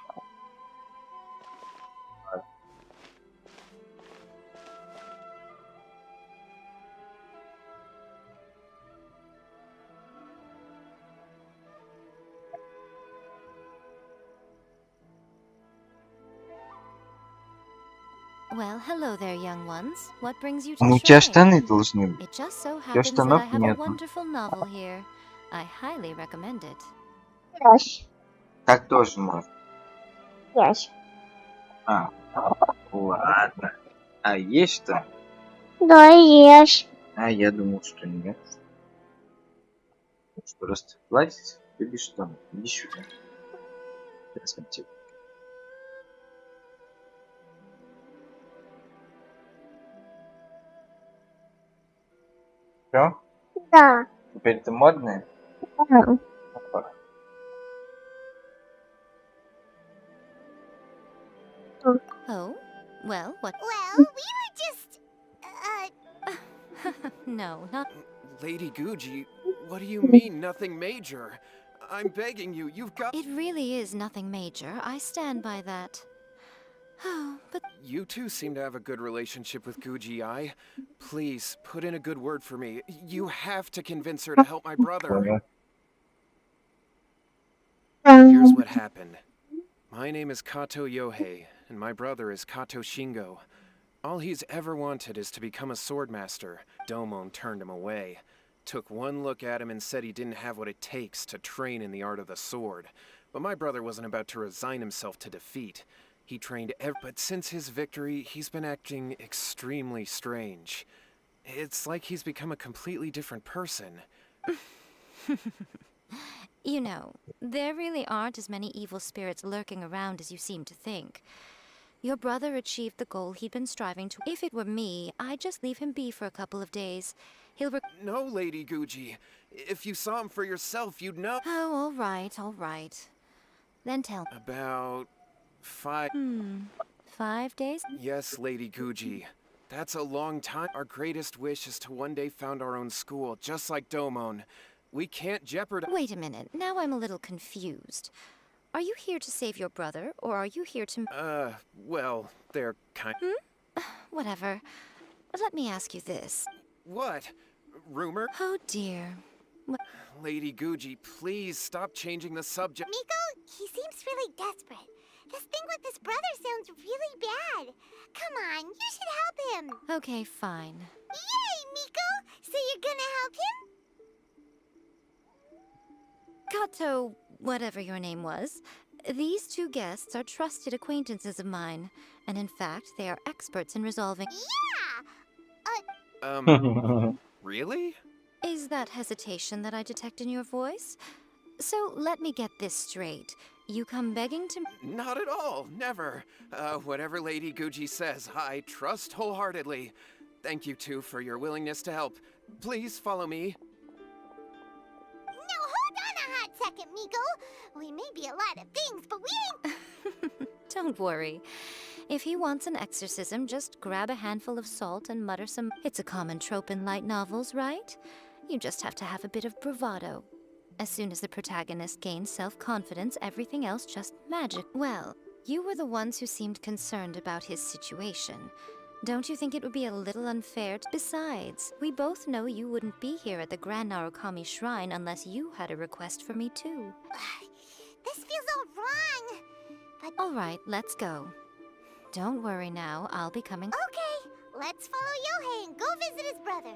Well, hello there, young ones. What brings you to Ну, the у тебя shrine? штаны должны быть. It just so У тебя happens that I штанов have a нет. wonderful novel here. I highly recommend it. Yes. Так тоже можно. Yes. А, ладно. А есть что? Да, есть. А я думал, что нет. Что раз ты платишь, ты без штанов. Иди сюда. Сейчас я тебе. Всё? Да. Теперь ты модная? Да. Опа. Oh? Well, what? Well, we were just... No, not... Lady Guji, what do you mean, nothing major? I'm begging you, you've got... It really is nothing major. I stand by that. Oh, but... You two seem to have a good relationship with Guji-ai. Please, put in a good word for me. You have to convince her to help my brother. Here's what happened. My name is Kato Yohei, and my brother is Kato Shingo. All he's ever wanted is to become a swordmaster. Domon turned him away. Took one look at him and said he didn't have what it takes to train in the art of the sword. But my brother wasn't about to resign himself to defeat. He trained but since his victory, he's been acting extremely strange. It's like he's become a completely different person. You know, there really aren't as many evil spirits lurking around as you seem to think. Your brother achieved the goal he'd been striving to. If it were me, I'd just leave him be for a couple of days. He'll No, Lady Guji. If you saw him for yourself, you'd know. Oh, all right. Then tell me. About 5... 5 days? Yes, Lady Guji. That's a long time. Our greatest wish is to one day found our own school, just like Domon. We can't jeopardize... Wait a minute, now I'm a little confused. Are you here to save your brother, or are you here to... well, they're kind... Whatever. Let me ask you this. What? Rumor? Oh dear. Lady Guji, please stop changing the subject. Miko, he seems really desperate. This thing with his brother sounds really bad. Come on, you should help him. Okay, fine. Yay, Miko! So you're gonna help him? Kato, whatever your name was, these two guests are trusted acquaintances of mine, and in fact, they are experts in resolving. Yeah! Really? Is that hesitation that I detect in your voice? So let me get this straight. You come begging to... Not at all, never. Whatever Lady Guji says, I trust wholeheartedly. Thank you two for your willingness to help. Please follow me. No, hold on a hot second, Miko. We may be a lot of things, but we ain't... Don't worry. If he wants an exorcism, just grab a handful of salt and mutter some... It's a common trope in light novels, right? You just have to have a bit of bravado. As soon as the protagonist gains self-confidence, everything else just magic. Well, you were the ones who seemed concerned about his situation. Don't you think it would be a little unfair? Besides, we both know you wouldn't be here at the Grand Narukami Shrine unless you had a request for me too. This feels all wrong. But... All right, let's go. Don't worry now, I'll be coming. Okay, let's follow Yohei and go visit his brother.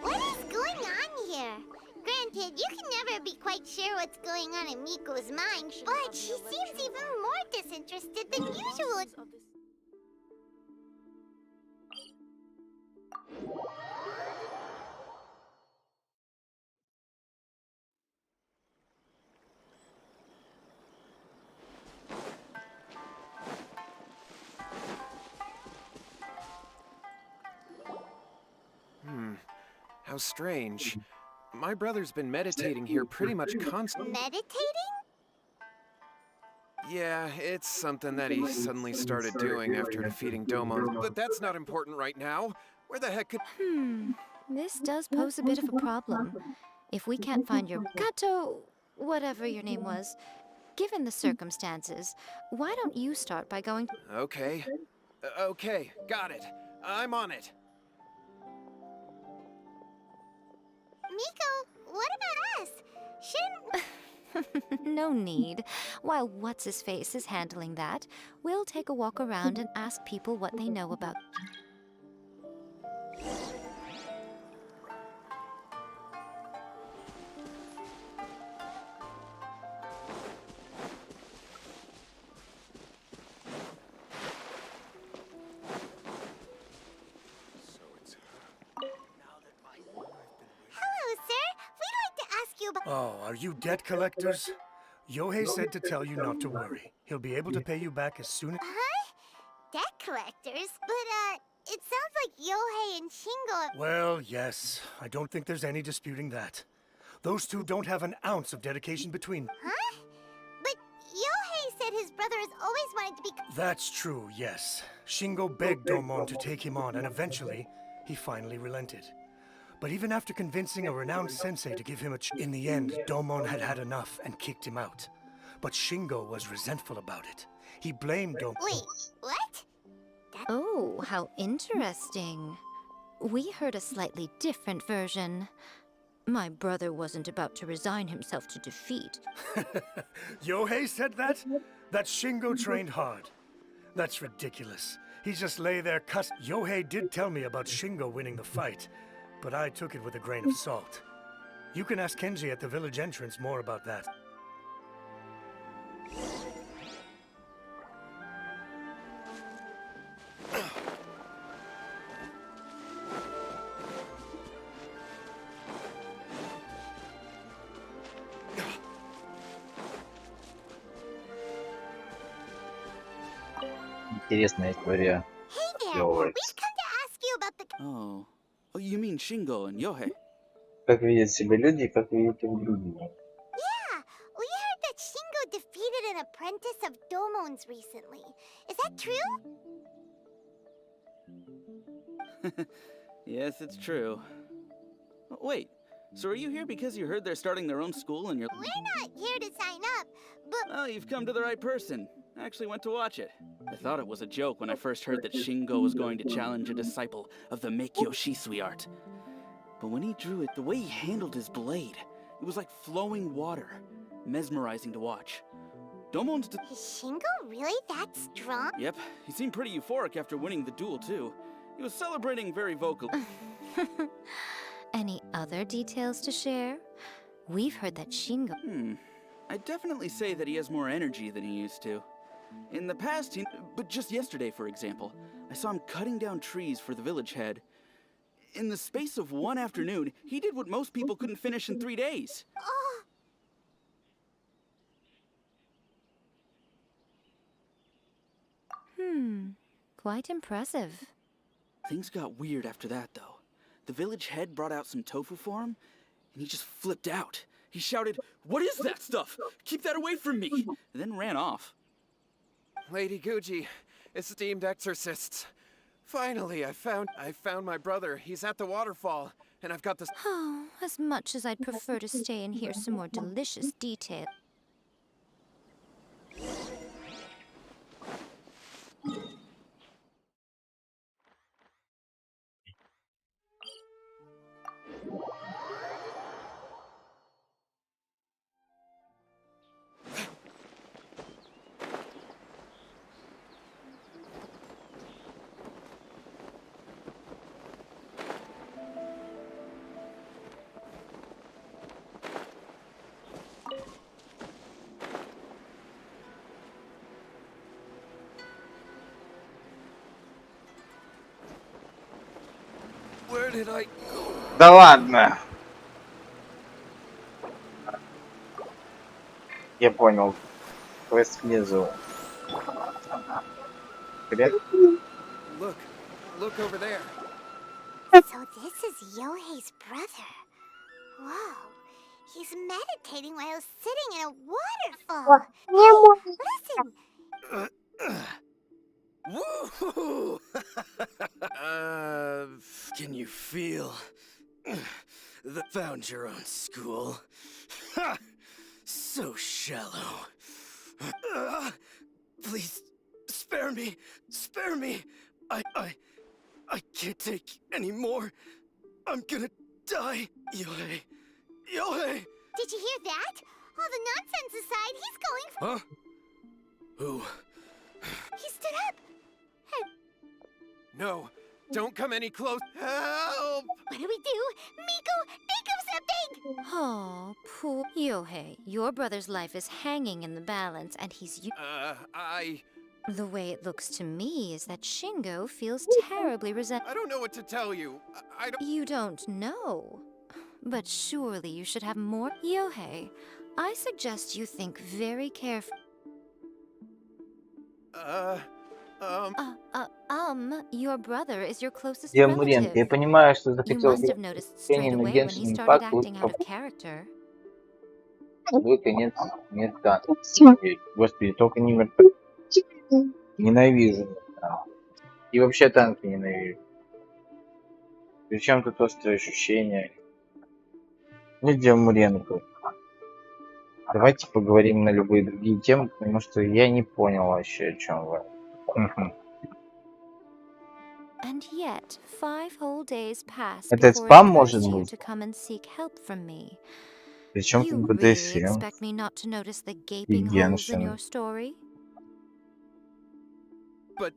What is going on here? Granted, you can never be quite sure what's going on in Miko's mind, but she seems even more disinterested than usual. How strange. My brother's been meditating here pretty much constantly. Meditating? Yeah, it's something that he suddenly started doing after defeating Domon. But that's not important right now. Where the heck could... This does pose a bit of a problem. If we can't find your... Kato, whatever your name was, given the circumstances, why don't you start by going... Okay. Okay, got it. I'm on it. Miko, what about us? Shouldn't... No need. While What's-His-Face is handling that, we'll take a walk around and ask people what they know about... Oh, are you debt collectors? Yohei said to tell you not to worry. He'll be able to pay you back as soon as... Huh? Debt collectors? But, it sounds like Yohei and Shingo... Well, yes. I don't think there's any disputing that. Those two don't have an ounce of dedication between them. Huh? But Yohei said his brother has always wanted to be... That's true, yes. Shingo begged Domon to take him on, and eventually, he finally relented. But even after convincing a renowned sensei to give him a in the end, Domon had had enough and kicked him out. But Shingo was resentful about it. He blamed Domon. Wait, what? Oh, how interesting. We heard a slightly different version. My brother wasn't about to resign himself to defeat. Yohei said that? That Shingo trained hard. That's ridiculous. He just lay there cussed. Yohei did tell me about Shingo winning the fight, but I took it with a grain of salt. You can ask Kenji at the village entrance more about that. Интересная история. Hey there, we've come to ask you about the... Oh, you mean Shingo and Yohei? Как видят себя люди, как видят их другие. Yeah, we heard that Shingo defeated an apprentice of Domon's recently. Is that true? Yes, it's true. Wait, so are you here because you heard they're starting their own school and you're... We're not here to sign up, but... Oh, you've come to the right person. I actually went to watch it. I thought it was a joke when I first heard that Shingo was going to challenge a disciple of the Meikyo Shisui art. But when he drew it, the way he handled his blade, it was like flowing water. Mesmerizing to watch. Domon's... Is Shingo really that strong? Yep, he seemed pretty euphoric after winning the duel, too. He was celebrating very vocally. Any other details to share? We've heard that Shingo... I'd definitely say that he has more energy than he used to. In the past, but just yesterday, for example, I saw him cutting down trees for the village head. In the space of one afternoon, he did what most people couldn't finish in 3 days. Quite impressive. Things got weird after that, though. The village head brought out some tofu for him, and he just flipped out. He shouted, "What is that stuff? Keep that away from me!" And then ran off. Lady Guji, esteemed exorcists. Finally, I found my brother. He's at the waterfall, and I've got this... Oh, as much as I'd prefer to stay and hear some more delicious detail. Where did I go? Да ладно. Я понял. Квест внизу. Привет. Look over there. So this is Yohei's brother. Whoa. He's meditating while sitting in a waterfall. Listen. Woohoo! Can you feel that found your own school? So shallow. Please spare me. Spare me. I can't take any more. I'm gonna die. Yohei. Yohei! Did you hear that? All the nonsense aside, he's going for... Huh? Who? He stood up. No, don't come any close. Help! What do we do? Miko, think of something! Oh, poor Yohei. Your brother's life is hanging in the balance, and he's... The way it looks to me is that Shingo feels terribly resentful. I don't know what to tell you. I don't... You don't know? But surely you should have more... Yohei, I suggest you think very carefully. Your brother is your closest Демурен, ты relative. понимаешь, что You захотел must have noticed straight на away when he Genshin started Impact, acting out of character. Твой конец метка. Господи, только не метка. Ненавижу метка. И вообще танки ненавижу. Причем тут острые ощущения. Ну, Демуренко. Давайте поговорим на любые другие темы, потому что я не понял вообще, о чем вы. And yet, 5 whole days passed Это before спам it может occurs to you быть? to come and seek help from me. Причем You тут really БДСМ expect me not to notice the и gaping holes in Геншин. your story? But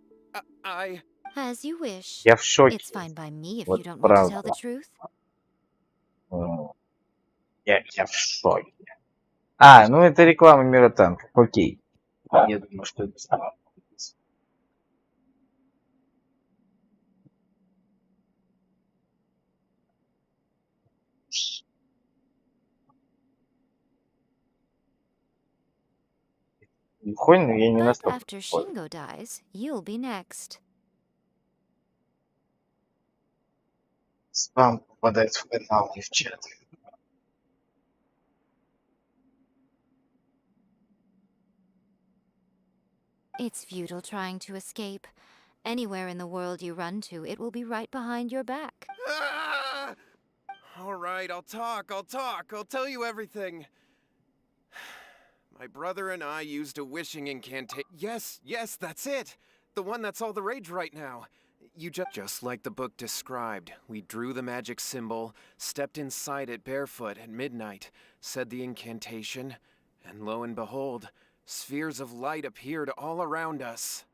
I... As you wish. Я в шоке. It's fine by me if Вот you don't want to tell правда. the truth. Я в шоке. А, ну это реклама Мира Танков. Окей. Я думаю, что это самое. Лихой, но я не But настолько after лихой. Shingo dies, you'll be next. Спам попадает в канал и в чат. It's futile trying to escape. Anywhere in the world you run to, it will be right behind your back. Ah! All right, I'll talk. I'll tell you everything. My brother and I used a wishing incantation. Yes, that's it. The one that's all the rage right now. You just like the book described. We drew the magic symbol, stepped inside it barefoot at midnight, said the incantation, and lo and behold, Spheres of light appeared all around us.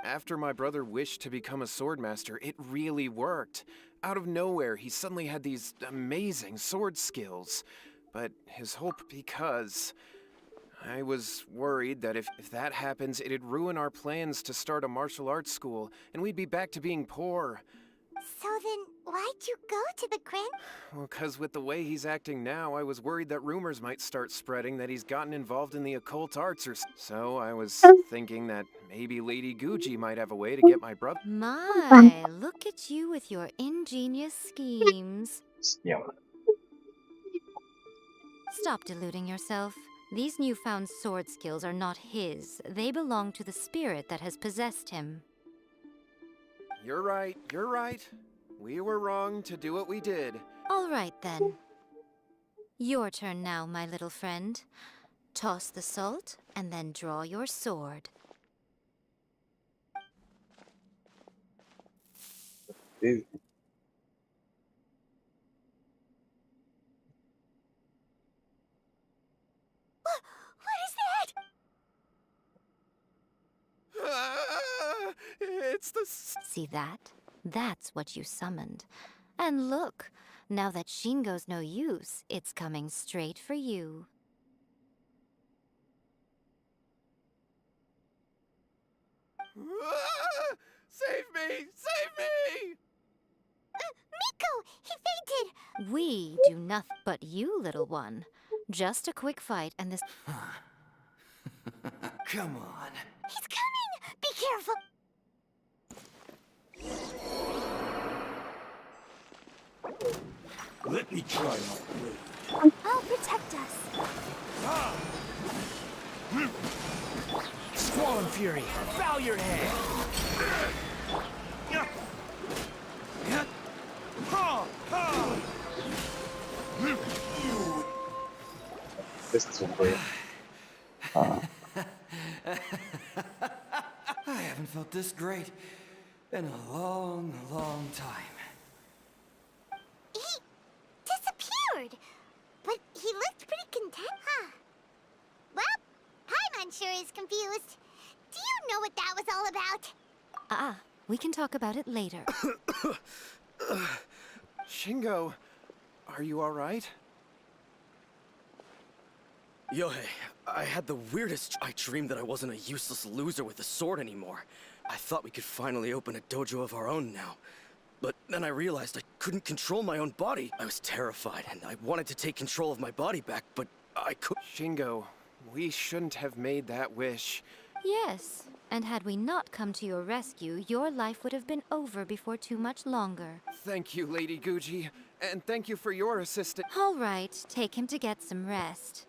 After my brother wished to become a swordmaster, it really worked. Out of nowhere, he suddenly had these amazing sword skills. But his whole because I was worried that if that happens, it'd ruin our plans to start a martial arts school, and we'd be back to being poor. So then, why'd you go to the Grand? Well, 'cause with the way he's acting now, I was worried that rumors might start spreading that he's gotten involved in the occult arts so I was thinking that maybe Lady Gucci might have a way to get my brother. My, look at you with your ingenious schemes. Stop deluding yourself. These newfound sword skills are not his. They belong to the spirit that has possessed him. You're right, you're right. We were wrong to do what we did. All right, then. Your turn now, my little friend. Toss the salt, and then draw your sword. It's the... See that? That's what you summoned. And look, now that Shingo's no use, it's coming straight for you. Save me! Save me! Miko! He fainted! We do nothing but you, little one. Just a quick fight and this... Come on. He's coming! Be careful! Let me try my blade. I'll protect us. Squall and Fury, bow your head. I haven't felt this great in a long, long time. He disappeared, but he looked pretty content, huh? Well, Paimon sure is confused. Do you know what that was all about? We can talk about it later. Shingo, are you alright? Yohei, I had the weirdest... I dreamed that I wasn't a useless loser with a sword anymore. I thought we could finally open a dojo of our own now. But then I realized I couldn't control my own body. I was terrified, and I wanted to take control of my body back, but I couldn't. Shingo, we shouldn't have made that wish. Yes, and had we not come to your rescue, your life would have been over before too much longer. Thank you, Lady Gucci, and thank you for your assistance. All right, take him to get some rest.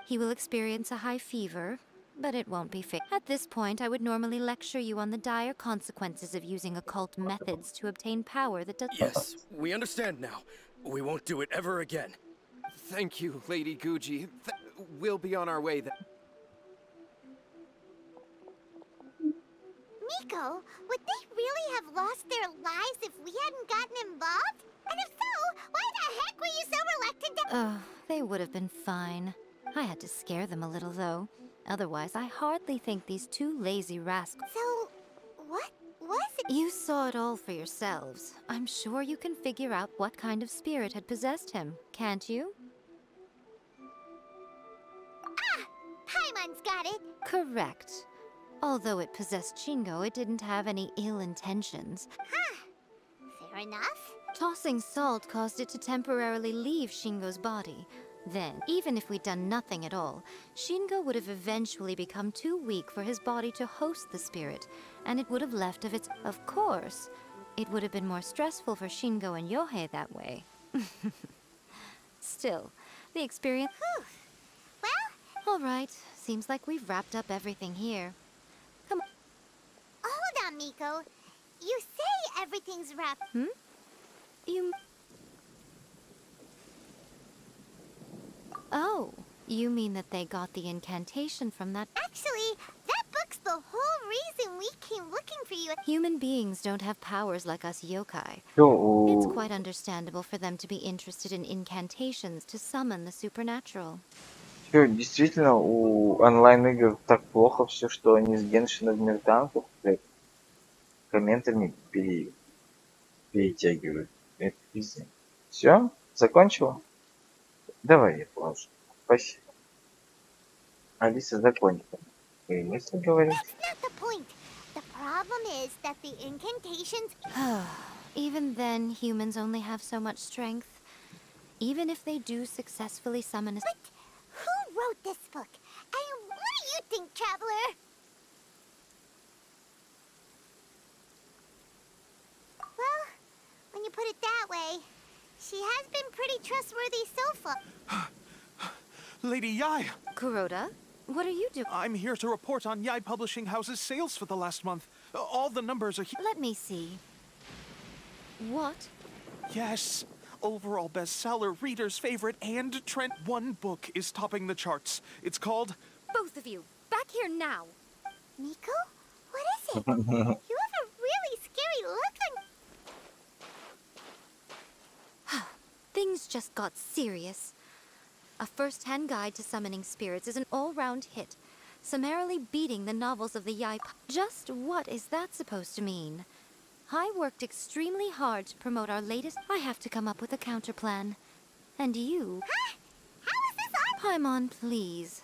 He will experience a high fever, but it won't be fixed. At this point, I would normally lecture you on the dire consequences of using occult methods to obtain power that does... Yes, we understand now. We won't do it ever again. Thank you, Lady Gucci. We'll be on our way then. Miko, would they really have lost their lives if we hadn't gotten involved? And if so, why the heck were you so reluctant to... Oh, they would have been fine. I had to scare them a little, though. Otherwise, I hardly think these two lazy rascals... So, what was it? You saw it all for yourselves. I'm sure you can figure out what kind of spirit had possessed him, can't you? Paimon's got it. Correct. Although it possessed Shingo, it didn't have any ill intentions. Fair enough. Tossing salt caused it to temporarily leave Shingo's body. Then, even if we'd done nothing at all, Shingo would have eventually become too weak for his body to host the spirit, and it would have left of its... Of course, it would have been more stressful for Shingo and Yohei that way. Still, the experience... Well... All right, seems like we've wrapped up everything here. Come on. Hold on, Miko. You say everything's wrapped. You... Oh, you mean that they got the incantation from that... Actually, that book's the whole reason we came looking for you. Human beings don't have powers like us yokai. Oh. It's quite understandable for them to be interested in incantations to summon the supernatural. Чё, действительно, у онлайн-игр так плохо все, что они с Геншина в мир танков, блядь, комментами перетягивают. Это пиздец. Все? Закончила? Давай я положу. Спасибо. Алиса, закончила. И мысли говорить. That's not the point. The problem is that the incantations... Even then, humans only have so much strength. Even if they do successfully summon a... But who wrote this book? And what do you think, Traveler? Well, when you put it that way, she has been pretty trustworthy so far. Lady Yai! Kuroda, what are you doing? I'm here to report on Yai Publishing House's sales for the last month. All the numbers are here. Let me see. What? Yes. Overall bestseller, reader's favorite, and trend. One book is topping the charts. It's called... Both of you, back here now. Miko? What is it? You have a really scary look on... Things just got serious. A first-hand guide to summoning spirits is an all-round hit, summarily beating the novels of the Yai. Just what is that supposed to mean? I worked extremely hard to promote our latest... I have to come up with a counterplan. And you... Huh? How is this on... Paimon, please.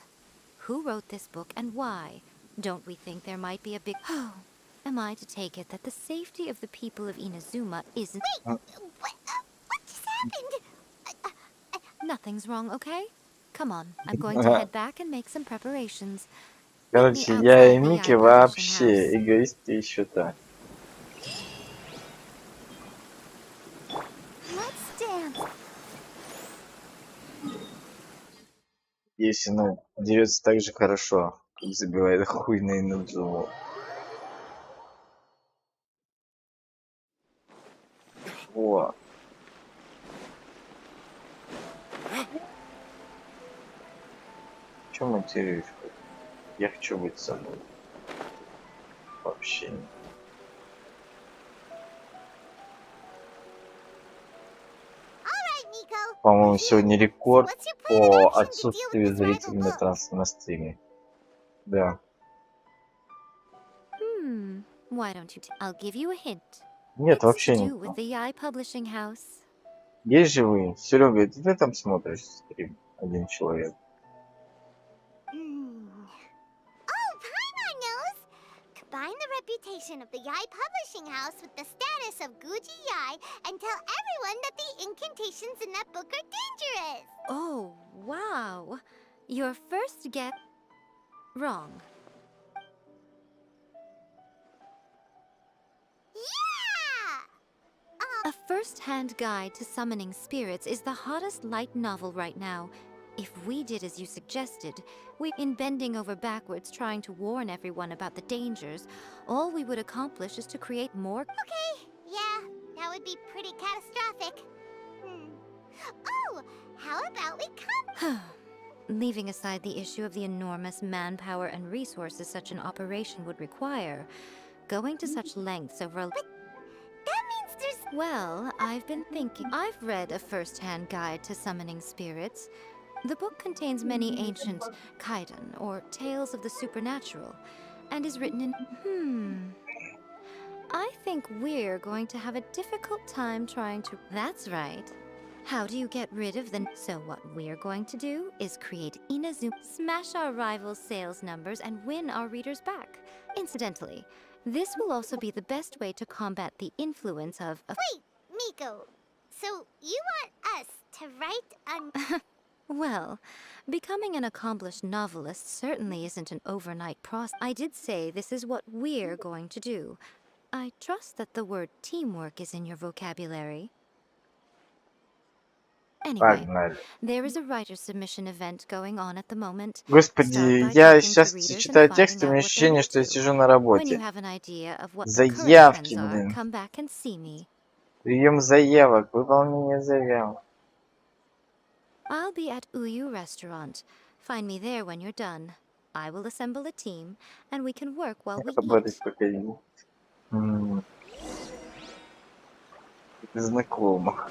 Who wrote this book and why? Don't we think there might be a big... Oh, am I to take it that the safety of the people of Inazuma isn't... Wait, what just happened? Nothing's wrong, okay? Come on, I'm going to head back and make some preparations. Короче, я и Мики вообще эгоисты еще так. Если, ну, дерется так же хорошо, как забивает хуй на Инадзуму. Во. Чё материшь? Я хочу быть собой. Вообще. По-моему, сегодня рекорд по отсутствию зрителей на стриме. Да. Why don't you... I'll give you a hint. Нет, вообще It's to не. do with the Yai Publishing House. Есть же вы. Серега, ты там смотришь стрим? Один человек. Oh, Paimon knows! Combine the reputation of the Yai Publishing House with the status of Guji Yai and tell everyone that the incantations in that book are dangerous! Oh, wow. Your first guess... Wrong. Yeah! A first-hand guide to summoning spirits is the hottest light novel right now. If we did as you suggested, in bending over backwards trying to warn everyone about the dangers, all we would accomplish is to create more... Okay, yeah, that would be pretty catastrophic. Oh, how about we come... Leaving aside the issue of the enormous manpower and resources such an operation would require, going to such lengths over a... But that means there's... Well, I've been thinking. I've read a first-hand guide to summoning spirits. The book contains many ancient kaidan, or tales of the supernatural, and is written in... I think we're going to have a difficult time trying to... That's right. How do you get rid of the... So what we're going to do is create Inazuma, smash our rivals' sales numbers, and win our readers back. Incidentally, this will also be the best way to combat the influence of... Wait, Miko. So you want us to write on... Well, becoming an accomplished novelist certainly isn't an overnight process. I did say this is what we're going to do. I trust that the word teamwork is in your vocabulary. Anyway, there is a writer's submission event going on at the moment. Господи, я сейчас читаю текст, у меня ощущение, что я сижу на работе. Заявки, блин. Прием заявок, выполнение заявок. I'll be at Uyu Restaurant. Find me there when you're done. I will assemble a team, and we can work while we eat. Знакомо.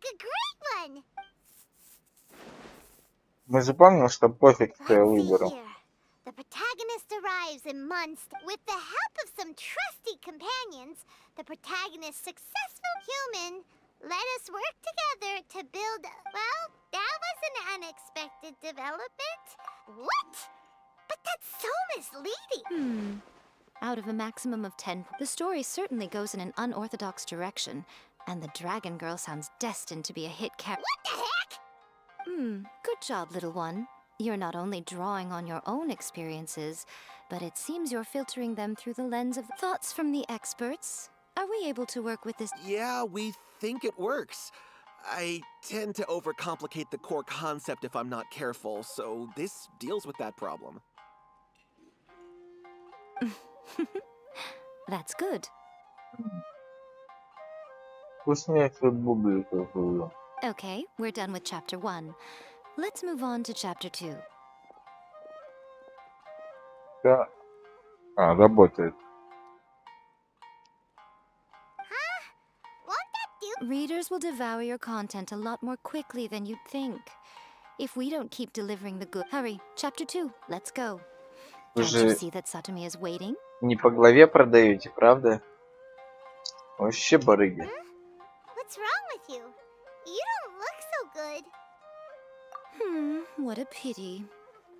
like a great one. Мы же помним, что пофиг, кто я Let's see выберу. here. The protagonist arrives in Munster with the help of some trusty companions. The protagonist's successful human. Let us work together to build. Well, that was an unexpected development. What? But that's so misleading. Out of a maximum of 10, the story certainly goes in an unorthodox direction, and the Dragon Girl sounds destined to be a hit character. What the heck? Good job, little one. You're not only drawing on your own experiences, but it seems you're filtering them through the lens of thoughts from the experts. Are we able to work with this? Yeah, we think it works. I tend to overcomplicate the core concept if I'm not careful, so this deals with that problem. That's good. Вкуснейшая бублика была. Okay, we're done with chapter 1. Let's move on to chapter 2. Да. Работает. Readers will devour your content a lot more quickly than you'd think. If we don't keep delivering the good... Hurry, chapter 2, let's go. Вы Can't you же see that Satomi is waiting? не по главе продаете, правда? Вообще барыги. What's wrong with you? You don't look so good. What a pity.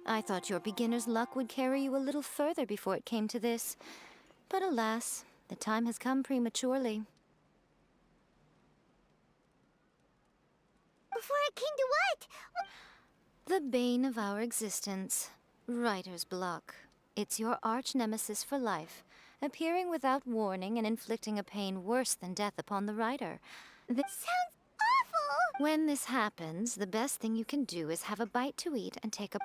I thought your beginner's luck would carry you a little further before it came to this. But alas, the time has come prematurely. Before it came to what? The bane of our existence. Writer's block. It's your arch nemesis for life, appearing without warning and inflicting a pain worse than death upon the writer. This sounds awful! When this happens, the best thing you can do is have a bite to eat and take a...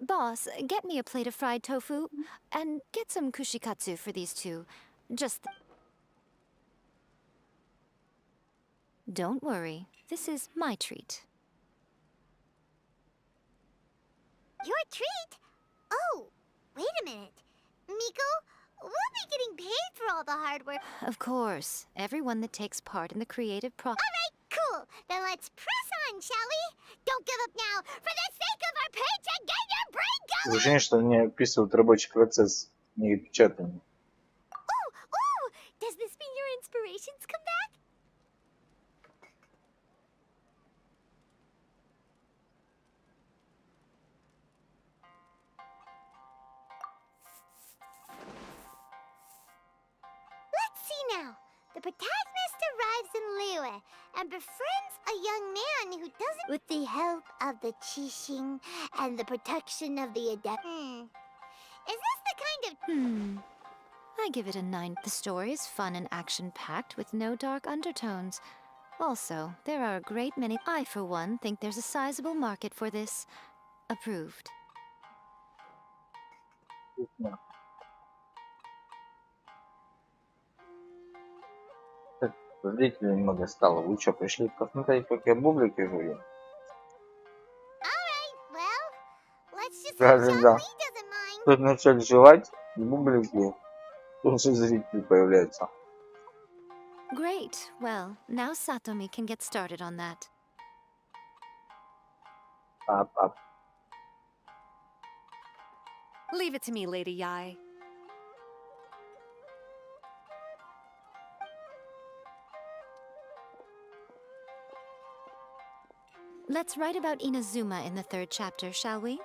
boss, get me a plate of fried tofu, and get some kushikatsu for these two. Just... Don't worry, this is my treat. Your treat? Oh, wait a minute. Miko, we'll be getting paid for all the hard work. Of course, everyone that takes part in the creative process. Alright, cool. Then let's press on, shall we? Don't give up now. For the sake of our paycheck, get your brain going! Ощущение, что они описывают рабочий процесс, не печатание. Ooh! Does this mean your inspirations come back? Let's see now. The protagonist arrives in Liyue and befriends a young man who doesn't... With the help of the Qixing and the protection of the adept... Is this the kind of... I give it a 9. The story is fun and action-packed with no dark undertones. Also, there are a great many... I, for one, think there's a sizable market for this. Approved. Зрителей много стало. Вы что, пришли посмотреть, как я бублики жую? Да. Тут начали жевать бублики, тут же зрители появляются. Great. Well, now Satomi can get started on that. Up. Leave it to me, Lady Yai. Let's write about Inazuma in the 3rd chapter, shall we?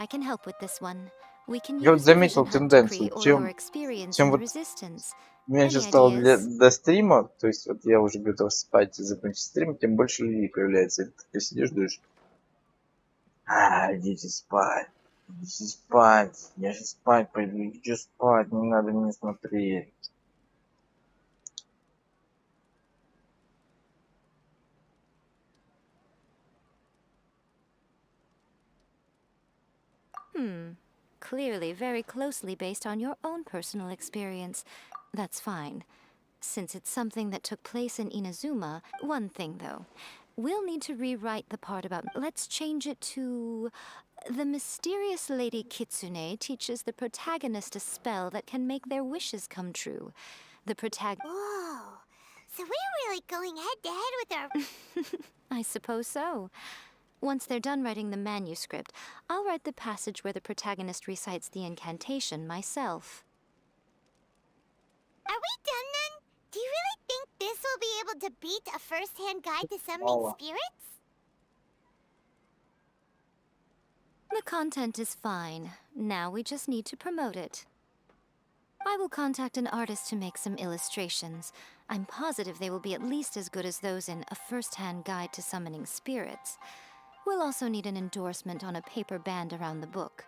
I can help with this one. We can Я вот use the заметил vision hub тенденцию. decree or your experience in Чем the вот resistance. меньше Any стало ideas? до стрима, то есть вот я уже готов спать и закончить стрим, тем больше людей появляется. И ты сидишь, думаешь, идите спать, я же спать пойду, иди спать, не надо мне смотреть. Clearly very closely based on your own personal experience. That's fine. Since it's something that took place in Inazuma, one thing though. We'll need to rewrite the part about... Let's change it to... The mysterious Lady Kitsune teaches the protagonist a spell that can make their wishes come true. The Whoa! So we're really going head to head with our... I suppose so. Once they're done writing the manuscript, I'll write the passage where the protagonist recites the incantation myself. Are we done then? Do you really think this will be able to beat a first-hand guide to summoning Oh. spirits? The content is fine. Now we just need to promote it. I will contact an artist to make some illustrations. I'm positive they will be at least as good as those in A First-Hand Guide to Summoning Spirits. We'll also need an endorsement on a paper band around the book.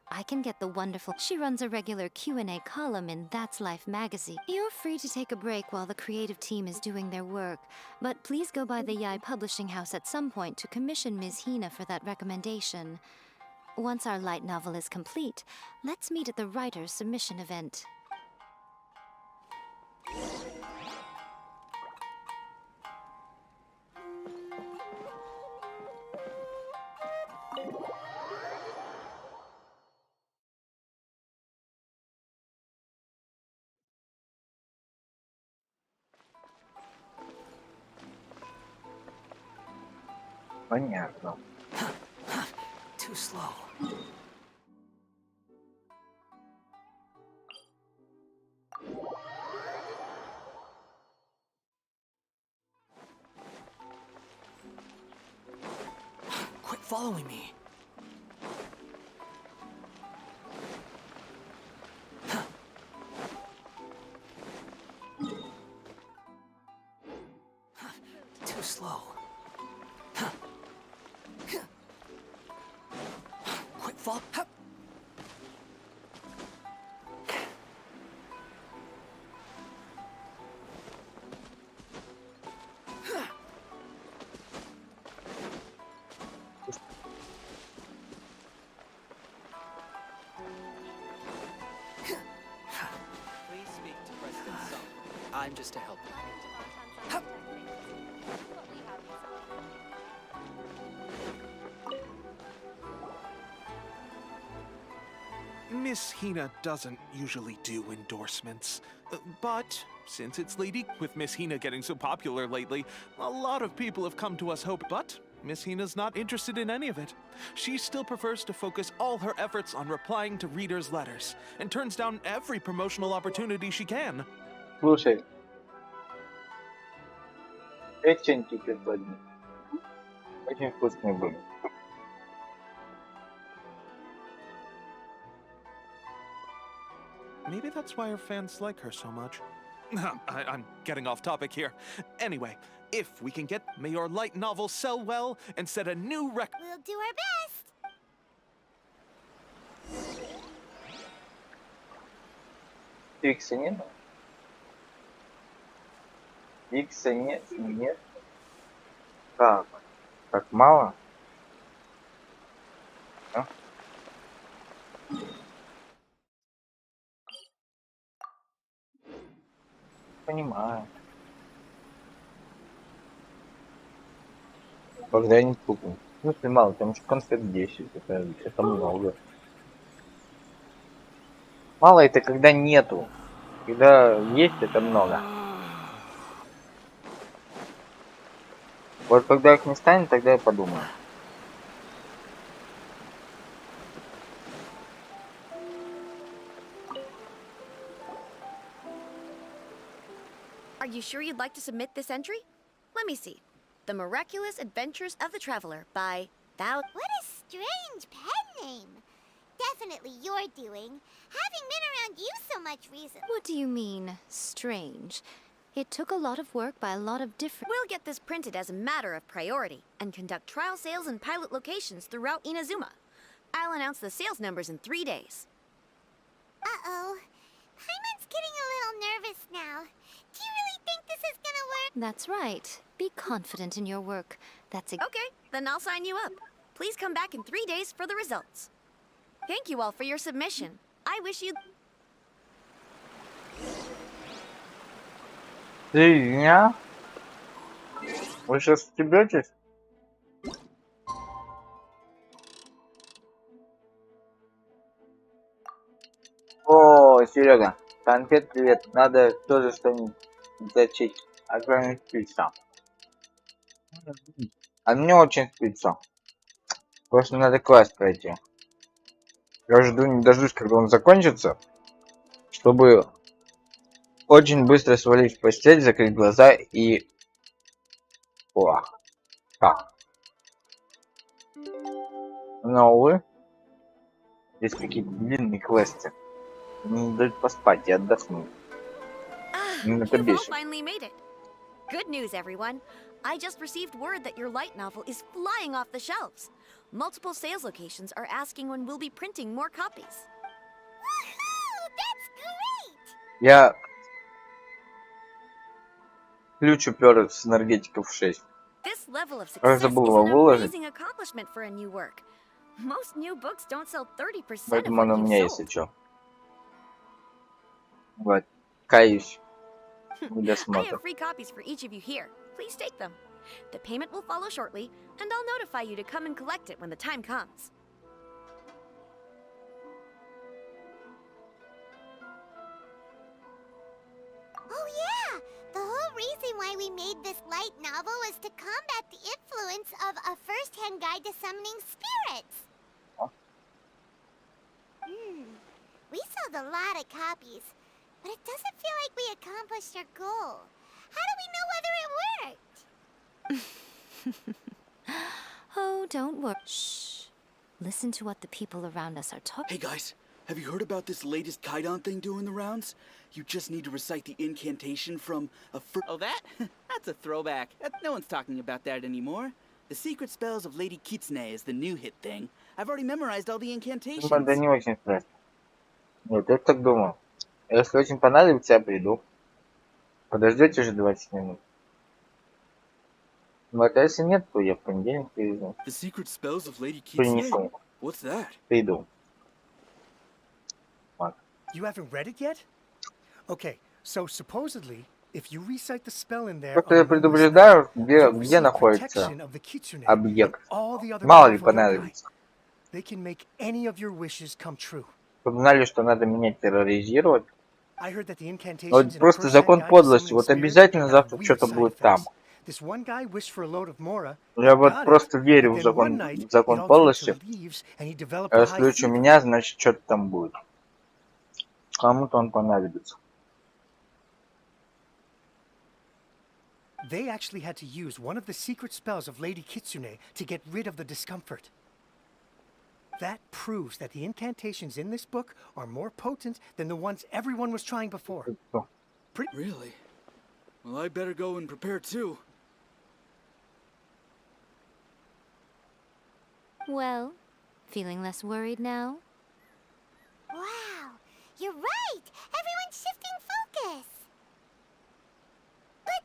I can get the wonderful... She runs a regular Q&A column in That's Life magazine. You're free to take a break while the creative team is doing their work, but please go by the Yai Publishing House at some point to commission Ms. Hina for that recommendation. Once our light novel is complete, let's meet at the writer's submission event. Понятно. Too slow. Quit following me. Too slow. Quit fall. Please speak to President Song. I'm just a helper. Miss Hina doesn't usually do endorsements, but since it's Lady with Miss Hina getting so popular lately, a lot of people have come to us but Miss Hina's not interested in any of it. She still prefers to focus all her efforts on replying to readers' letters, and turns down every promotional opportunity she can. Слушай, печеньки сегодня. Очень вкусные были. Maybe that's why her fans like her so much. I'm getting off topic here. Anyway, if we can get may your light novel sell well and set a new record. We'll do our best. Икса нет? Икса нет? Нет? Как? Так мало? А? Понимаю. Когда я не куплю. Ну, если мало, там еще конфет 10. Это много. Мало это когда нету. Когда есть, это много. Вот когда их не станет, тогда я подумаю. Are you sure you'd like to submit this entry? Let me see. The Miraculous Adventures of the Traveler by Thou. What a strange pen name. Definitely your doing. Having been around you so much recently. What do you mean, strange? It took a lot of work by a lot of different... We'll get this printed as a matter of priority and conduct trial sales in pilot locations throughout Inazuma. I'll announce the sales numbers in 3 days. Uh-oh. Paimon's getting a little nervous now. Do you really think this is gonna work? That's right. Be confident in your work. That's Okay, then I'll sign you up. Please come back in 3 days for the results. Thank you all for your submission. I wish you... Ты меня? Вы сейчас стебетесь? О, Серега, конфет, привет. Надо тоже что-нибудь зачесть. А кроме спится. А мне очень спится. Просто надо квест пройти. Я жду не дождусь, когда он закончится, чтобы очень быстро свалить в постель, закрыть глаза и... О, так. Но, увы, здесь какие-то длинные квесты. Мне не дают поспать и отдохнуть. Мне это You've all бесит. finally made it. Good news, everyone. I just received word that your light novel is flying off the shelves. Multiple sales locations are asking when we'll be printing more copies. Woohoo! That's great! Я ключ упер с энергетиков 6. This level of Я success забыл is его an выложить, amazing accomplishment for a new work. Most new books don't sell 30% of поэтому what оно у you've меня есть, sold. если что. Вот. Каюсь. I Недосмотр. have free copies for each of you here. Please take them. The payment will follow shortly, and I'll notify you to come and collect it when the time comes. Oh yeah! The whole reason why we made this light novel was to combat the influence of a first-hand guide to summoning spirits. We sold a lot of copies, but it doesn't feel like we accomplished our goal. How do we know whether it worked? Oh, don't worry. Shh. Listen to what the people around us are talking. Hey guys, have you heard about this latest Kaidan thing doing the rounds? You just need to recite the incantation from a Oh, that? That's a throwback. No one's talking about that anymore. The secret spells of Lady Kitsune is the new hit thing. I've already memorized all the incantations. Это не очень страшно. Нет, я так думал. Если очень понадобится, я приду. Подождете же 20 минут. Вот, а если нет, то я в понедельник приду. The secret spells of Lady Принесу. Kitsune? What's that? Приду. You haven't read it yet? Okay, so supposedly, if you recite the spell in there, Просто я предупреждаю, где находится объект. Мало ли понадобится. They can make any of your wishes come true. Чтобы знали, что надо меня терроризировать. I heard that the incantations Вот in a просто first-hand закон guide to подлости. summoning Вот spirits обязательно have завтра weird что-то side будет там. effects. This one guy wished for a load of Mora. Я вот Got it, просто верю but в then one закон night it закон all turned to подлости. leaves and he developed А a если high лучше fever. меня, значит что-то там будет. Кому-то он понадобится. They actually had to use one of the secret spells of Lady Kitsune to get rid of the discomfort. That proves that the incantations in this book are more potent than the ones everyone was trying before. Really? Well, I better go and prepare too. Well, feeling less worried now? Wow, you're right! Everyone's shifting focus! But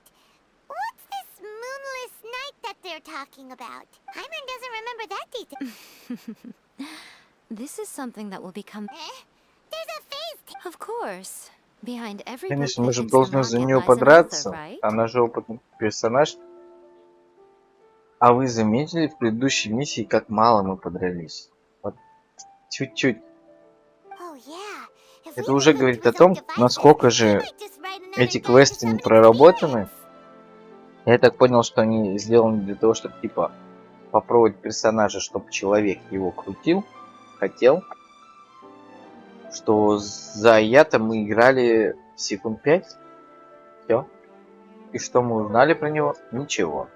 what's this moonless night that they're talking about? Hyman doesn't remember that detail. This is something that will become... There's a phase... Of course. Behind every book Конечно, мы that же hits the должны за market нее lies an author, подраться. right? Она же опытный персонаж. А вы заметили в предыдущей миссии, как мало мы подрались? Вот чуть-чуть. Это уже говорит о том, насколько же эти квесты не проработаны. Я так понял, что они сделаны для того, чтобы типа попробовать персонажа, чтобы человек его крутил, хотел. Что за я-то мы играли секунд 5. Все. И что мы узнали про него? Ничего.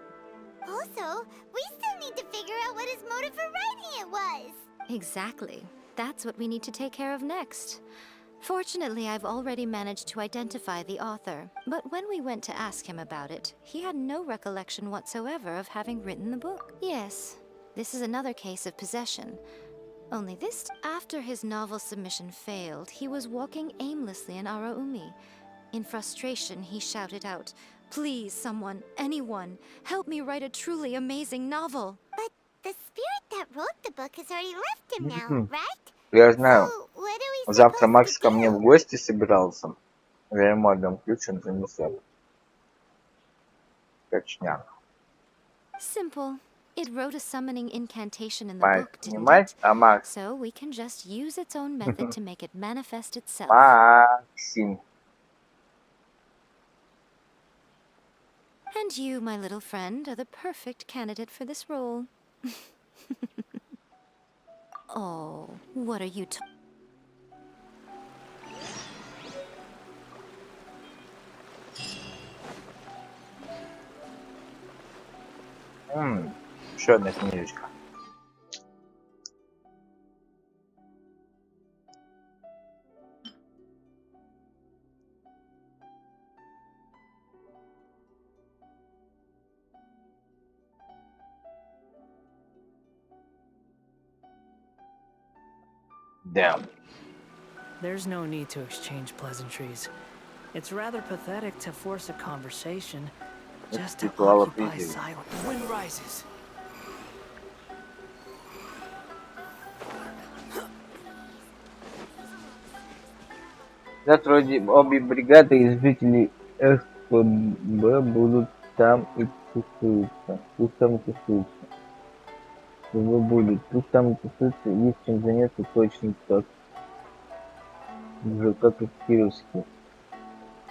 Exactly. That's what we need to take care of next. Fortunately, I've already managed to identify the author, but when we went to ask him about it, he had no recollection whatsoever of having written the book. Yes, this is another case of possession. Only this, after his novel submission failed, he was walking aimlessly in Araumi. In frustration, he shouted out, "Please, someone, anyone, help me write a truly amazing novel." But the spirit that wrote the book has already left him now, right? Я знаю. Завтра Макс ко мне в гости собирался. Я ему отдам ключ, он занесет. Точняк. Simple. It wrote a summoning incantation in the book, didn't Понимаешь? it? А Макс? So we can just use its own method to make it manifest itself. Максим. And you, my little friend, are the perfect candidate for this role. Oh, what are you Еще одна книжечка. Damn. There's no need to exchange pleasantries. It's rather pathetic to force a conversation just to occupy silence. The wind rises. Завтра обе бригады из жителей СПБ будут там и тусуются. Пусть там и тусуются. Чего будет? Пусть там и тусуются, есть чем заняться точно так. Уже как и в Кировске.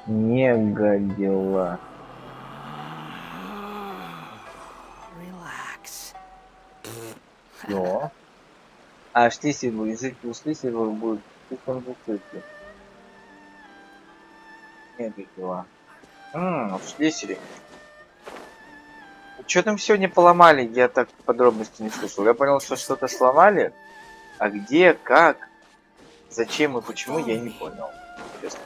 Мега дела. Что? А Штисельву, язык у Штисельву будет пусть там тусуются. Мега дела. В Штиселе. Что там сегодня поломали? Я так подробности не слышал. Я понял, что что-то сломали. А где, как, зачем и почему, я не понял. Честно.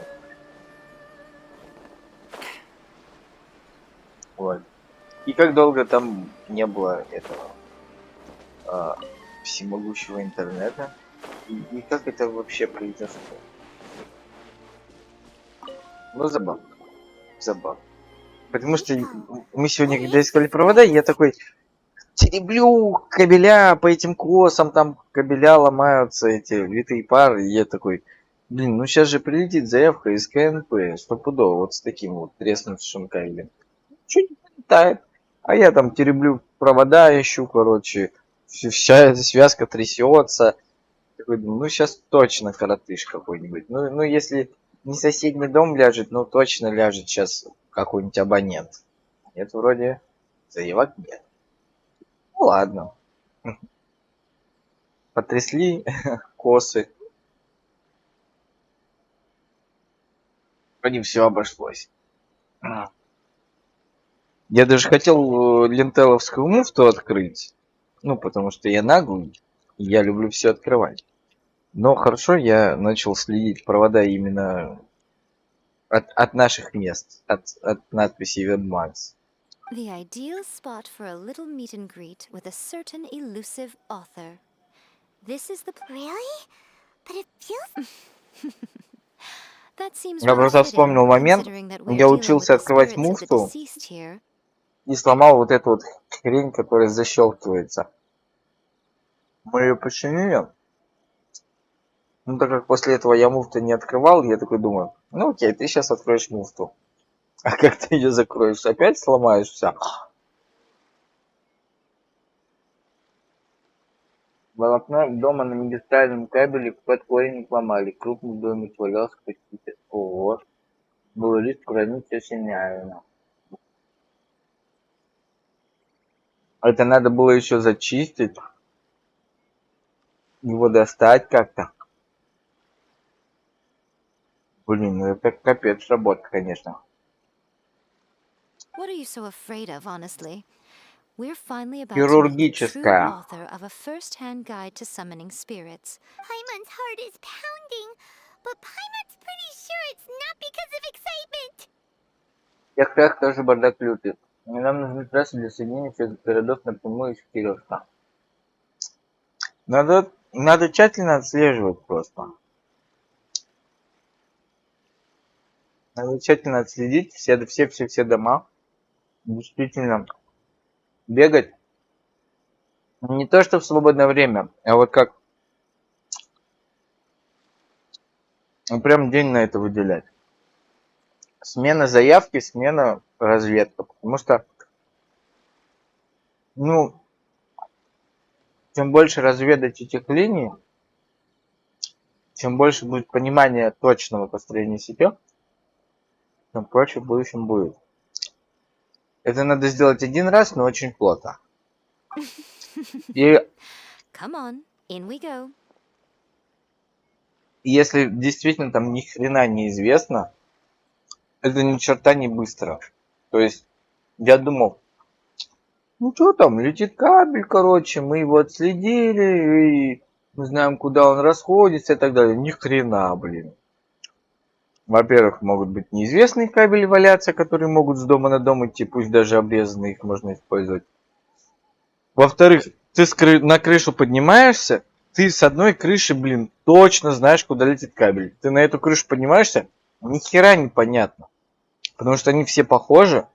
Вот. И как долго там не было этого всемогущего интернета. И как это вообще произошло. Ну, забавно. Забавно. Потому что мы сегодня, когда искали провода, я такой тереблю кабеля по этим косам, там кабеля ломаются, эти витые пары, и я такой, блин, ну сейчас же прилетит заявка из КНП, стопудово, вот с таким вот треснувшим кабелем. Чуть не прилетает. А я там тереблю провода, ищу, короче, вся эта связка трясется. Такой, ну сейчас точно коротыш какой-нибудь. Ну если не соседний дом ляжет, ну точно ляжет сейчас какой-нибудь абонент. Нет, вроде заявок нет. Ну ладно. Потрясли косы. Вроде все обошлось. Я даже хотел лентеловскую муфту открыть. Ну, потому что я наглый. И я люблю все открывать. Но хорошо, я начал следить провода именно от наших мест. От надписи webmax. The ideal spot for a little meet and greet with a certain elusive author. This is the... Really? But it feels... That seems Я просто вспомнил момент, я учился открывать муфту и сломал вот эту вот хрень, которая защелкивается. Мы ее починили. Ну, так как после этого я муфту не открывал, я такой думаю, ну окей, ты сейчас откроешь муфту. А как ты ее закроешь? Опять сломаешь все. Волокно дома на магистральном кабеле под корень ломали. Крупный домик валялся почти. Ого. Был риск уронить все неправильно. Это надо было еще зачистить. Его достать как-то. Блин, ну это капец работа, конечно. What are you so afraid of, honestly? We're finally about to meet the true Хирургическая. author of a first-hand guide to summoning spirits. Paimon's heart is pounding, but Paimon's pretty sure it's not because of excitement. Тех тоже бардак лютый. Нам нужны трассы для соединения всех городов напрямую из Кировска. Надо тщательно отслеживать просто. Надо тщательно отследить все дома. Действительно бегать. Не то, что в свободное время, а вот как прям день на это выделять. Смена заявки, смена разведка. Потому что, ну, чем больше разведать этих линий, чем больше будет понимания точного построения себя, тем проще в будущем будет. Это надо сделать один раз, но очень плотно. И Come on, in we go. если действительно там ни хрена не известно, это ни черта не быстро. То есть я думал, ну что там, летит кабель, короче, мы его отследили, и мы знаем, куда он расходится и так далее. Ни хрена, блин. Во-первых, могут быть неизвестные кабели валяться, которые могут с дома на дом идти, пусть даже обрезанные, их можно использовать. Во-вторых, ты на крышу поднимаешься, ты с одной крыши, блин, точно знаешь, куда летит кабель. Ты на эту крышу поднимаешься, ни хера непонятно. Потому что они все похожи.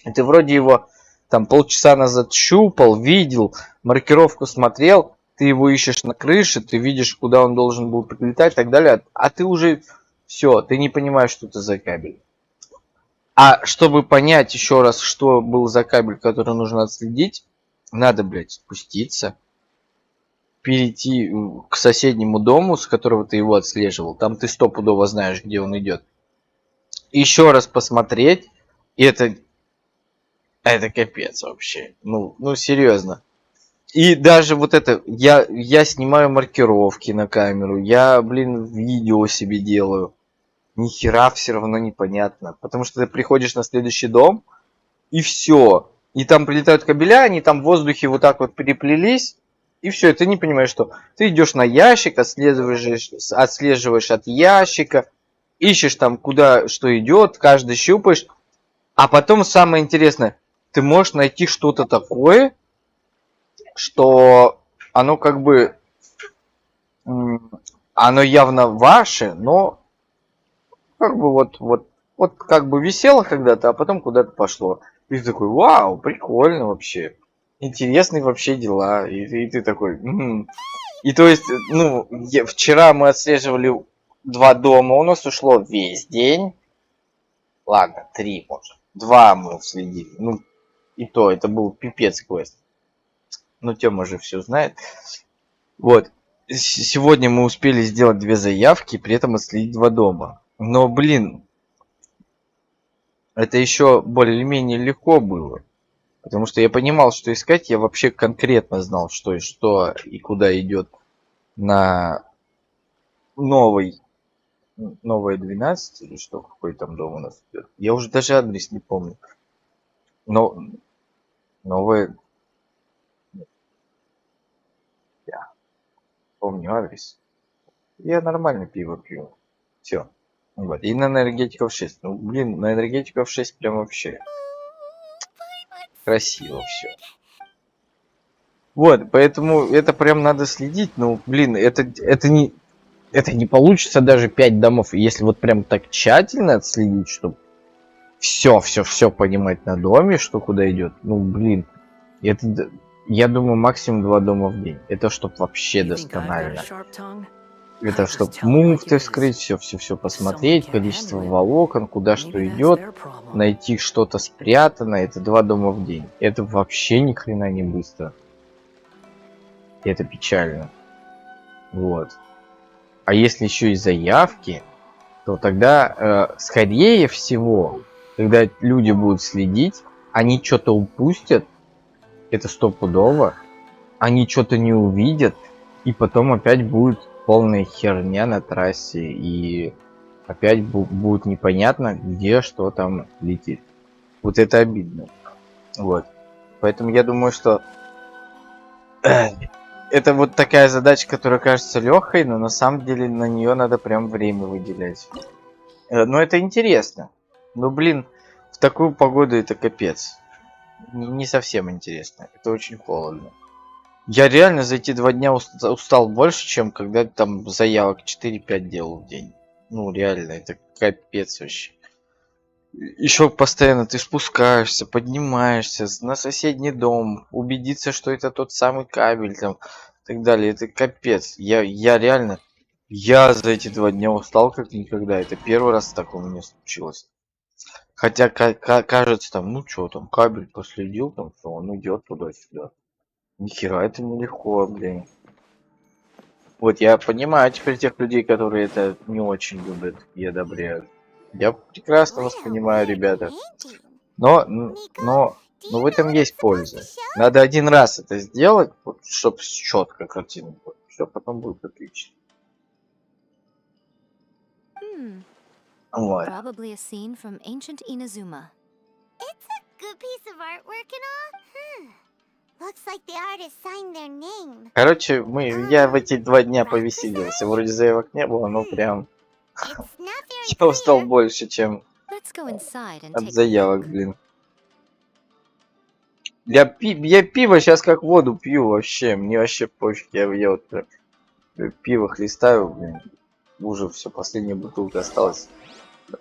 И ты вроде его там полчаса назад щупал, видел, маркировку смотрел, ты его ищешь на крыше, ты видишь, куда он должен был прилетать и так далее. А ты уже все, ты не понимаешь, что это за кабель. А чтобы понять еще раз, что был за кабель, который нужно отследить, надо, блядь, спуститься, перейти к соседнему дому, с которого ты его отслеживал. Там ты стопудово знаешь, где он идет. Еще раз посмотреть. И это капец вообще. Ну серьезно. И даже вот это, я снимаю маркировки на камеру. Я, блин, видео себе делаю. Ни хера все равно непонятно. Потому что ты приходишь на следующий дом, и все. И там прилетают кабеля, они там в воздухе вот так вот переплелись. И все, и ты не понимаешь, что ты идешь на ящик, отслеживаешь от ящика, ищешь там, куда что идет, каждый щупаешь. А потом самое интересное, ты можешь найти что-то такое, что оно как бы, оно явно ваше, но как бы вот как бы висело когда-то, а потом куда-то пошло. И ты такой, вау, прикольно вообще. Интересные вообще дела. И ты такой, И то есть, вчера мы отслеживали 2 дома, у нас ушло весь день. Ладно, 3 может. 2 мы следили. И то, это был пипец квест. Тёма же все знает. Вот. Сегодня мы успели сделать 2 заявки, при этом отследить 2 дома. Но, блин, это еще более-менее легко было. Потому что я понимал, что искать. Я вообще конкретно знал, что и куда идет на новой 12 или что, какой там дом у нас идет. Я уже даже адрес не помню. Но новая... Я помню адрес. Я нормально пиво пью. Все. Вот. И на энергетиков 6. Блин, на энергетиков 6 прям вообще красиво все. Вот, поэтому это прям надо следить. Блин, это не получится даже 5 домов. Если вот прям так тщательно отследить, чтобы все понимать на доме, что куда идет. Блин, это, я думаю, максимум 2 дома в день. Это чтоб вообще досконально. Это чтоб муфты вскрыть, все посмотреть, количество волокон, куда что идет, найти что-то спрятано. Это 2 дома в день. Это вообще ни хрена не быстро. И это печально. Вот. А если еще и заявки, то тогда, скорее всего, когда люди будут следить, они что-то упустят, это стопудово, они что-то не увидят, и потом опять будет полная херня на трассе, и опять будет непонятно, где что там летит. Вот это обидно. Вот. Поэтому я думаю, что это вот такая задача, которая кажется легкой, но на самом деле на нее надо прям время выделять. Но это интересно. Но, блин, в такую погоду это капец. Не совсем интересно. Это очень холодно. Я реально за эти 2 дня устал больше, чем когда там заявок 4-5 делал в день. Реально, это капец вообще. Еще постоянно ты спускаешься, поднимаешься на соседний дом, убедиться, что это тот самый кабель там и так далее. Это капец. Я реально, за эти 2 дня устал как никогда. Это первый раз такого у меня случилось. Хотя кажется там, что там, кабель последил, там что, он идет туда-сюда. Нихера, это нелегко, блин. Вот я понимаю теперь тех людей, которые это не очень любят и одобряют. Я прекрасно вас понимаю, ребята. Но в этом есть польза. Надо один раз это сделать, вот, чтобы четко картинка была. Все потом будет отлично. Вот. Probably a scene from ancient Inazuma. It's a good piece of artwork and all. Looks like the artist signed their name. Короче, я в эти 2 дня повеселился. Вроде заявок не было, но прям я устал больше, чем от заявок, блин. Я пиво сейчас как воду пью вообще. Мне вообще пофиг. Я вот прям пиво хлестаю, блин. Уже все, последняя бутылка осталась.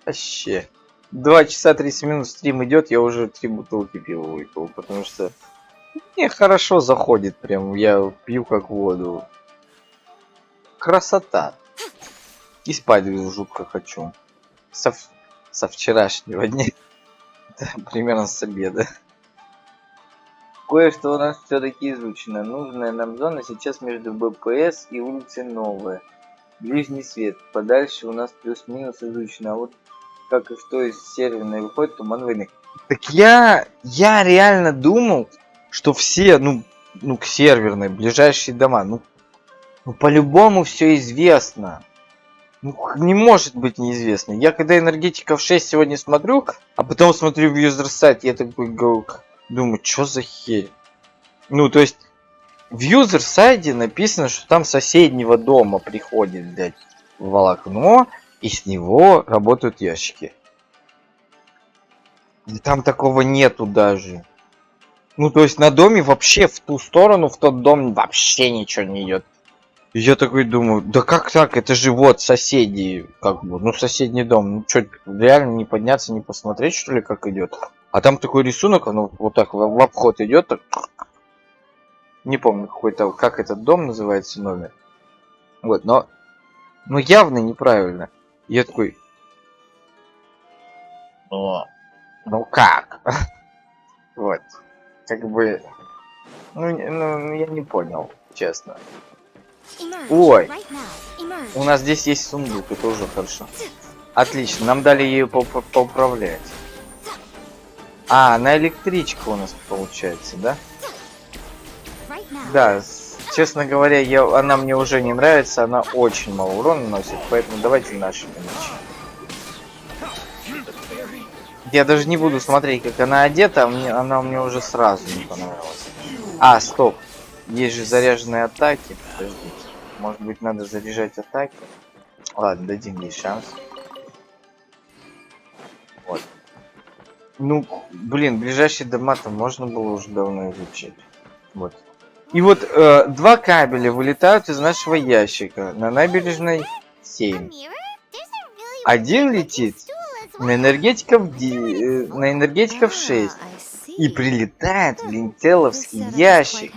Вообще. 2 часа 30 минут стрим идет, я уже 3 бутылки пива выпил, потому что мне хорошо заходит прям. Я пью как воду. Красота. И спать жутко хочу. Со вчерашнего дня. Да, примерно с обеда. Кое-что у нас все-таки изучено. Нужная нам зона сейчас между БПС и улицей Новая. Ближний свет. Подальше у нас плюс-минус изучено. А вот как и что из серверной выходит, туман войны. Так я реально думал, что все, к серверной, ближайшие дома, по-любому все известно. Не может быть неизвестно. Я когда энергетиков 6 сегодня смотрю, а потом смотрю в юзер-сайт, я такой думаю, что за херь? То есть в юзер-сайте написано, что там с соседнего дома приходит, блядь, волокно, и с него работают ящики. И там такого нету даже. То есть на доме вообще в ту сторону, в тот дом вообще ничего не идет. И я такой думаю, да как так? Это же вот соседи, соседний дом. Что, реально не подняться, не посмотреть, что ли, как идет? А там такой рисунок, оно вот так в обход идет. Так... Не помню, какой-то, как этот дом называется, номер. Вот, но явно неправильно. Я такой... как? Вот. Я не понял, честно. Ой, у нас здесь есть сундук, это уже хорошо. Отлично, нам дали ее поуправлять. На электричка у нас получается, да? Да, честно говоря, она мне уже не нравится, она очень мало урона наносит, поэтому давайте наши помощи. Я даже не буду смотреть, как она одета, она мне уже сразу не понравилась. Стоп. Есть же заряженные атаки. Подождите. Может быть, надо заряжать атаки? Ладно, дадим ей шанс. Вот. Ближайшие дома-то можно было уже давно изучить. Вот. И вот 2 кабеля вылетают из нашего ящика на набережной 7. Один летит на энергетиков 6 и прилетает в линтеловский ящик.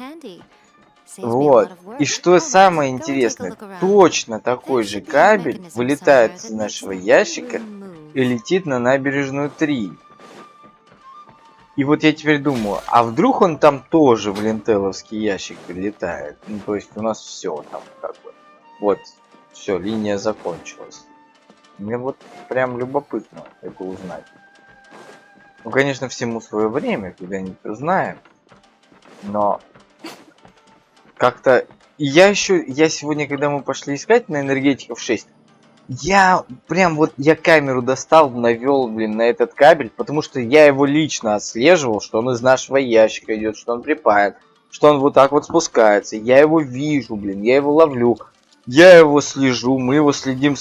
Вот. И что самое интересное, точно такой же кабель вылетает из нашего ящика и летит на набережную 3. И вот я теперь думаю, а вдруг он там тоже в линтеловский ящик прилетает? То есть у нас все там Вот, все, линия закончилась. Мне вот прям любопытно это узнать. Конечно, всему свое время, когда-нибудь узнаем. Но как-то... Я сегодня, когда мы пошли искать на энергетиков 6, я камеру достал, навел, на этот кабель, потому что я его лично отслеживал, что он из нашего ящика идет, что он припаян, что он вот так вот спускается. Я его вижу, я его ловлю, я его слежу, мы его следим.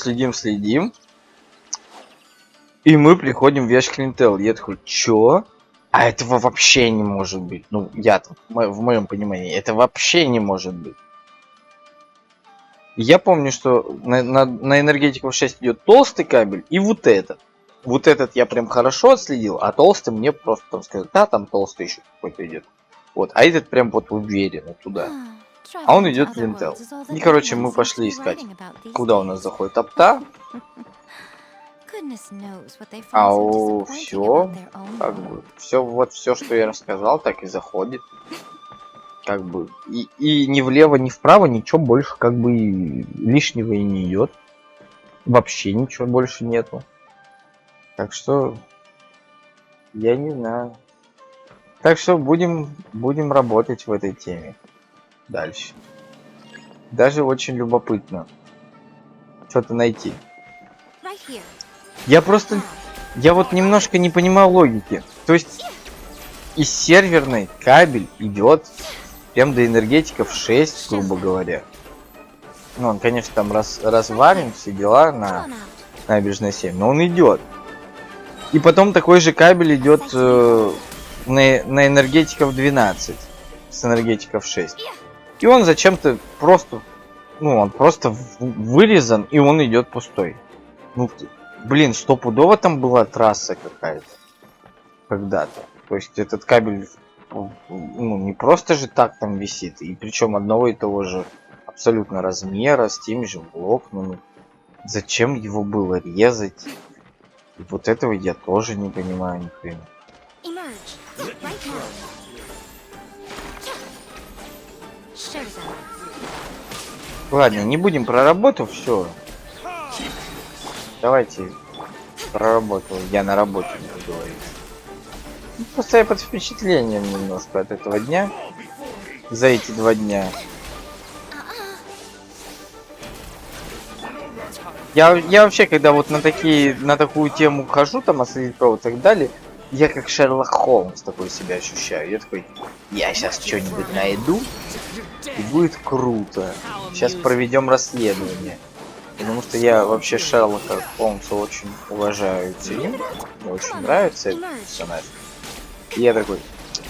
И мы приходим в ящик Intel. Я такой, чё? А этого вообще не может быть. В моем понимании, это вообще не может быть. Я помню, что на энергетиков 6 идет толстый кабель и вот этот. Вот этот я прям хорошо отследил, а толстый мне просто там сказали, там толстый еще какой-то идет. Вот, а этот прям вот уверенно туда. А он идет в Intel. И, короче, мы пошли искать, куда у нас заходит опта. Все, что я рассказал, так и заходит. И ни влево, ни вправо ничего больше лишнего и не идет. Вообще ничего больше нету. Так что Я не знаю. Так что будем работать в этой теме дальше. Даже очень любопытно что-то найти. Я вот немножко не понимаю логики. То есть из серверной кабель идет прям до энергетиков 6, грубо говоря. Ну, он, конечно, там разварен, все дела на набережной 7, но он идет. И потом такой же кабель идет на энергетиков 12 с энергетиков 6. И он зачем-то просто, ну, он просто вырезан, и он идет пустой. Ну, блин, стопудово там была трасса какая-то когда-то. То есть этот кабель, ну, не просто же так там висит, и причем одного и того же абсолютно размера, с теми же волокнами. Зачем его было резать? И вот этого я тоже не понимаю ни хрена. Ладно, не будем про работу, все. Давайте про работу. Я на работе буду говорить. Просто я под впечатлением немножко от этого дня. За эти 2 дня. Я вообще, когда вот на такую тему хожу, там, осветить провод и так далее, я как Шерлок Холмс такой себя ощущаю. Я такой, я сейчас что-нибудь найду, и будет круто. Сейчас проведем расследование. Потому что я вообще Шерлока Холмса очень уважаю и ценю. Мне очень нравится этот персонаж. И я такой,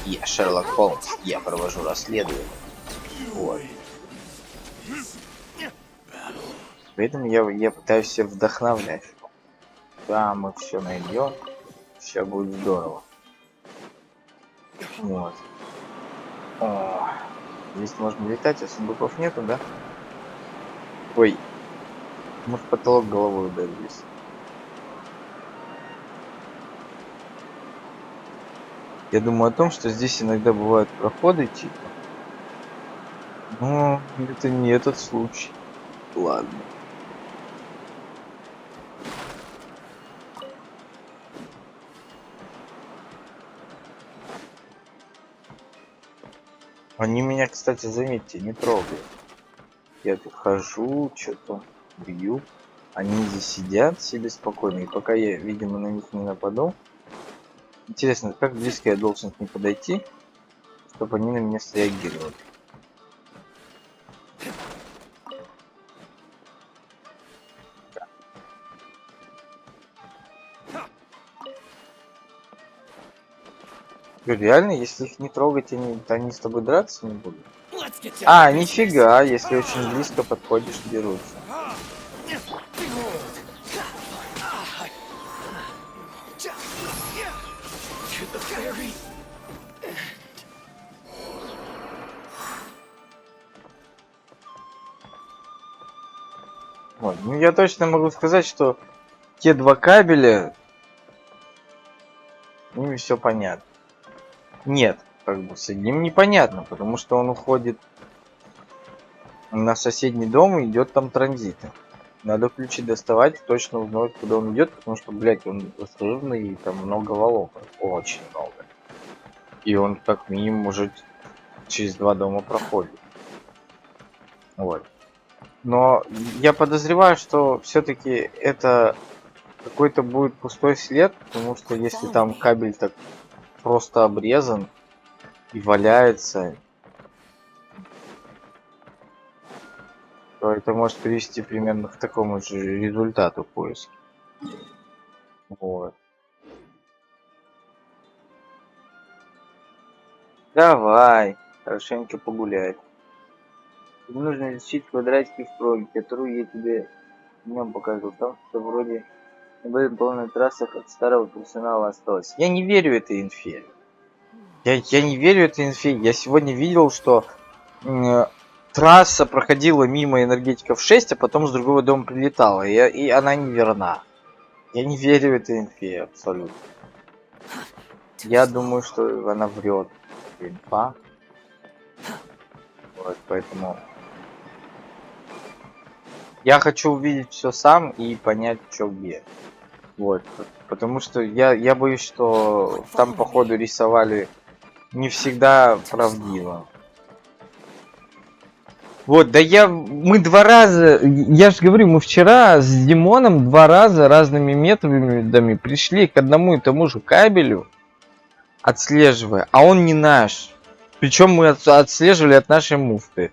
я Шерлок Холмс, я провожу расследование. Вот. Поэтому я пытаюсь себя вдохновлять. Да, мы все найдем. Все будет здорово. Вот. О, здесь можно летать, а сундуков нету, да? Ой. Может, потолок головой ударились. Я думаю о том, что здесь иногда бывают проходы типа. Но это не этот случай. Ладно. Они меня, кстати, заметьте, не трогают. Я тут хожу, что-то бью. Они здесь сидят себе спокойно. И пока я, видимо, на них не нападу. Интересно, как близко я должен к ним подойти, чтобы они на меня среагировали. Реально, если их не трогать, они с тобой драться не будут. А, нифига, если очень близко подходишь, дерутся. Вот. Ну, я точно могу сказать, что те 2 кабеля, с ними все понятно. Нет, как бы с одним непонятно, потому что он уходит на соседний дом и идет там транзитом. Надо ключи доставать, точно узнать, куда он идет, потому что, блядь, он взрывный и там много волокон. Очень много. И он как минимум уже через 2 дома проходит. Вот. Но я подозреваю, что все-таки это какой-то будет пустой след, потому что если там кабель так просто обрезан и валяется, то это может привести примерно к такому же результату поиска. Вот. Давай, хорошенько погуляй. Тебе нужно изучить квадратики в проге, которую я тебе днем показывал. Там что вроде об этом полной трассах от старого персонала осталось. Я не верю этой инфе. Я не верю этой инфе. Я сегодня видел, что трасса проходила мимо энергетиков 6, а потом с другого дома прилетала. И она не верна. Я не верю этой инфе абсолютно. Я думаю, что она врет. Инфа. Вот, поэтому я хочу увидеть все сам и понять, что где. Вот. потому что я боюсь, что там, походу, рисовали не всегда правдиво. Вот, да мы 2 раза, я же говорю, мы вчера с Димоном 2 раза разными методами пришли к одному и тому же кабелю, отслеживая, а он не наш. Причем мы отслеживали от нашей муфты.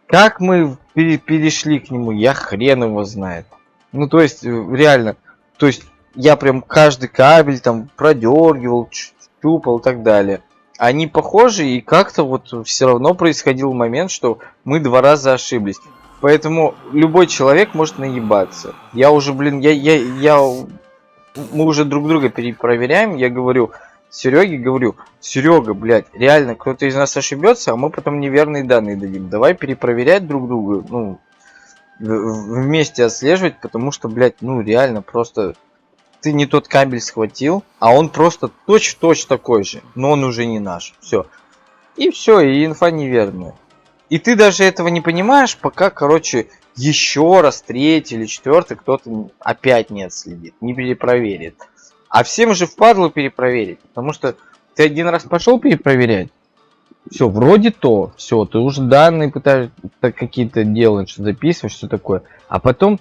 Как мы перешли к нему, я хрен его знает. Ну, то есть, реально, то есть, я прям каждый кабель там продергивал, щупал и так далее. Они похожи, и как-то вот все равно происходил момент, что мы 2 раза ошиблись. Поэтому любой человек может наебаться. Я уже, блин, мы уже друг друга перепроверяем. Я говорю Сереге, Серега, блядь, реально, кто-то из нас ошибется, а мы потом неверные данные дадим. Давай перепроверять друг друга, ну, вместе отслеживать, потому что, блядь, ну, реально, просто... Ты не тот кабель схватил, а он просто точь-в-точь такой же, но он уже не наш. Все. И все, и инфа неверная. И ты даже этого не понимаешь, пока, короче, еще раз, 3-й или 4-й кто-то опять не отследит, не перепроверит. А всем же впадло перепроверить, потому что ты один раз пошел перепроверять, все, вроде то, все, ты уже данные пытаешься какие-то делать, что записываешь, все такое, а потом...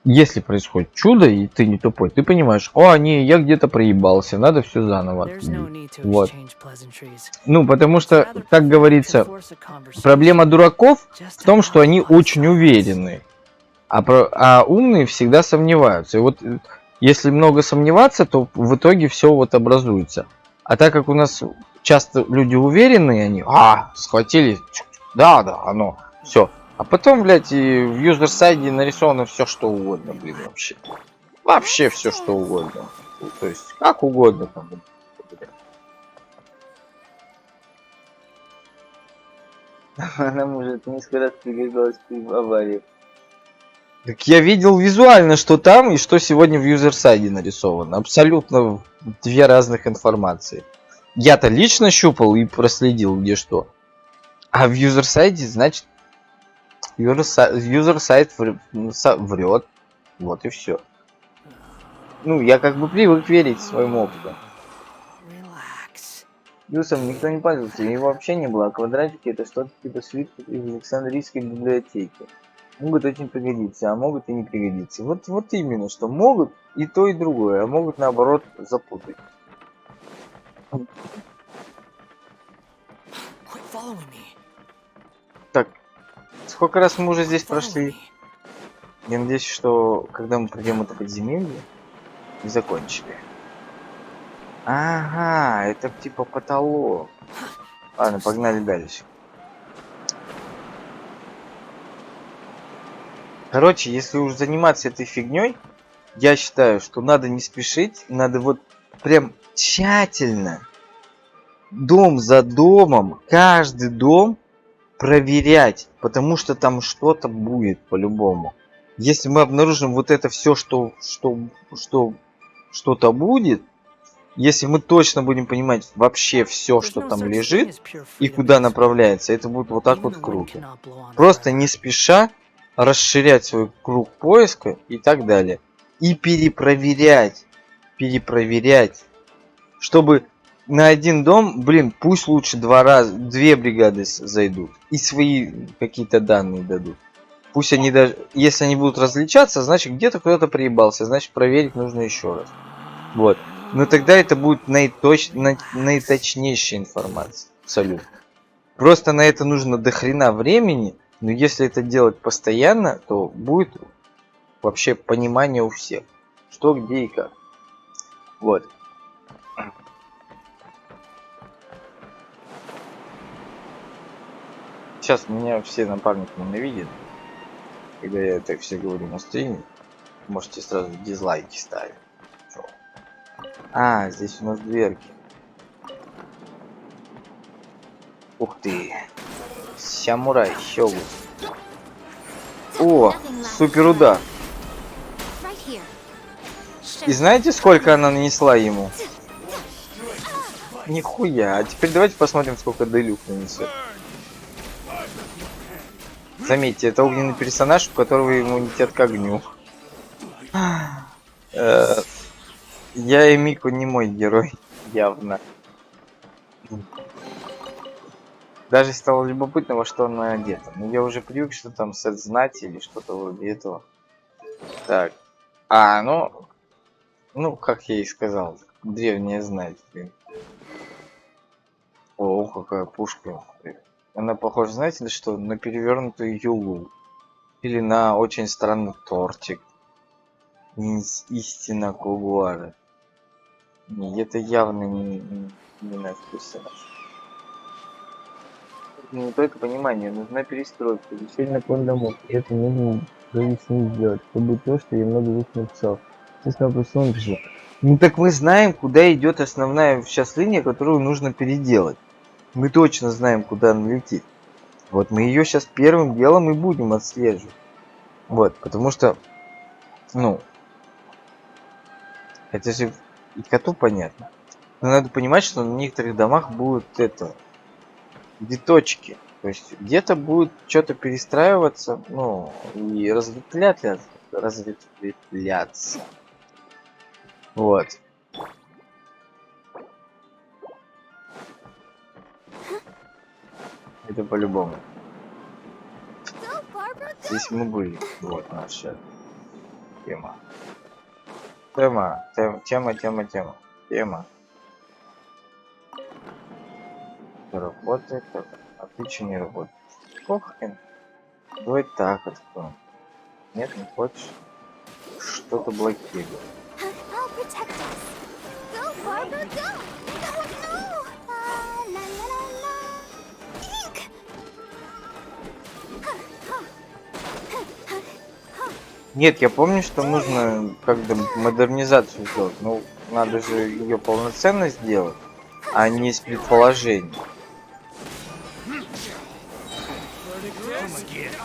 Если происходит чудо, и ты не тупой, ты понимаешь, не, я где-то проебался, надо все заново. Вот. Ну, потому что, как говорится, проблема дураков в том, что они очень уверены, а умные всегда сомневаются. И вот, если много сомневаться, то в итоге все вот образуется. А так как у нас часто люди уверенные, они, схватили, да, оно, все. А потом, блядь, и в юзер-сайде нарисовано все, что угодно, блин, вообще. Вообще все, что угодно. То есть, как угодно там. Она может несколько раз пригодилась в аварии. Так я видел визуально, что там и что сегодня в юзер-сайде нарисовано. Абсолютно 2 разных информации. Я-то лично щупал и проследил, где что. А в юзер-сайде, значит, юзер-сайт врет. Вот и все. Ну, я как бы привык верить своему опыту. Плюсом никто не пользовался, его вообще не было. А квадратики — это что-то типа свитков из Александрийской библиотеки. Могут очень пригодиться, а могут и не пригодиться. Вот именно, что могут и то, и другое, а могут наоборот запутать. Так. Сколько раз мы уже здесь прошли? Я надеюсь, что когда мы пройдем это подземелье, и закончили. Ага, это типа потолок. Ладно, погнали дальше. Короче, если уж заниматься этой фигней, я считаю, что надо не спешить, надо вот прям тщательно, дом за домом, каждый дом проверять, потому что там что-то будет по-любому. Если мы обнаружим вот это все, что что-то будет, если мы точно будем понимать вообще все, что там лежит и куда направляется, это будет вот так вот круто. Просто не спеша расширять свой круг поиска и так далее. И перепроверять, чтобы на один дом, блин, пусть лучше 2 бригады зайдут и свои какие-то данные дадут. Пусть они даже, если они будут различаться, значит где-то кто-то приебался, значит проверить нужно еще раз. Вот. Но тогда это будет наиточнейшая информация. Абсолютно. Просто на это нужно дохрена времени, но если это делать постоянно, то будет вообще понимание у всех, что, где и как. Вот. Сейчас меня все напарники ненавидят, когда я это все говорю на стриме. Можете сразу дизлайки ставить. Здесь у нас дверки. Ух ты. Самурай, щелк. О, супер удар. И знаете, сколько она нанесла ему? Нихуя. А теперь давайте посмотрим, сколько Делюк нанесет. Заметьте, это огненный персонаж, у которого иммунитет к огню. Я и Мику не мой герой, явно. Даже стало любопытно, во что она одета. Но я уже привык, что там сет знати или что-то вроде этого. Так. Ну, как я и сказал, древняя знать, блин. О, какая пушка. Она похожа, знаете ли что, на перевернутую юлу. Или на очень странный тортик. Истина Кугуара. Не, это явно не наш персонаж. Не только понимание, нужна перестройка. Решение план домов. И это нужно до весны сделать, чтобы то, что я много раз написал. Честно, просто он пишу. Ну так мы знаем, куда идет основная сейчас линия, которую нужно переделать. Мы точно знаем, куда она летит. Вот мы ее сейчас первым делом и будем отслеживать. Вот, потому что, ну, это же и коту понятно. Но надо понимать, что на некоторых домах будут виточки. То есть где-то будет что-то перестраиваться, ну, и разветвляться. Вот. Это по-любому. Здесь мы были. Вот наша тема. Тема. Работает. А ты что не работаешь? Кохрен. Давай так откроем. Нет, не хочешь? Что-то блокирует. Нет, я помню, что нужно как-то модернизацию сделать. Ну, надо же ее полноценно сделать, а не из предположений.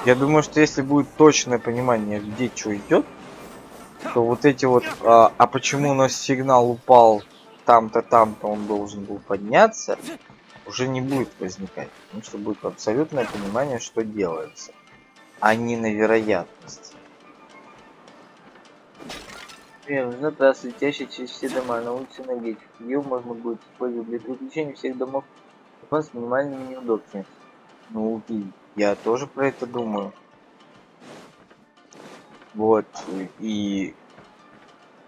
Я думаю, что если будет точное понимание, где что идет, то вот эти вот, а почему у нас сигнал упал там-то, он должен был подняться, уже не будет возникать. Потому что будет абсолютное понимание, что делается, а не на вероятность. Нужна трасса, летящая через все дома на улице энергетики. Ее можно будет использовать для переключения всех домов с минимальными неудобствами. Ну, я тоже про это думаю. Вот, и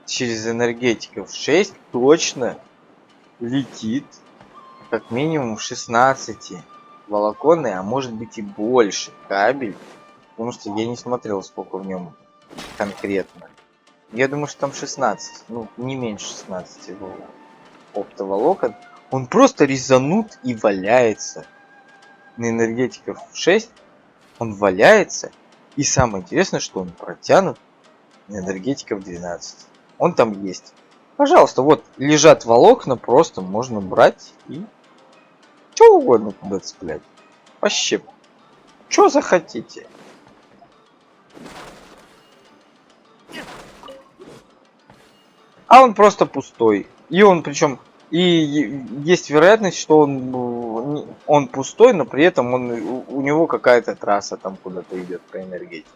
через энергетиков 6 точно летит как минимум 16 волоконный, а может быть и больше кабель. Потому что я не смотрел, сколько в нем конкретно. Я думаю, что там 16, ну, не меньше 16 его оптоволокон. Он просто резанут и валяется. На энергетиков 6 он валяется. И самое интересное, что он протянут на энергетиков 12. Он там есть. Пожалуйста, вот лежат волокна, просто можно брать и что угодно туда цеплять. Вообще, что захотите. А он просто пустой. И он причем и есть вероятность, что он пустой, но при этом у него какая-то трасса там куда-то идет по энергетике.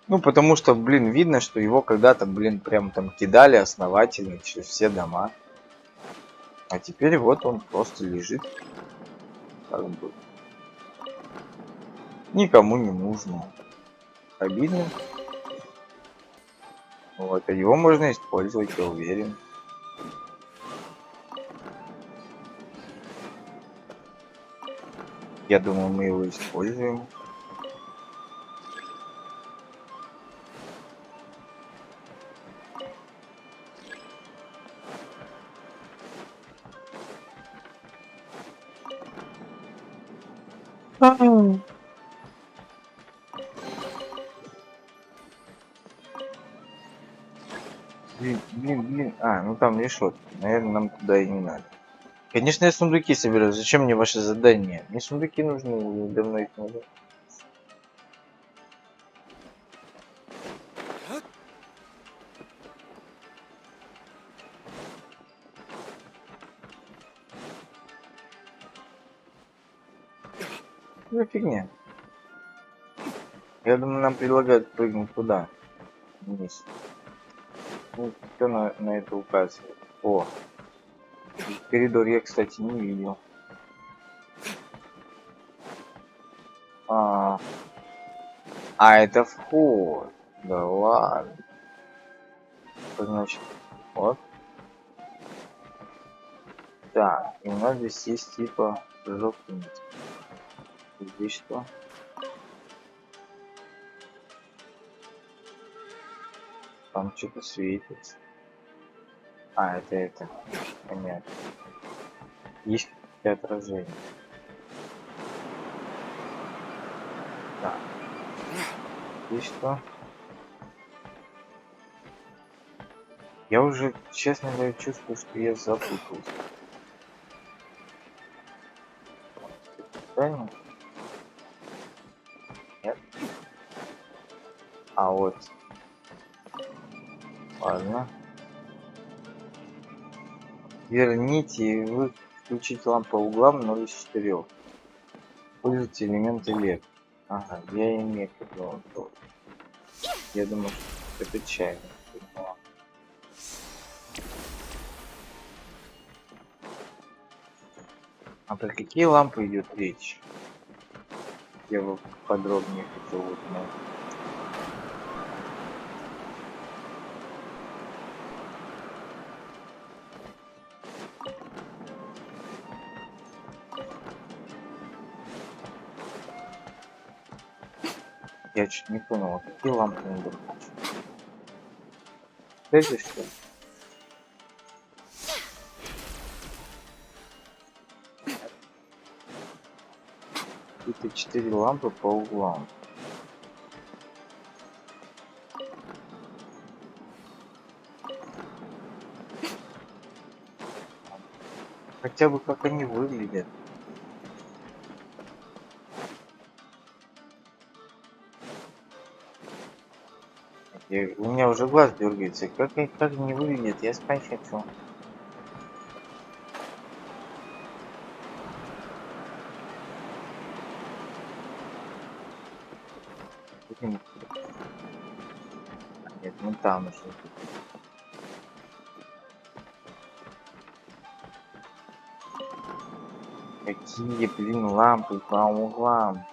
Ну, потому что, блин, видно, что его когда-то, блин, прям там кидали основательно через все дома. А теперь вот он просто лежит. Как бы. Никому не нужно. Обидно. Вот, а его можно использовать, я уверен. Я думаю, мы его используем. Блин. А, ну там решетка. Наверное, нам туда и не надо. Конечно, я сундуки собираю. Зачем мне ваши задания? Мне сундуки нужны, давно их надо. Ну фигня. Я думаю, нам предлагают прыгнуть туда. Вниз. Ну, кто на это указывает? О, коридор я, кстати, не видел. А это вход. Да ладно. Что значит вот? Так, и у нас здесь есть типа прыжок вниз. Здесь что? Там что-то светится. Это. Понятно. Есть какие-то отражения. Так. Здесь что? Я уже, честно говоря, чувствую, что я запутался. Правильно? Нет? А вот. Ладно. Верните и выключить лампу по углам 0 из 4. Используйте элементы лег. Ага, я имею в виду. Я думаю, что это чайник. А про какие лампы идет речь? Я бы подробнее хотел узнать. Я чуть не понял, а какие лампы надо включить? Это что? Это 4 лампы по углам. Хотя бы как они выглядят. У меня уже глаз дергается. Как они выглядят, я спать хочу. Нет, ну там еще. Какие, блин, лампы по углам.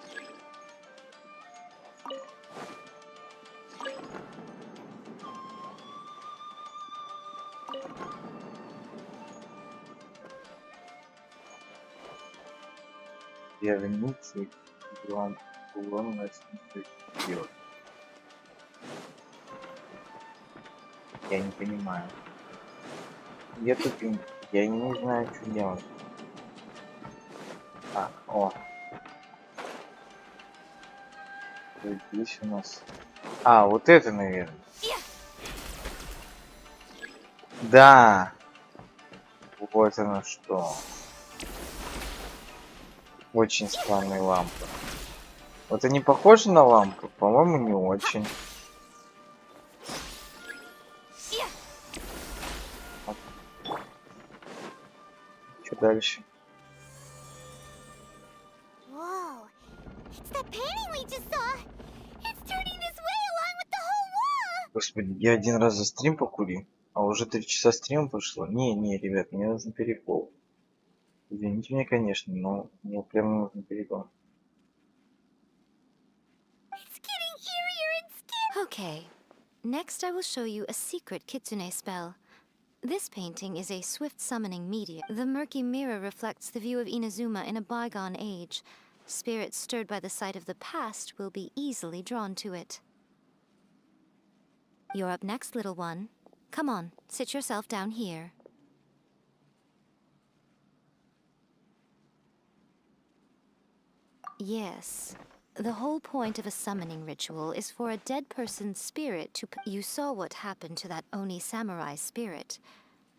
Верните углом на 74. Я не понимаю. Я тупенький, я не знаю, что делать. Так, о. Здесь у нас... А, вот это, наверное. Да. Вот оно что. Очень странные лампы. Вот они похожи на лампы? По-моему, не очень. Что дальше? Господи, я один раз за стрим покурил, а уже 3 часа стрима пошло. Не, ребят, мне нужен перекол. Извините меня, конечно, но мне прям нужен перекол. Okay. Next I will show you a secret kitsune spell. This painting is a swift summoning medium. The murky mirror reflects the view of Inazuma in a bygone age. Spirits stirred by the sight of the past will be easily drawn to it. You're up next, little one. Come on, sit yourself down here. Yes. The whole point of a summoning ritual is for a dead person's spirit to... You saw what happened to that Oni samurai spirit.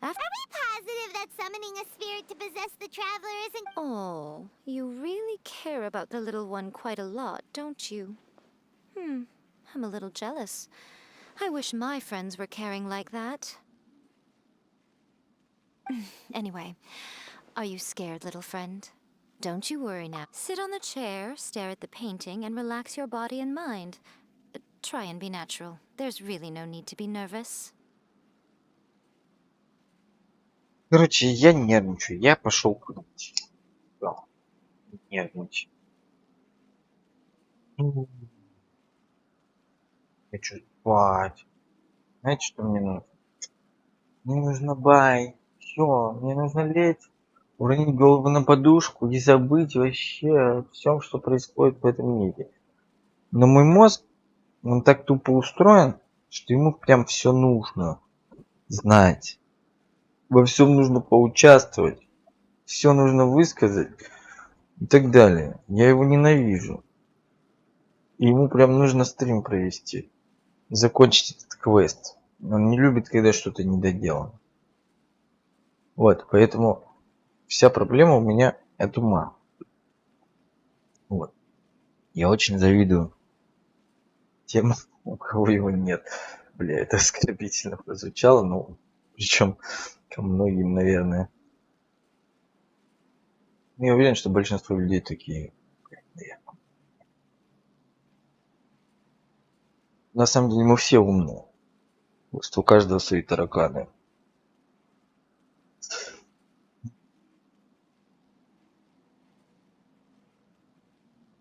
Are we positive that summoning a spirit to possess the traveler isn't... Oh, you really care about the little one quite a lot, don't you? I'm a little jealous. I wish my friends were caring like that. Anyway, are you scared, little friend? Don't you worry now. Sit on the chair, stare at the painting, and relax your body and mind. Try and be natural. There's really no need to be nervous. Короче, я нервничаю. Я пошел курить. Да, нервничаю. Хочу спать. Знаете, что мне нужно? Мне нужно бай. Все, мне нужно лечь, уронить голову на подушку и забыть вообще о всем, что происходит в этом мире. Но мой мозг, он так тупо устроен, что ему прям все нужно знать. Во всем нужно поучаствовать. Все нужно высказать и так далее. Я его ненавижу. И ему прям нужно стрим провести. Закончить этот квест. Он не любит, когда что-то недоделано. Вот, поэтому вся проблема у меня от ума. Вот. Я очень завидую тем, у кого его нет. Бля, это оскорбительно прозвучало, но причем ко многим, наверное. Я уверен, что большинство людей такие. На самом деле мы все умные. Просто у каждого свои тараканы.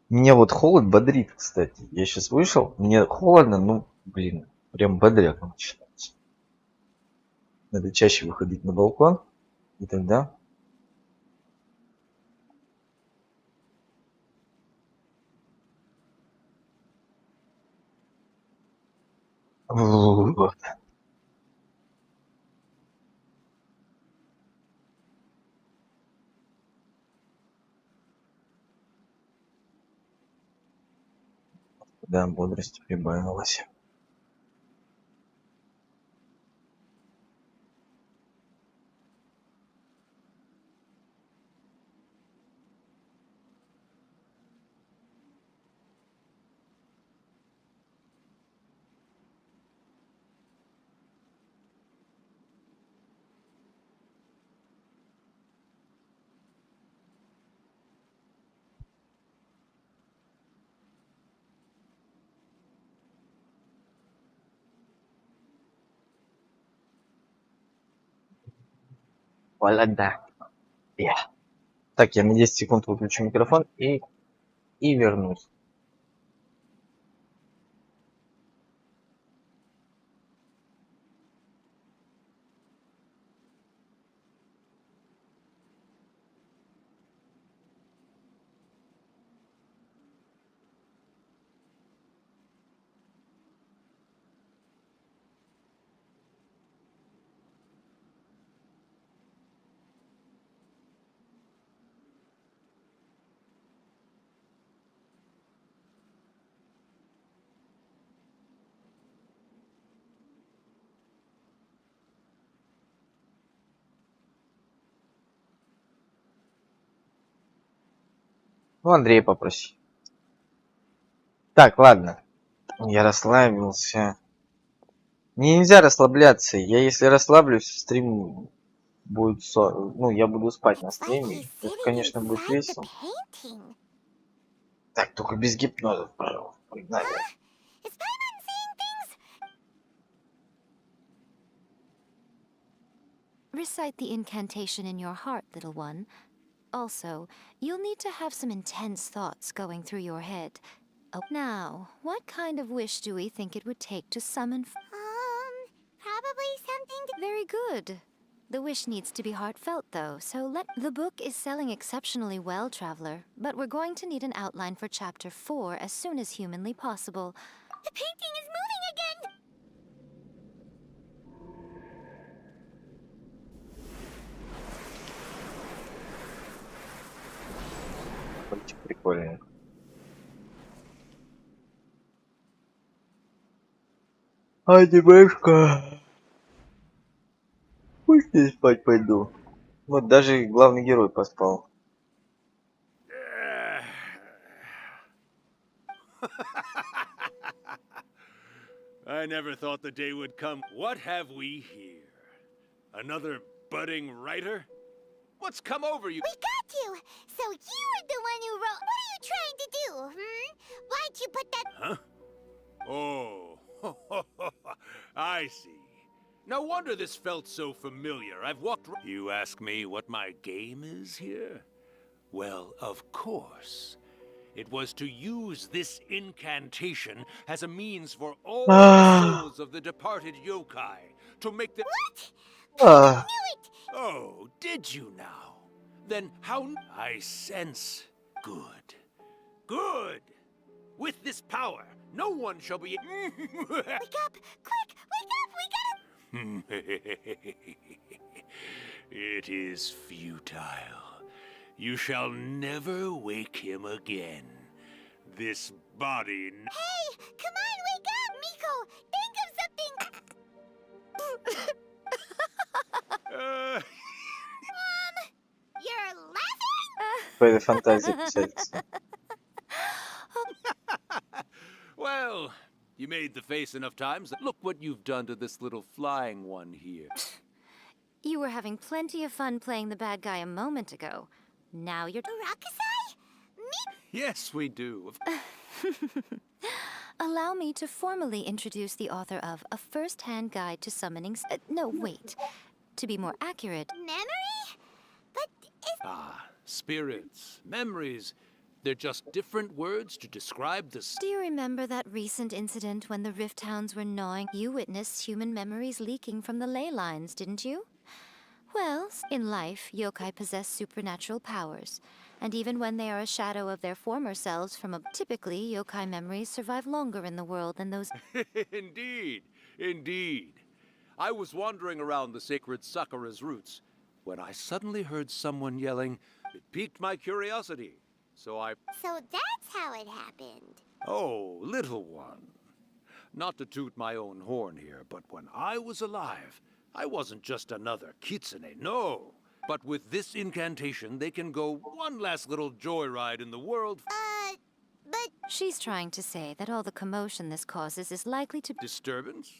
Меня вот холод бодрит, кстати. Я сейчас вышел, мне холодно, ну, блин, прям бодряк начинается. Надо чаще выходить на балкон, и тогда... Вот. Да, бодрость прибавилась. Валада. Так, я на 10 секунд выключу микрофон и вернусь. Ну, Андрей попроси. Так, ладно. Я расслабился. Мне нельзя расслабляться. Я если расслаблюсь, стрим будет... Ну, я буду спать на стриме. Это, конечно, будет весело. Так, только без гипноза, пожалуйста. Погнали. Recite the incantation in your heart, little one. Also, you'll need to have some intense thoughts going through your head. Oh, now, what kind of wish do we think it would take to summon... Probably something Very good. The wish needs to be heartfelt, though, so The book is selling exceptionally well, Traveler, but we're going to need an outline for Chapter 4 as soon as humanly possible. The painting is moving again! Прикольно. Анимешка. Пусть я спать пойду. Вот даже главный герой поспал. I never thought the day would come. What have we here? Another budding writer? What's come over you? We got you! So you were the one who wrote... What are you trying to do, Why'd you put that... Huh? Oh, I see. No wonder this felt so familiar. I've walked... You ask me what my game is here? Well, of course. It was to use this incantation as a means for all the souls of the departed yokai to make the... Ah. Oh, did you now? Then how... I sense. Good. Good! With this power, no one shall be... Wake up! Quick! Wake up! We gotta... It is futile. You shall never wake him again. This body... Hey! Come on, wake up! Miko! Think of something! You're laughing? Какая фантазия писательства. Well, you made the face enough times. Look what you've done to this little flying one here. You were having plenty of fun playing the bad guy a moment ago. Now you're... Rakusai? Yes, we do. Allow me to formally introduce the author of A First-Hand Guide to Summoning... no, wait. To be more accurate... Memory? But is... Ah, spirits, memories. They're just different words to describe the... Do you remember that recent incident when the Rift Hounds were gnawing? You witnessed human memories leaking from the ley lines, didn't you? Well, in life, yokai possess supernatural powers. And even when they are a shadow of their former selves from a... Typically, yokai memories survive longer in the world than those... Indeed, indeed. I was wandering around the sacred Sakura's roots when I suddenly heard someone yelling. It piqued my curiosity, so I... So that's how it happened. Oh, little one. Not to toot my own horn here, but when I was alive, I wasn't just another kitsune, no. But with this incantation, they can go one last little joyride in the world. But... She's trying to say that all the commotion this causes is likely to... Disturbance?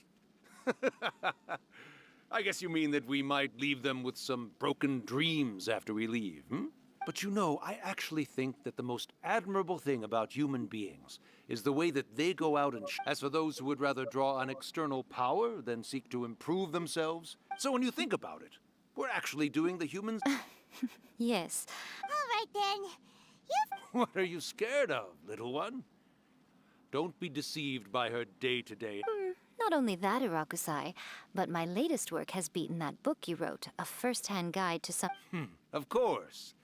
I guess you mean that we might leave them with some broken dreams after we leave, hmm? But you know, I actually think that the most admirable thing about human beings is the way that they go out and... As for those who would rather draw on external power than seek to improve themselves. So when you think about it, we're actually doing the humans... Yes. All right, then. What are you scared of, little one? Don't be deceived by her day-to-day... Not only that, Irakusai, but my latest work has beaten that book you wrote, A First-Hand Guide to Some... Of course.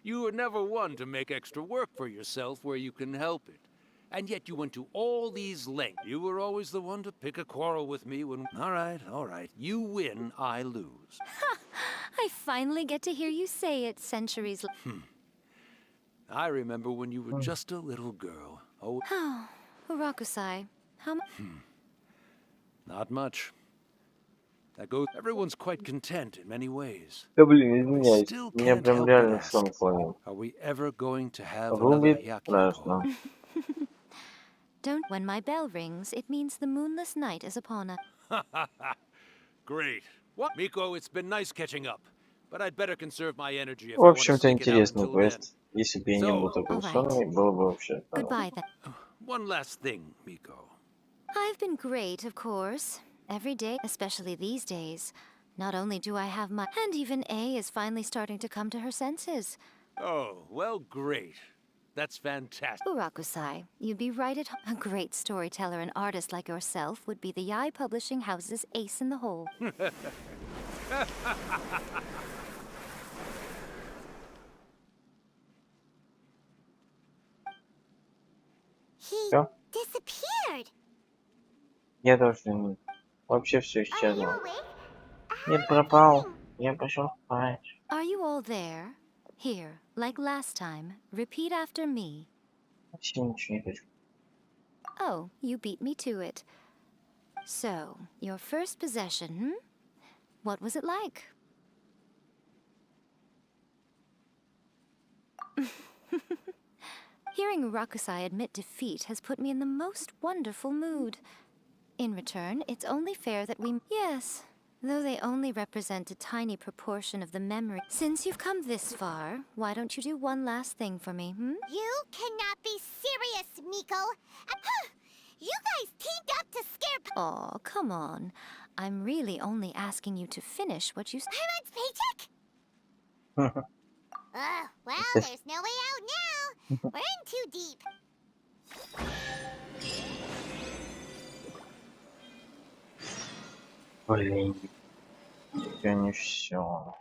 You were never one to make extra work for yourself where you can help it. And yet you went to all these lengths. You were always the one to pick a quarrel with me when... All right. You win, I lose. I finally get to hear you say it centuries... I remember when you were just a little girl. Oh, Irakusai, how much... Not much. That goes... Everyone's quite content in many ways. Да блин, извиняюсь. Меня прям реально сон клонил. Are we ever going to have another Рубит страшно. Don't... When my bell rings, it means the moonless night is upon us. Great. What? Miko, it's been nice catching up. But I'd better conserve my energy if В общем-то, интересный квест. Если бы я не был такой сонный, было бы вообще... Goodbye, then. One last thing, Miko. I've been great, of course. Every day, especially these days. Not only do I have my... And even A is finally starting to come to her senses. Oh, well, great. That's fantastic. Irakusai, you'd be right at home. A great storyteller and artist like yourself would be the Yai Publishing House's ace in the hole. He disappeared. Я тоже... Вообще все исчезло. Нет, пропал. Я пошел спать. Are you all there? Here, like last time, repeat after me. Вообще ничего не хочу. Oh, you beat me to it. So, your first possession, What was it like? Hearing Rakusai admit defeat has put me in the most wonderful mood. In return, it's only fair that we... Yes, though they only represent a tiny proportion of the memory. Since you've come this far, why don't you do one last thing for me, You cannot be serious, Miko. You guys teamed up to scare... Aw, come on. I'm really only asking you to finish what you I want paycheck! Well, there's no way out now. We're in too deep. Блин, еще не все.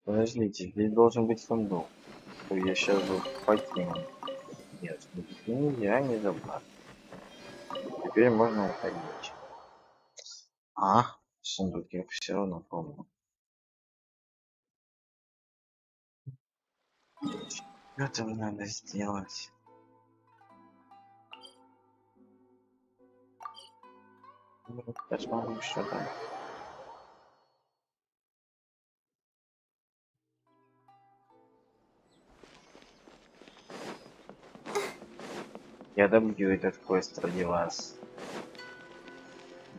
Подождите, здесь должен быть сундук. Я сейчас бы покинул. Нет, я не забрал. Теперь можно уходить. Сундук я все равно помню. Что там надо сделать? Посмотрим, что там. Я добью этот квест ради вас.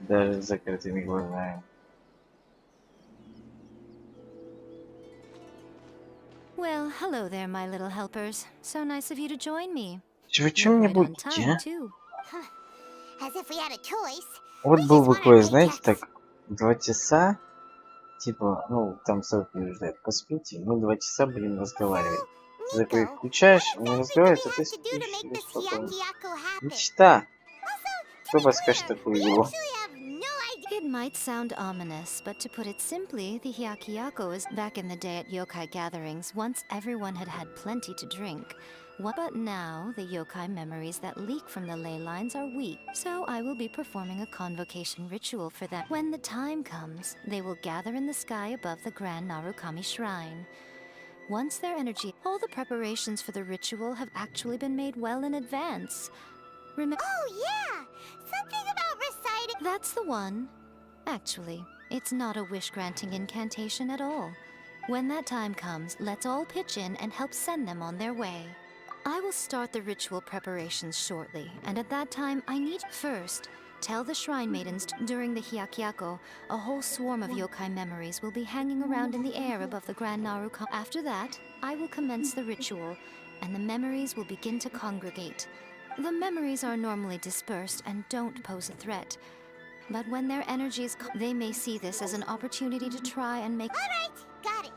Даже с закрытыми глазами. Well, hello there, my little helpers. So nice of you to join me. Вы чем мне Right on будете, time, а? too. As if we had a choice. Вот был бы квест, знаете, так, 2 часа, типа, ну, там селфи ждет, поспите, мы 2 часа будем разговаривать. Ты такой включаешь, он разговаривает, а ты спишь, себе спокойно. Мечта! Кто подскажет такую игру? It might sound ominous, but to put it simply, the Hyakyako is back in the day at yokai gatherings, once everyone had had plenty to drink. But now, the yokai memories that leak from the ley lines are weak, so I will be performing a convocation ritual for them. When the time comes, they will gather in the sky above the Grand Narukami Shrine. Once their energy, all the preparations for the ritual have actually been made well in advance. Oh yeah! Something about reciting. That's the one. Actually, it's not a wish-granting incantation at all. When that time comes, let's all pitch in and help send them on their way. I will start the ritual preparations shortly, and at that time I need first tell the shrine maidens during the Hyakyako, a whole swarm of yokai memories will be hanging around in the air above the Grand Narukami. After that, I will commence the ritual, and the memories will begin to congregate. The memories are normally dispersed and don't pose a threat. But when their energies they may see this as an opportunity to try and make... Alright, got it.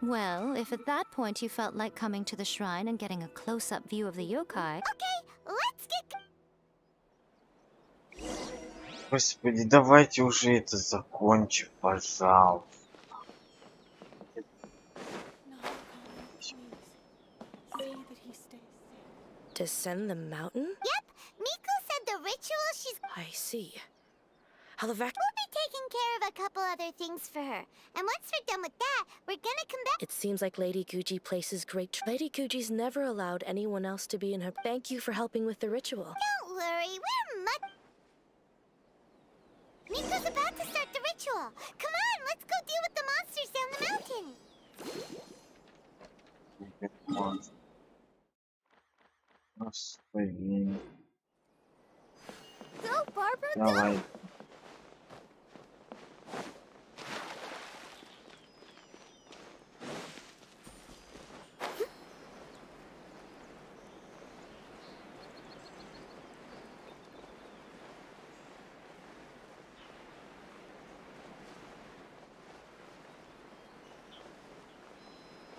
Well, if at that point you felt like coming to the shrine and getting a close-up view of the yokai... Okay, let's get... Господи, давайте уже это закончим, пожалуйста. Descend the mountain? Yep, Miku said the ritual she's... I see. I'll evac... We'll be taking care of a couple other things for her. And once we're done with that, we're gonna come back... It seems like Lady Guji places great... Lady Guji's never allowed anyone else to be in her... Thank you for helping with the ritual. Don't worry, we're much... Miku's about to start the ritual. Come on, let's go deal with the monsters down the mountain. Господи. Go, Barbara, Давай. go!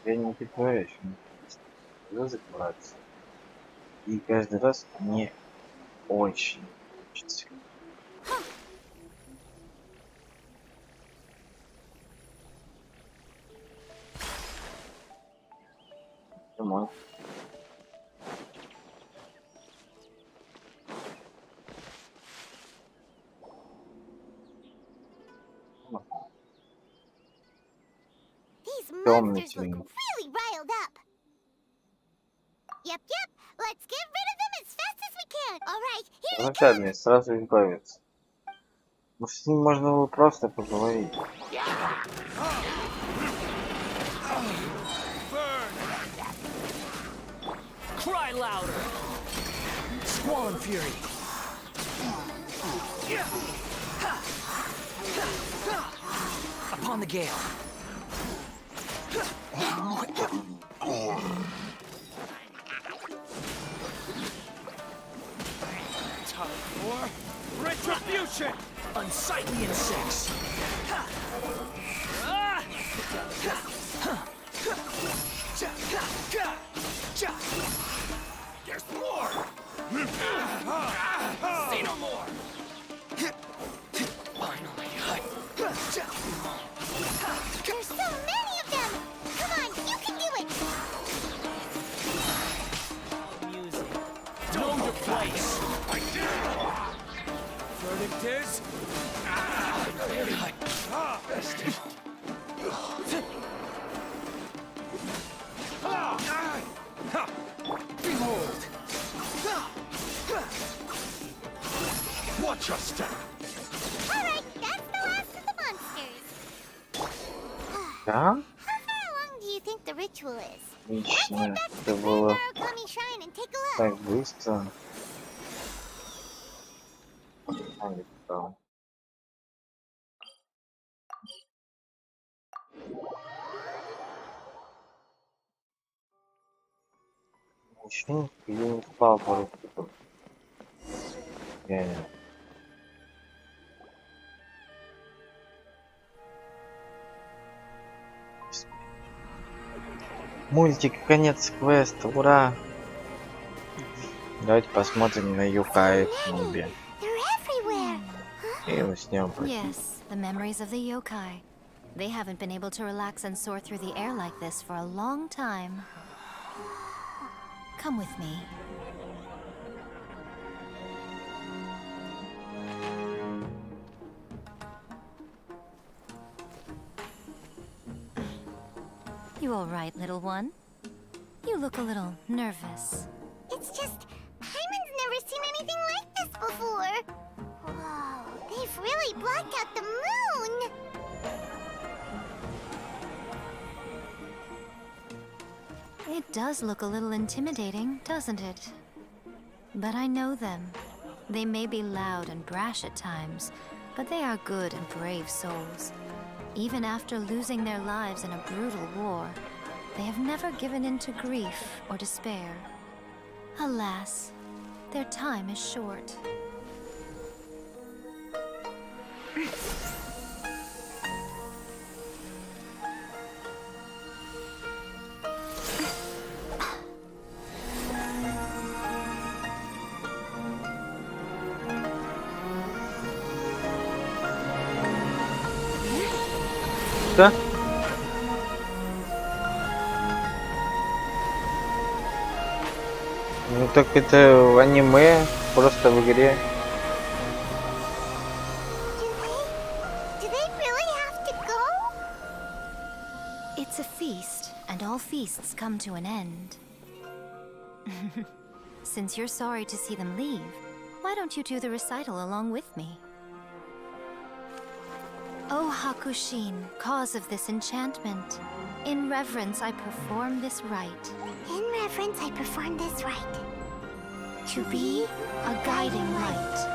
Я не притворяюсь, что закрываться. И каждый раз мне очень хочется. Домой. These Темный monsters look тюнинг. really riled up. Yep, let's get rid of them as fast as we can. Alright, here they come. Вначале сразу избавиться. Может, с ним можно было просто поговорить. Cry louder! Squall and fury! Upon the gale! For retribution! Unsightly insects! There's more! Say no more! Finally, There's so many of them! Come on, you can do it! music. Know your place! I did! Verdict is... Behold! Watch your step! Alright, that's the last of the monsters. Да? How far along do you think the ritual is? Отлично. Это было Kami Shrine and take a look. так быстро. Там. Еще я не впал по руку. Реально. Мультик, конец квеста, ура! Давайте посмотрим на Юкай в небе. И уснем. Yes, the memories of the yokai. They haven't been able to relax and soar through the air like this for a long time. Come with me. You all right, little one? You look a little nervous. It's just, Hyman's never seen anything like this before. Whoa, they've really blocked out the moon. It does look a little intimidating, doesn't it? But I know them. They may be loud and brash at times, but they are good and brave souls. Even after losing their lives in a brutal war, they have never given in to grief or despair. Alas, their time is short. Да? Ну так это в аниме, просто в игре. Do they really have to go? It's a feast, and all feasts come to an end. Since you're sorry to see them leave, why don't you do the recital along with me? O Hakushin, cause of this enchantment, in reverence I perform this rite. In reverence, I perform this rite. To be a guiding light.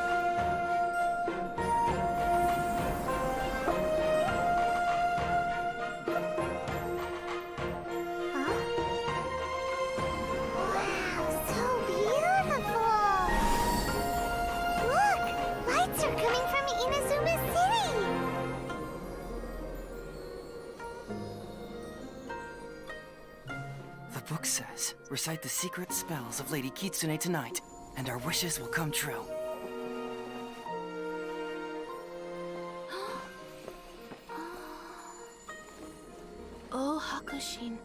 Wow, so beautiful! Look, lights are coming from Inazuma City! The book says, recite the secret spells of Lady Kitsune tonight, and our wishes will come true. O Hakushin,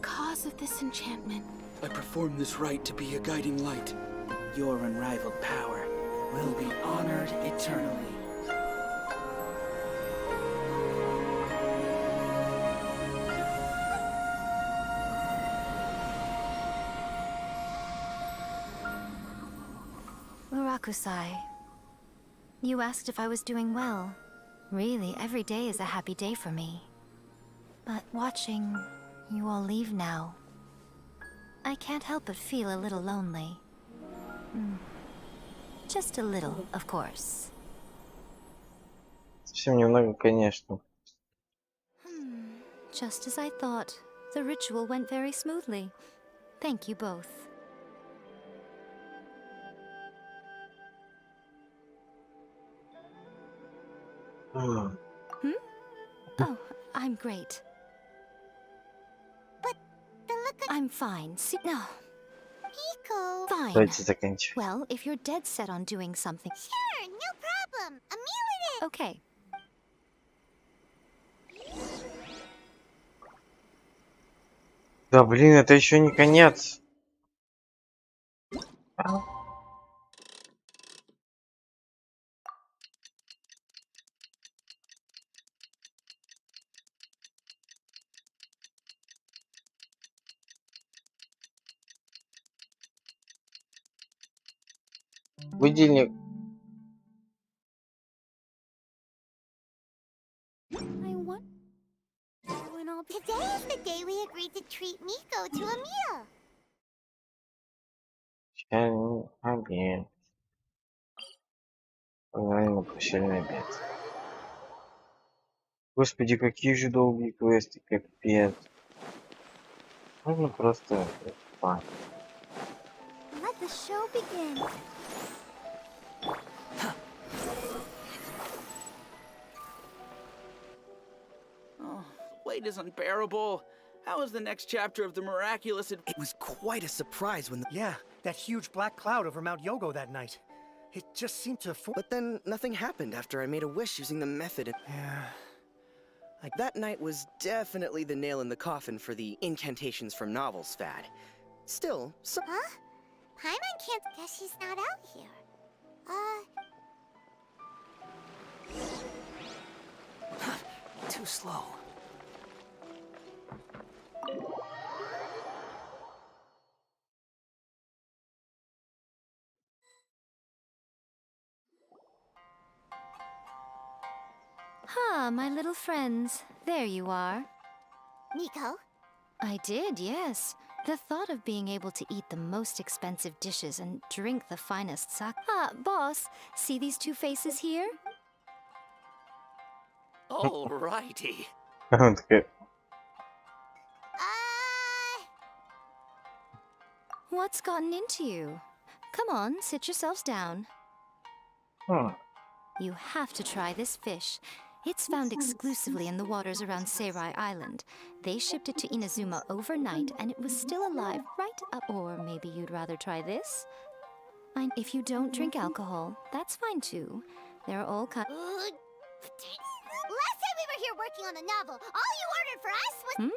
cause of this enchantment. I perform this rite to be a guiding light. Your unrivaled power will be honored eternally. Urakusai, you asked if I was doing well. Really, every day is a happy day for me. But watching you all leave now, I can't help but feel a little lonely. Just a little, of course. Совсем немного, конечно. Just as I thought, the ritual went very smoothly. Thank you both. Oh, I'm great. But the look of... I'm fine. See, no. Nico. Fine. Давайте заканчивать. Well, if you're dead set on doing something... Sure, no problem. A meal it is. Okay. Да, блин, это еще не конец. Будильник. I want... Today is the day we agreed to treat Nico to a meal. Обед. Наверное, прощальный обед. Господи, какие же долгие квесты, капец. Можно просто... Let the show begin. Oh, wait is unbearable. How is the next chapter of the miraculous... It was quite a surprise when the... Yeah, that huge black cloud over Mount Yogo that night. It just seemed to... But then nothing happened after I made a wish using the method. Yeah. That night was definitely the nail in the coffin for the incantations from novels fad. Still, so... Huh? Paimon can't... Guess she's not out here. Too slow. Ah, my little friends. There you are. Nico? I did, yes. The thought of being able to eat the most expensive dishes and drink the finest sake. Ah, boss, see these two faces here? Alrighty. What's gotten into you? Come on, sit yourselves down. You have to try this fish. It's found exclusively in the waters around Seirai Island. They shipped it to Inazuma overnight, and it was still alive right up. Or maybe you'd rather try this? If you don't drink alcohol, that's fine too. There are all kinds. Last time we were here working on the novel, all you ordered for us was...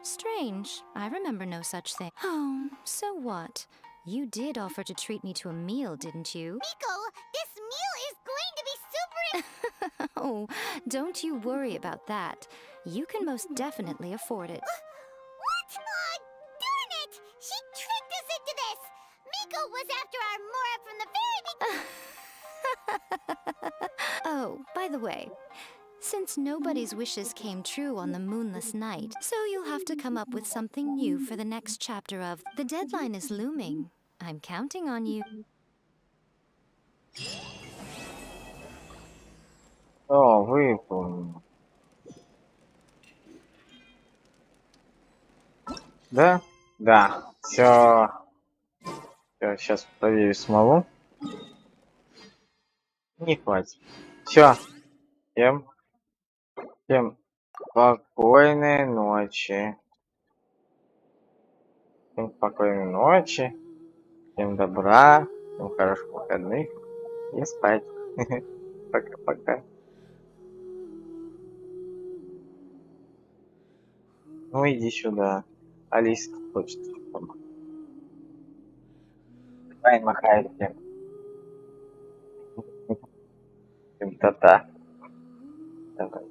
Strange. I remember no such thing. Oh, so what? You did offer to treat me to a meal, didn't you? Nico, this meal is going to be super... Oh, don't you worry about that. You can most definitely afford it. What? Darn it! She tricked us into this! Miko was after our Mora from the very beginning. Oh, by the way, since nobody's wishes came true on the moonless night, so you'll have to come up with something new for the next chapter of... The deadline is looming. I'm counting on you. О, выполнил. Да? Да. Все. Сейчас проверю смолу. Не хватит. Все. Всем спокойной ночи. Всем спокойной ночи. Всем добра. Всем хороших выходных. И спать. Пока-пока. Ну иди сюда. Алиса хочет. Давай махай всем. Всем та-та. Давай.